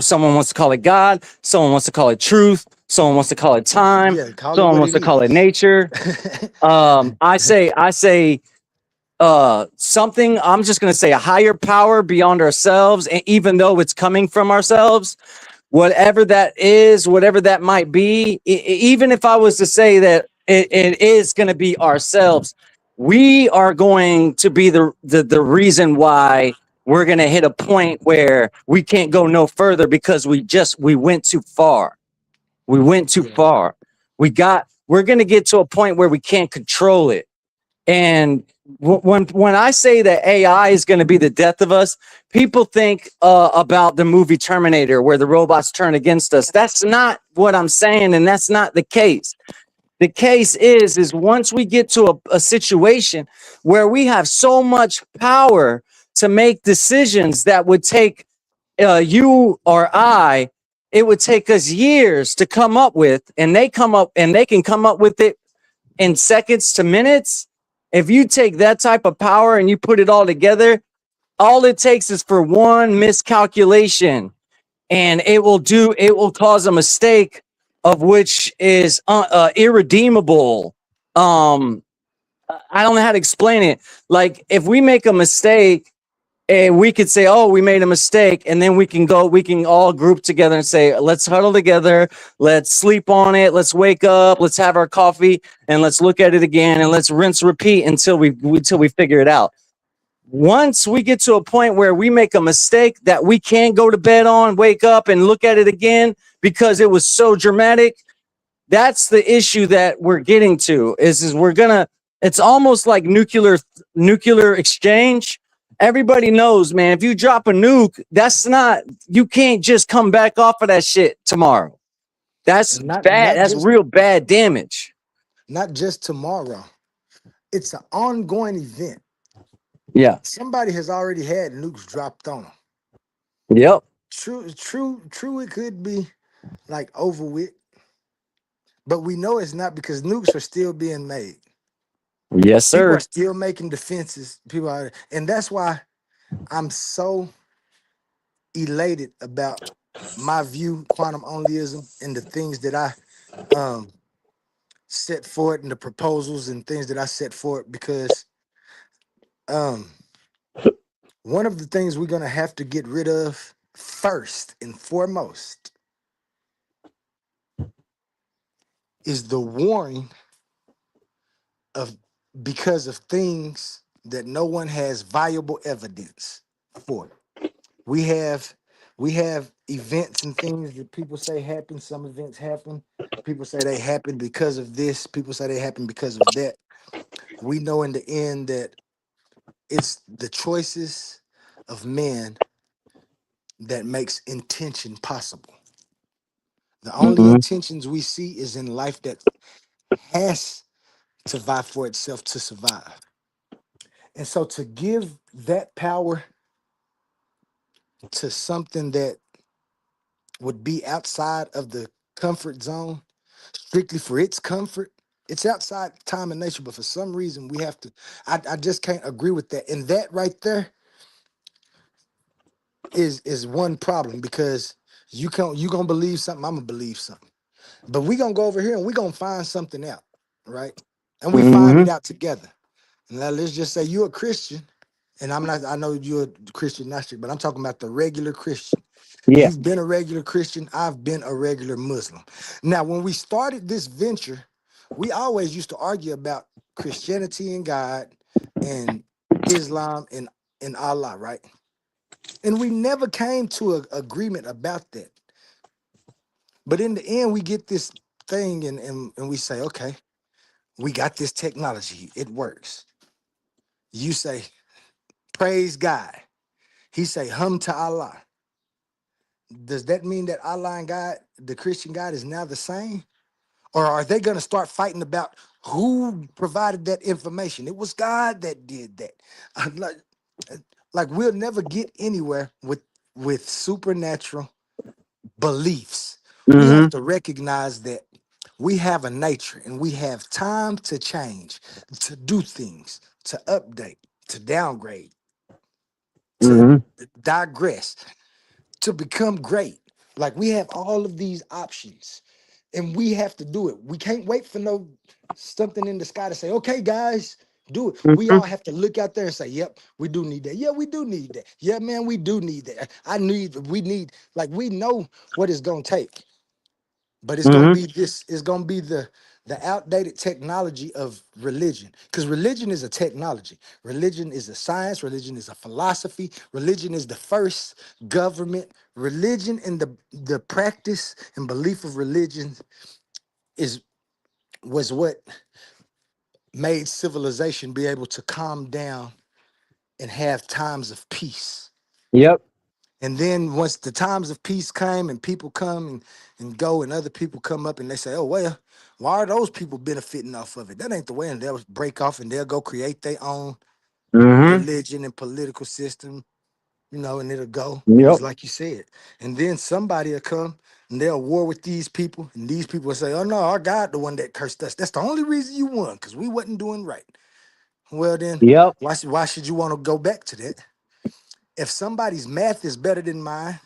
someone wants to call it God, someone wants to call it truth, someone wants to call it time, yeah. Call it someone what wants it to call it is. nature. I say something. I'm just gonna say a higher power beyond ourselves, and even though it's coming from ourselves, whatever that is, whatever that might be, even if I was to say that it is going to be ourselves, we are going to be the reason why we're going to hit a point where we can't go no further because we went too far. We went too Yeah, far. We're going to get to a point where we can't control it. And when I say that AI is going to be the death of us, people think about the movie Terminator, where the robots turn against us. That's not what I'm saying, and that's not the case. The case is once we get to a situation where we have so much power to make decisions that would take you or I, it would take us years to come up with, and they can come up with it in seconds to minutes. If you take that type of power and you put it all together, all it takes is for one miscalculation and it will cause a mistake of which is irredeemable. Um, I don't know how to explain it. Like if we make a mistake and we could say, "Oh, we made a mistake," and then we can all group together and say, "Let's huddle together, let's sleep on it, let's wake up, let's have our coffee, and let's look at it again, and let's rinse, repeat until we figure it out." Once we get to a point where we make a mistake that we can't go to bed on, wake up, and look at it again because it was so dramatic, that's the issue that we're getting to is we're gonna, it's almost like nuclear exchange. Everybody knows, man, if you drop a nuke, that's not, you can't just come back off of that shit tomorrow. That's And not bad. not That's just real bad damage. not just tomorrow. It's an ongoing event. Yeah. Somebody has already had nukes dropped on them. Yep. True. It could be like over with, but we know it's not because nukes are still being made. Yes, People are sir. still making defenses. People are, and that's why I'm so elated about my view, quantum onlyism, and the things that I um set forth and the proposals and things that I set forth because um one of the things we're gonna have to get rid of first and foremost is the warring of because of things that no one has viable evidence for. We have we have events and things that people say happen. Some events happen. People say they happen because of this. People say they happen because of that. We know in the end that it's the choices of men that makes intention possible. The only Hmm. intentions we see is in life that has to vie for itself to survive. And so to give that power to something that would be outside of the comfort zone, strictly for its comfort, it's outside time and nature, but for some reason we have to, I just can't agree with that. And that right there is one problem because you gonna believe something, I'm gonna believe something. But we gonna go over here and we gonna find something out, right? And we find Hmm. it out together. And now let's just say you're a Christian, and I'm not, I know you're a Christian Gnostic, but I'm talking about the regular Christian. Yeah. You've been a regular Christian, I've been a regular Muslim. Now, when we started this venture, we always used to argue about Christianity and God and Islam and Allah, right? And we never came to an agreement about that. But in the end, we get this thing and we say, okay, we got this technology. It works. You say, praise God. He say, hum to Allah. Does that mean that Allah and God, the Christian God, is now the same? Or are they going to start fighting about who provided that information? It was God that did that. Like, like we'll never get anywhere with supernatural beliefs. We have Hmm. to recognize that we have a nature and we have time to change, to do things, to update, to downgrade, to Hmm. digress, to become great. Like we have all of these options and we have to do it. We can't wait for no something in the sky to say, okay, guys, do it. We Hmm. all have to look out there and say, yep, we do need that. Yeah, we do need that. Yeah, man, we do need that. We need, like, we know what it's going to take, but it's going to Hmm. be this, it's going to be the outdated technology of religion, because religion is a technology. Religion is a science. Religion is a philosophy. Religion is the first government. Religion and the practice and belief of religion is was what made civilization be able to calm down and have times of peace. Yep. And then once the times of peace came and people come and go and other people come up and they say, oh, well, why are those people benefiting off of it? That ain't the way. And they'll break off and they'll go create their own Hmm. religion and political system, and it'll go. And it's Yep. like you said. And then somebody will come and they'll war with these people. And these people will say, oh, no, our God, the one that cursed us. That's the only reason you won, because we wasn't doing right. Well, then, Yep. why should you want to go back to that? If somebody's math is better than mine,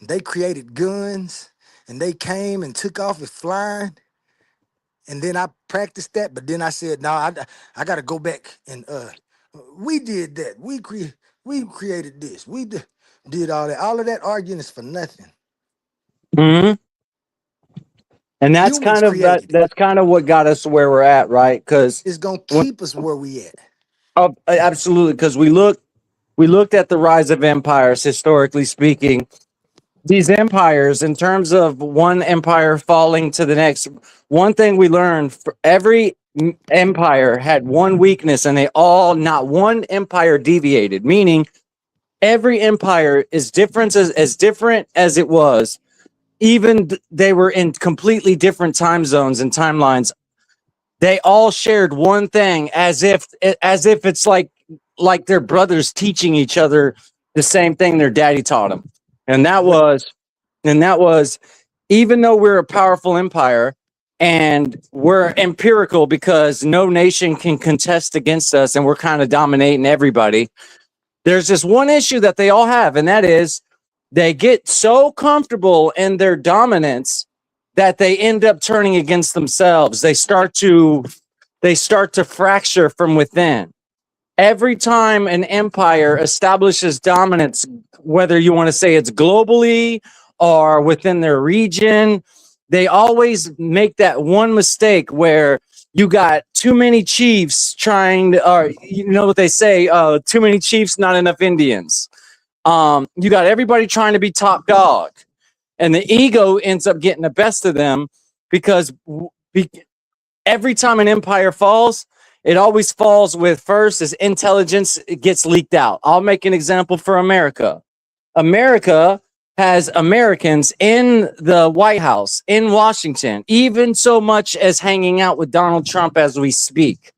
they created guns and they came and took off with flying, and then I practiced that, but then I said, no, I got to go back and we did that. We created this. Did all that. All of that arguing is for nothing. Hmm. And that's Humans kind of created it. that's kind of what got us to where we're at, right? Because It's gonna keep us where we at. absolutely, because we looked at the rise of empires historically speaking. these empires, in terms of one empire falling to the next, one thing we learned, for every empire had one weakness, and they all, not one empire deviated, meaning every empire is different, as different as it was, even they were in completely different time zones and timelines. They all shared one thing, as if it's like their brothers teaching each other the same thing their daddy taught them. And that was even though we're a powerful empire and we're empirical because no nation can contest against us and we're kind of dominating everybody, there's just one issue that they all have, and that is they get so comfortable in their dominance that they end up turning against themselves. They start to fracture from within. Every time an empire establishes dominance, whether you want to say it's globally or within their region, they always make that one mistake where you got too many chiefs trying to, or you know what they say, too many chiefs, not enough Indians. You got everybody trying to be top dog, and the ego ends up getting the best of them because every time an empire falls, it always falls with first as intelligence gets leaked out. I'll make an example for America. America has Americans in the White House, in Washington, even so much as hanging out with Donald Trump as we speak.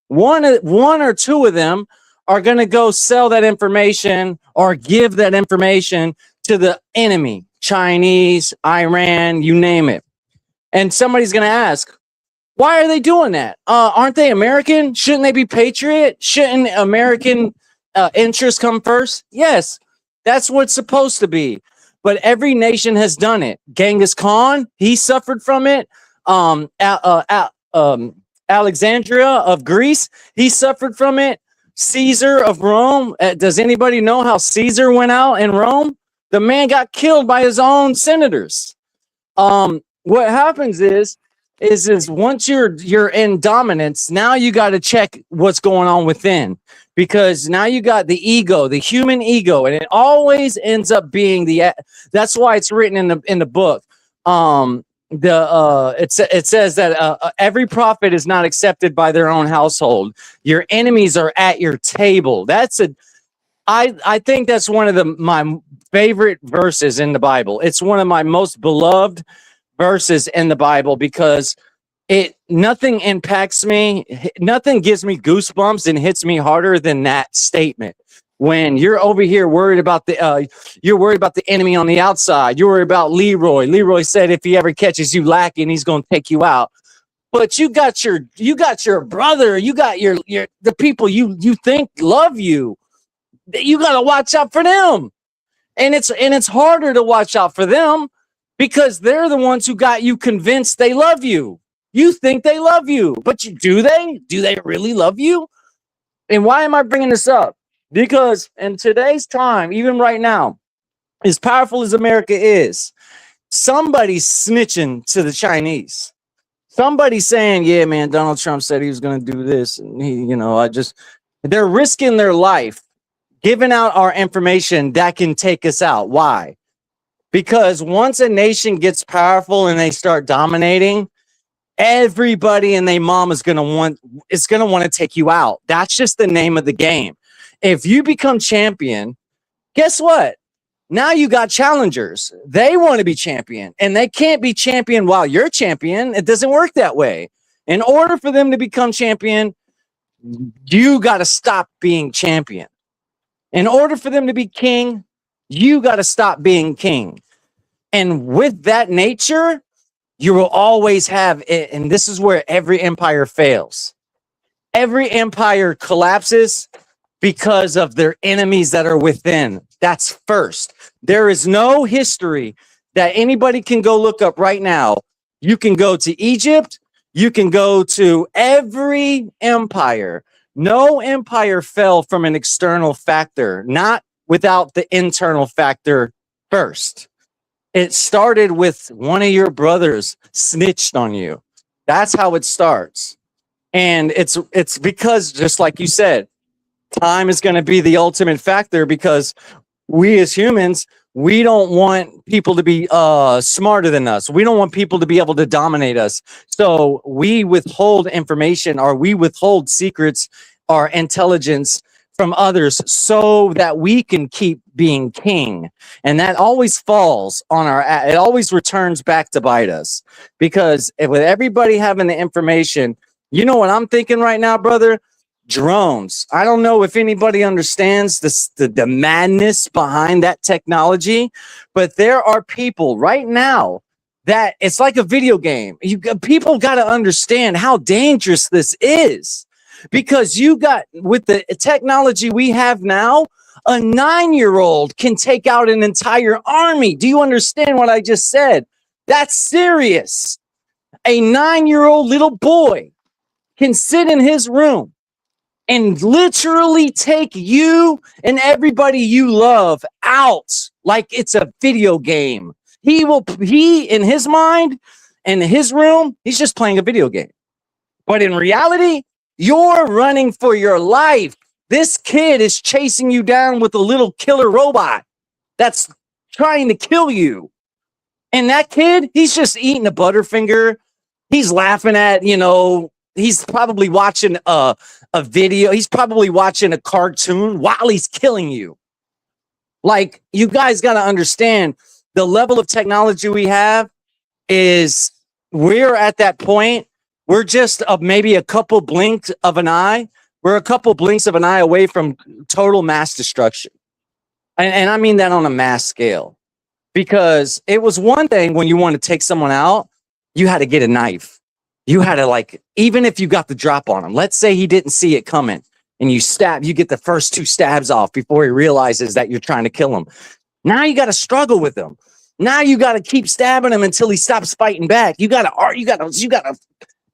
One or two of them are going to go sell that information or give that information to the enemy, Chinese, Iran, you name it. And somebody's going to ask, why are they doing that? Aren't they American? Shouldn't they be patriot? Shouldn't American interests come first? Yes, that's what it's supposed to be. But every nation has done it. Genghis Khan, he suffered from it. Alexandria of Greece, he suffered from it. Caesar of Rome. Does anybody know how Caesar went out in Rome? The man got killed by his own senators. What happens is once you're in dominance, now you got to check what's going on within, because now you got the ego, the human ego, and it always ends up being that's why it's written in the book. It says that every prophet is not accepted by their own household. Your enemies are at your table. I think that's one of my favorite verses in the Bible. It's one of my most beloved verses in the Bible because nothing impacts me, nothing gives me goosebumps and hits me harder than that statement. When you're over here worried about the enemy on the outside, you're worried about Leroy. Leroy said if he ever catches you lacking, he's going to take you out. But you got your brother, you got your the people you think love you. You got to watch out for them. And it's harder to watch out for them because they're the ones who got you convinced they love you. You think they love you, but do they? Do they really love you? And why am I bringing this up? Because in today's time, even right now, as powerful as America is, somebody's snitching to the Chinese. Somebody's saying, yeah, man, Donald Trump said he was going to do this. And they're risking their life, giving out our information that can take us out. Why? Because once a nation gets powerful and they start dominating, everybody and their mom is going to want to take you out. That's just the name of the game. If you become champion, guess what? Now you got challengers. They want to be champion, and they can't be champion while you're champion. It doesn't work that way. In order for them to become champion, you got to stop being champion. In order for them to be king, you got to stop being king. And with that nature, you will always have it. And this is where every empire fails. Every empire collapses because of their enemies that are within. That's first. There is no history that anybody can go look up right now. You can go to Egypt. You can go to every empire. No empire fell from an external factor, not without the internal factor first. It started with one of your brothers snitched on you. That's how it starts. And it's because, just like you said, time is going to be the ultimate factor, because we as humans, We don't want people to be smarter than us. We don't want people to be able to dominate us. So we withhold information, or we withhold secrets or intelligence from others so that we can keep being king. And that always falls on it always returns back to bite us. Because with everybody having the information, you know what I'm thinking right now, brother? Drones. I don't know if anybody understands the madness behind that technology, but there are people right now that it's like a video game. People got to understand how dangerous this is, because you got, with the technology we have now, a 9-year-old can take out an entire army. Do you understand what I just said? That's serious. A 9-year-old little boy can sit in his room and literally take you and everybody you love out like it's a video game. He in his mind, in his room, he's just playing a video game. But in reality, you're running for your life. This kid is chasing you down with a little killer robot that's trying to kill you. And that kid, he's just eating a Butterfinger. He's laughing at, he's probably watching a video. He's probably watching a cartoon while he's killing you. Like, you guys got to understand, the level of technology we have is, we're at that point. We're just maybe a couple blinks of an eye. We're a couple blinks of an eye away from total mass destruction. And I mean that on a mass scale. Because it was one thing when you want to take someone out, you had to get a knife. You had to, like, even if you got the drop on him, let's say he didn't see it coming, and you get the first 2 stabs off before he realizes that you're trying to kill him. Now you got to struggle with him. Now you got to keep stabbing him until he stops fighting back. You got to,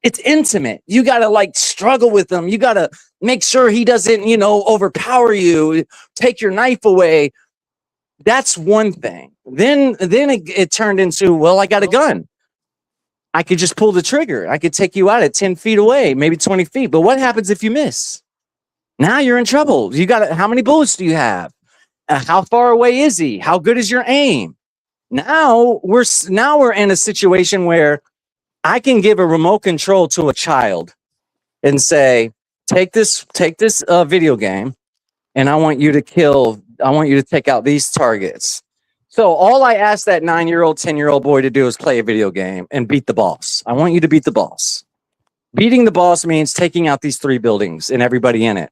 it's intimate. You got to, like, struggle with him. You got to make sure he doesn't, overpower you, take your knife away. That's one thing. Then it turned into, well, I got a gun. I could just pull the trigger. I could take you out at 10 feet away, maybe 20 feet. But what happens if you miss? Now you're in trouble. How many bullets do you have? How far away is he? How good is your aim? Now we're in a situation where I can give a remote control to a child and say, take this video game, and I want you to take out these targets. So all I ask that 9-year-old, 10-year-old boy to do is play a video game and beat the boss. I want you to beat the boss. Beating the boss means taking out these 3 buildings and everybody in it.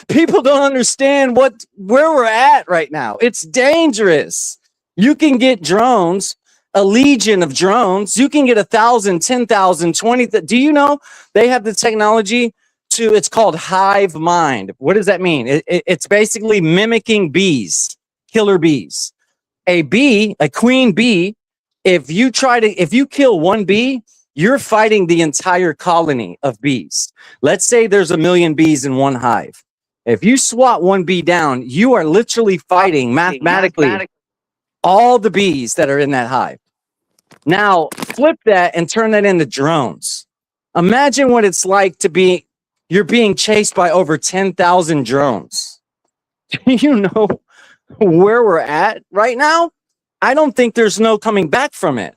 People don't understand where we're at right now. It's dangerous. You can get drones, a legion of drones. You can get 1,000, 10,000, 20. Do you know they have the technology it's called hive mind. What does that mean? It's basically mimicking bees, killer bees. A queen bee, if you kill one bee, you're fighting the entire colony of bees. Let's say there's 1 million bees in one hive. If you swat one bee down, you are literally fighting mathematically all the bees that are in that hive. Now, flip that and turn that into drones. Imagine what it's like you're being chased by over 10,000 drones. Do you know where we're at right now? I don't think there's no coming back from it.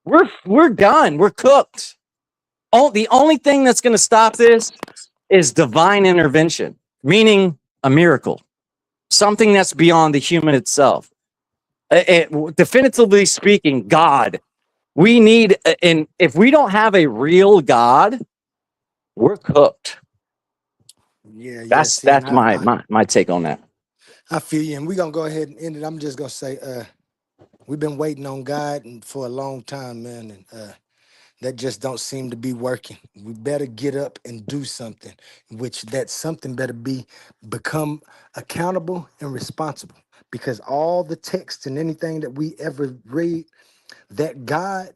We're done. We're cooked. The only thing that's going to stop this is divine intervention, meaning a miracle, something that's beyond the human itself. Definitively speaking, God. We need, and if we don't have a real God, we're cooked. Yeah, That's my take on that. I feel you, and we're gonna go ahead and end it. I'm just gonna say, we've been waiting on God for a long time, man, and that just don't seem to be working. We better get up and do something, which that something better become accountable and responsible. Because all the text and anything that we ever read, that God,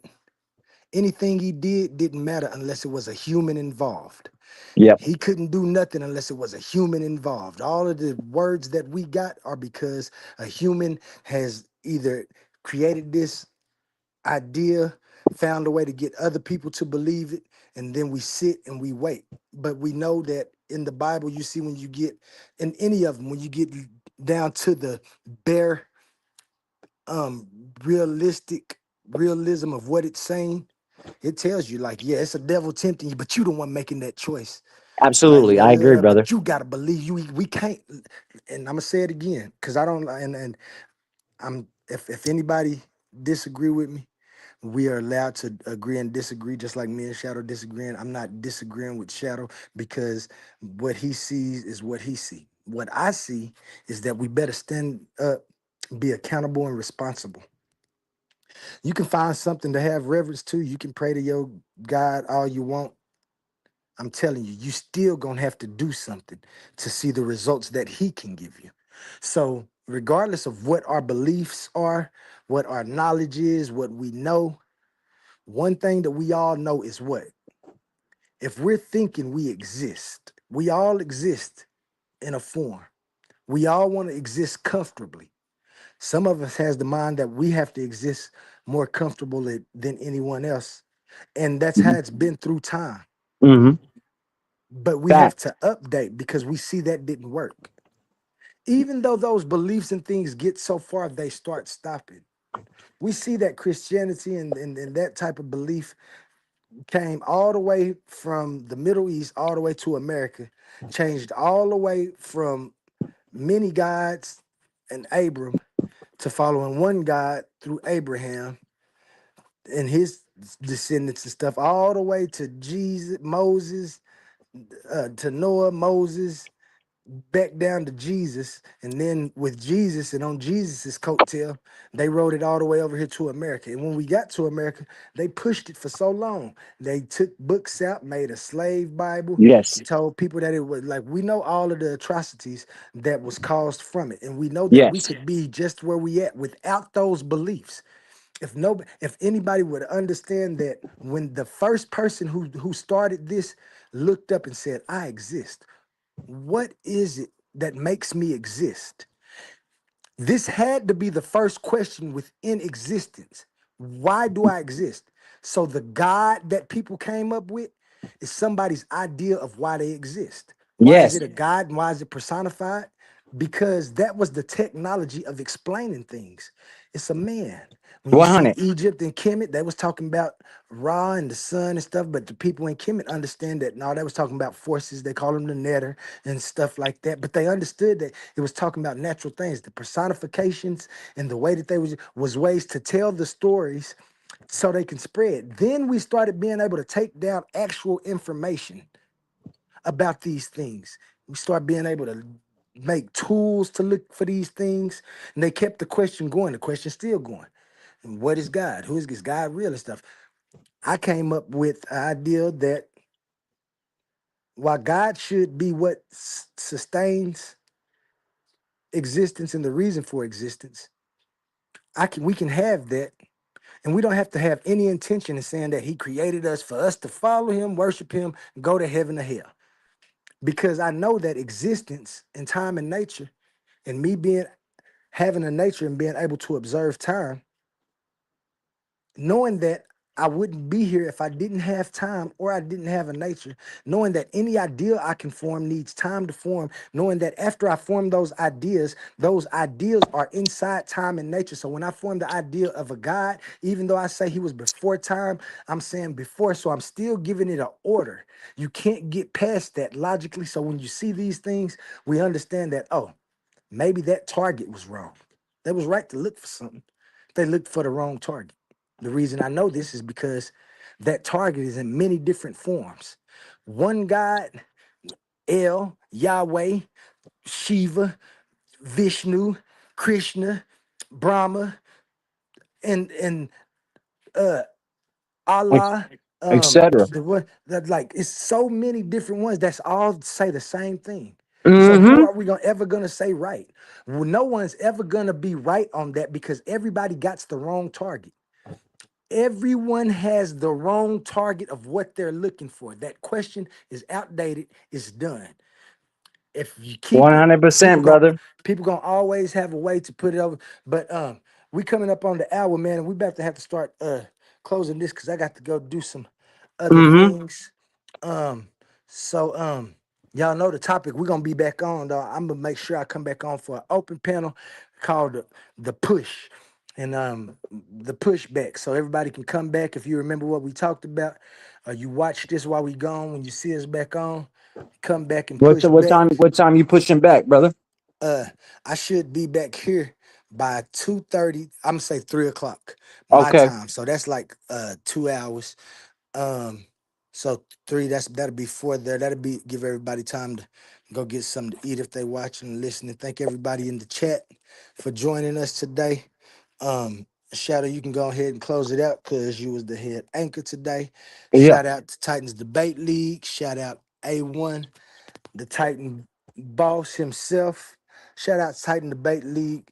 anything he didn't matter unless it was a human involved. Yep. He couldn't do nothing unless it was a human involved. All of the words that we got are because a human has either created this idea, found a way to get other people to believe it, and then we sit and we wait. But we know that in the Bible, you see, when you get in any of them, when you get down to the bare um realistic realism of what it's saying, it tells you like, yeah, it's a devil tempting you, but you the one making that choice. Like, Absolutely, I agree, brother. but you gotta believe you. We can't. And I'm gonna say it again because I don't. And I'm if anybody disagree with me, we are allowed to agree and disagree, just like me and Shadow disagreeing. I'm not disagreeing with Shadow because what he sees is what he see. What I see is that we better stand up, be accountable and responsible. You can find something to have reverence to. You can pray to your God all you want. I'm telling you, you still gonna have to do something to see the results that he can give you. So, regardless of what our beliefs are, what our knowledge is, what we know, one thing that we all know is what? If we're thinking we exist, we all exist in a form. We all want to exist comfortably. Some of us has the mind that we have to exist more comfortable than anyone else. And that's how it's been through time. Mm-hmm. But we have Fact. to update because we see that didn't work. Even though those beliefs and things get so far, they start stopping. We see that Christianity and that type of belief came all the way from the Middle East all the way to America, changed all the way from many gods and Abram to following one God through Abraham and his descendants and stuff, all the way to Jesus, Moses, to Noah, Moses, back down to Jesus, and then with Jesus and on Jesus's coattail, they rode it all the way over here to America. And when we got to America, they pushed it for so long. They took books out, made a slave Bible, Yes. and told people that it was like we know all of the atrocities that was caused from it, and we know that we Yes. could be just where we at without those beliefs. If anybody would understand that when the first person who started this looked up and said, "I exist," what is it that makes me exist? This had to be the first question within existence. Why do I exist? So the God that people came up with is somebody's idea of why they exist. Why is Yes. it a God and why is it personified? Because that was the technology of explaining things. It's a man. When you see 100. Egypt and Kemet, they was talking about Ra and the sun and stuff, but the people in Kemet understand that no, they was talking about forces. They call them the Netter and stuff like that. But they understood that it was talking about natural things, the personifications and the way that they was ways to tell the stories so they can spread. Then we started being able to take down actual information about these things. We start being able to make tools to look for these things. And they kept the question going. The question's still going. And what is God? Who is God real and stuff? I came up with an idea that while God should be what sustains existence and the reason for existence, we can have that. And we don't have to have any intention in saying that he created us for us to follow him, worship him, go to heaven or hell. Because I know that existence and time and nature and me being having a nature and being able to observe time, knowing that I wouldn't be here if I didn't have time or I didn't have a nature, knowing that any idea I can form needs time to form, knowing that after I form those ideas are inside time and nature. So when I form the idea of a God, even though I say he was before time, I'm saying before, so I'm still giving it an order. You can't get past that logically. So when you see these things, we understand that, oh, maybe that target was wrong. They was right to look for something. They looked for the wrong target. The reason I know this is because that target is in many different forms. One God, El, Yahweh, Shiva, Vishnu, Krishna, Brahma, and uh Allah, Etc. the one that like it's so many different ones that's all say the same thing. So who Mm-hmm. are we ever gonna say right? Well, no one's ever gonna be right on that because everybody got the wrong target. Everyone has the wrong target of what they're looking for. That question is outdated, it's done. If you keep it, people 100%, going brother. people gonna always have a way to put it over. But we coming up on the hour, man, and we about to have to start closing this because I got to go do some other Mm-hmm. things. Um, so y'all know the topic we're gonna be back on, though. I'm gonna make sure I come back on for an open panel called the push. and the pushback, so everybody can come back if you remember what we talked about, or you watch this while we gone. When you see us back on, come back and What push what back. time? What time you pushing back, brother? Uh, I should be back here by 2:30. I'm gonna say 3 o'clock my Okay. time. So that's like 2 hours. Um, so three, that'll be four there. That'll be give everybody time to go get something to eat if they watching and listening. Thank everybody in the chat for joining us today. Shadow, you can go ahead and close it out because you was the head anchor today. Yeah. Shout out to Titans Debate League. Shout out A1, the Titan boss himself. Shout out Titan Debate League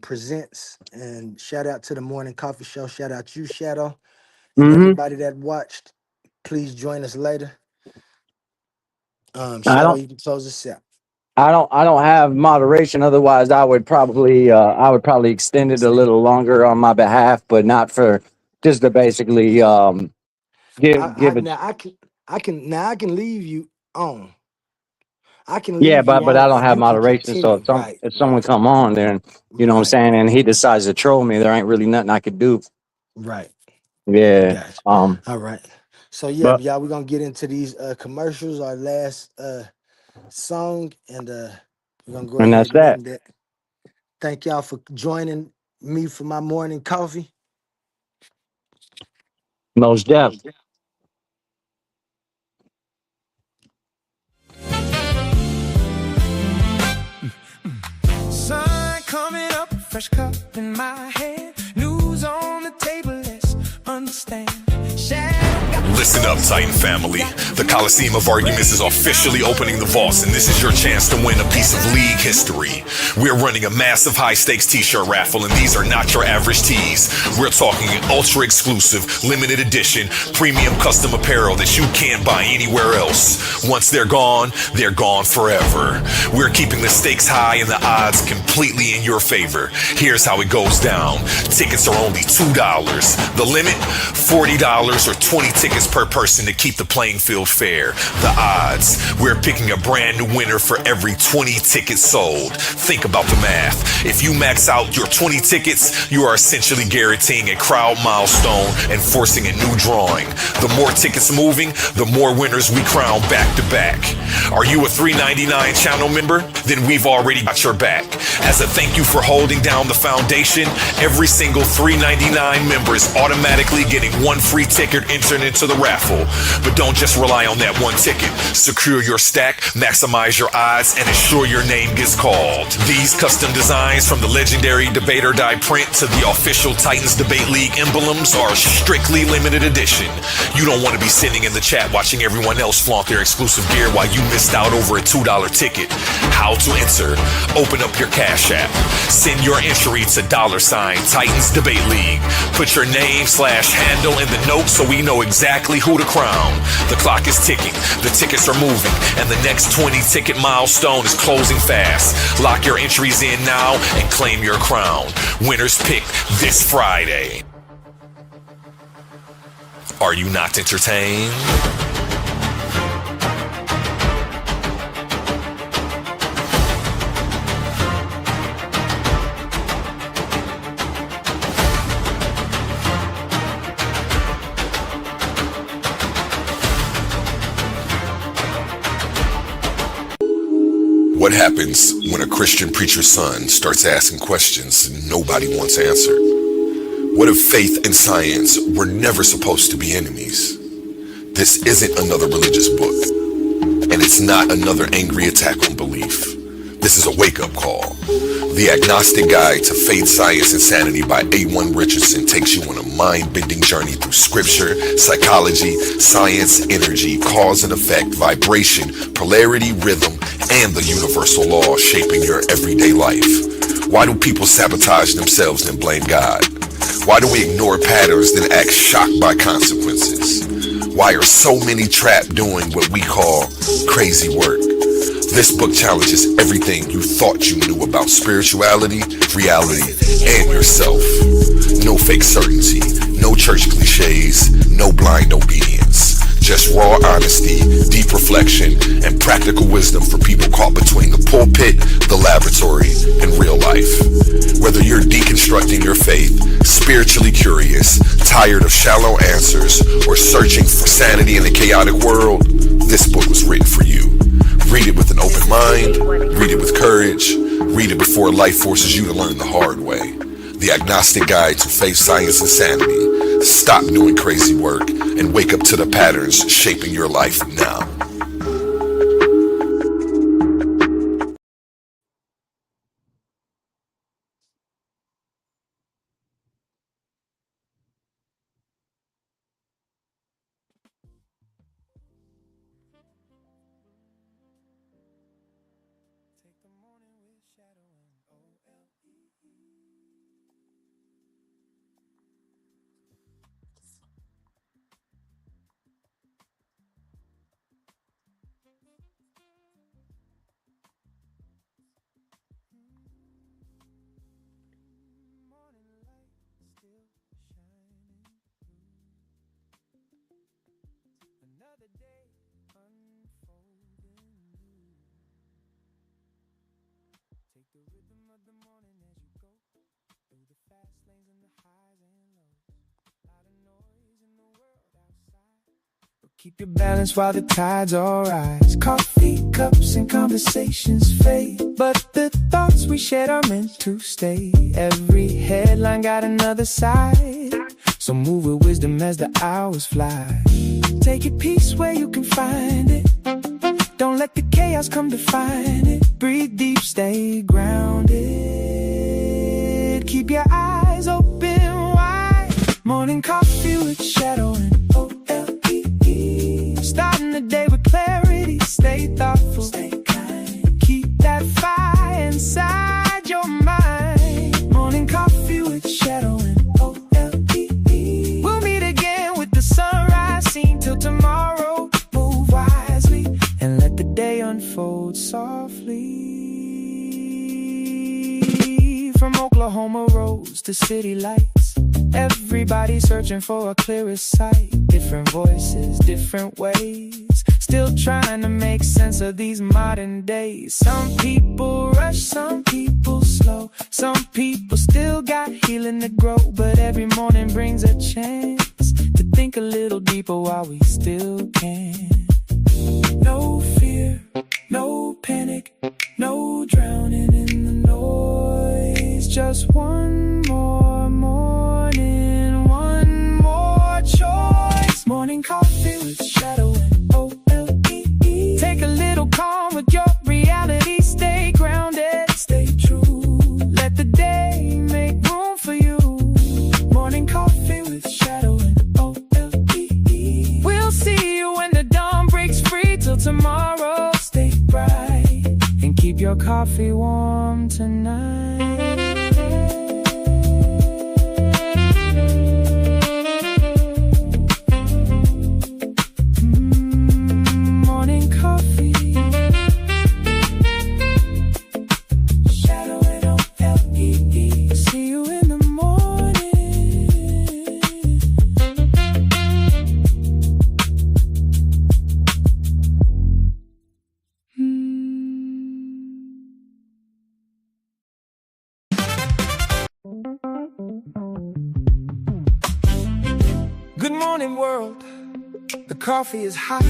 presents, and shout out to the Morning Coffee Show. Shout out you, Shadow, and Mm-hmm. everybody that watched. Please join us later. I Shadow, don't. you can close us out. I don't have moderation. Otherwise, I would probably extend it a little longer on my behalf, but not for just to basically give it. I can leave you on. I can Yeah, leave you but I on, don't and have you can moderation. So continue. Right, if someone right, come on there, and you know what I'm right, saying, and he decides to troll me, there ain't really nothing I could do. right. Yeah. Gotcha. Um. All right. So yeah, But y'all, we're gonna get into these commercials, our last song, and we're gonna go and that's ahead and that. end that. Thank y'all for joining me for my morning coffee. Most deaf. Sun coming up, fresh cup in my hand. News on the table, let's understand. Listen up, Titan family. The Coliseum of Arguments is officially opening the vaults, and this is your chance to win a piece of league history. We're running a massive high-stakes t-shirt raffle, and these are not your average tees. We're talking ultra-exclusive, limited edition, premium custom apparel that you can't buy anywhere else. Once they're gone forever. We're keeping the stakes high and the odds completely in your favor. Here's how it goes down. Tickets are only $2. The limit, $40 or 20 tickets per person to keep the playing field fair. The odds, we're picking a brand new winner for every 20 tickets sold. Think about the math. If you max out your 20 tickets, you are essentially guaranteeing a crowd milestone and forcing a new drawing. The more tickets moving, the more winners we crown back to back. Are you a $3.99 channel member? Then we've already got your back. As a thank you for holding down the foundation, every single $3.99 member is automatically getting one free ticket entered into the raffle. But don't just rely on that one ticket. Secure your stack, maximize your odds, and ensure your name gets called. These custom designs, from the legendary Debate or Die print to the official Titans Debate League emblems, are strictly limited edition. You don't want to be sitting in the chat watching everyone else flaunt their exclusive gear while you missed out over a $2 ticket. How to enter? Open up your Cash App. Send your entry to $Titans Debate League. Put your name/handle in the notes so we know exactly who to crown. The clock is ticking, the tickets are moving, and the next 20 ticket milestone is closing fast. Lock your entries in now and claim your crown. Winners picked this Friday. Are you not entertained? What happens when a Christian preacher's son starts asking questions nobody wants answered? What if faith and science were never supposed to be enemies? This isn't another religious book, and it's not another angry attack on belief. This is a wake-up call. The Agnostic Guide to Faith, Science, and Sanity by A1 Richardson takes you on a mind-bending journey through scripture, psychology, science, energy, cause and effect, vibration, polarity, rhythm, and the universal laws shaping your everyday life. Why do people sabotage themselves and blame God? Why do we ignore patterns then act shocked by consequences? Why are so many trapped doing what we call crazy work? This book challenges everything you thought you knew about spirituality, reality, and yourself. No fake certainty, no church cliches, no blind obedience. Just raw honesty, deep reflection, and practical wisdom for people caught between the pulpit, the laboratory, and real life. Whether you're deconstructing your faith, spiritually curious, tired of shallow answers, or searching for sanity in a chaotic world, this book was written for you. Read it with an open mind, read it with courage, read it before life forces you to learn the hard way. The Agnostic Guide to Faith, Science, and Sanity. Stop doing crazy work and wake up to the patterns shaping your life now. Take the morning with Shadow and O.L.E.E. Morning light still shining through. Another day unfolding new. Take the rhythm of the morning as you go through the fast lanes and the highs and lows. Lot of noise in the world outside, but keep your balance while the tides all rise. Coffee cups and conversations fade, but the thoughts we shared are meant to stay. Every headline got another side, so move with wisdom as the hours fly. Take it peace where you can find it. Don't let the chaos come define it. Breathe deep, stay grounded. Keep your eyes open wide. Morning coffee with Shadow and O.L.E.E. Starting the day with clarity. Stay thoughtful, stay kind. Keep that fire inside your mind. Morning coffee with Shadow and O.L.E.E. We'll meet again with the sunrise seen till tomorrow. Move wisely and let the day unfold softly. From Oklahoma roads to city lights, everybody searching for a clearer sight. Different voices, different ways, still trying to make sense of these modern days. Some people rush, some people slow, some people still got healing to grow. But every morning brings a chance to think a little deeper while we still can. No fear, no panic, no drowning in the noise. Just one more morning, one more choice. Morning coffee with Shadow and O.L.E.E. Take a little calm with your reality. Stay grounded, stay true. Let the day make room for you. Morning coffee with Shadow and O.L.E.E. We'll see you when the dawn breaks free. Till tomorrow, stay bright and keep your coffee warm tonight. Morning coffee, Shadow and O.L.E.E. See you in the morning. Good morning, world. The coffee is hot.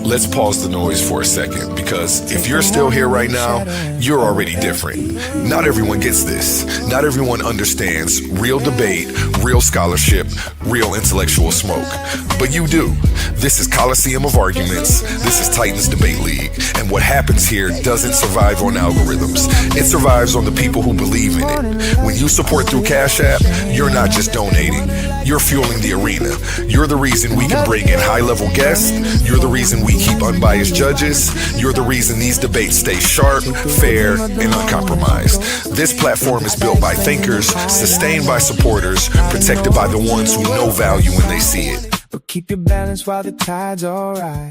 Let's pause the noise for a second, because if you're still here right now, you're already different. Not everyone gets this. Not everyone understands real debate, real scholarship, real intellectual smoke. But you do. This is Coliseum of Arguments. This is Titans Debate League. And what happens here doesn't survive on algorithms. It survives on the people who believe in it. When you support through Cash App, you're not just donating. You're fueling the arena. You're the reason we can bring in high-level guests. You're the reason we keep unbiased judges. You're the reason these debates stay sharp, fair, and uncompromised. This platform is built by thinkers, sustained by supporters, protected by the ones who know value when they see it. But keep your balance while the tides all rise.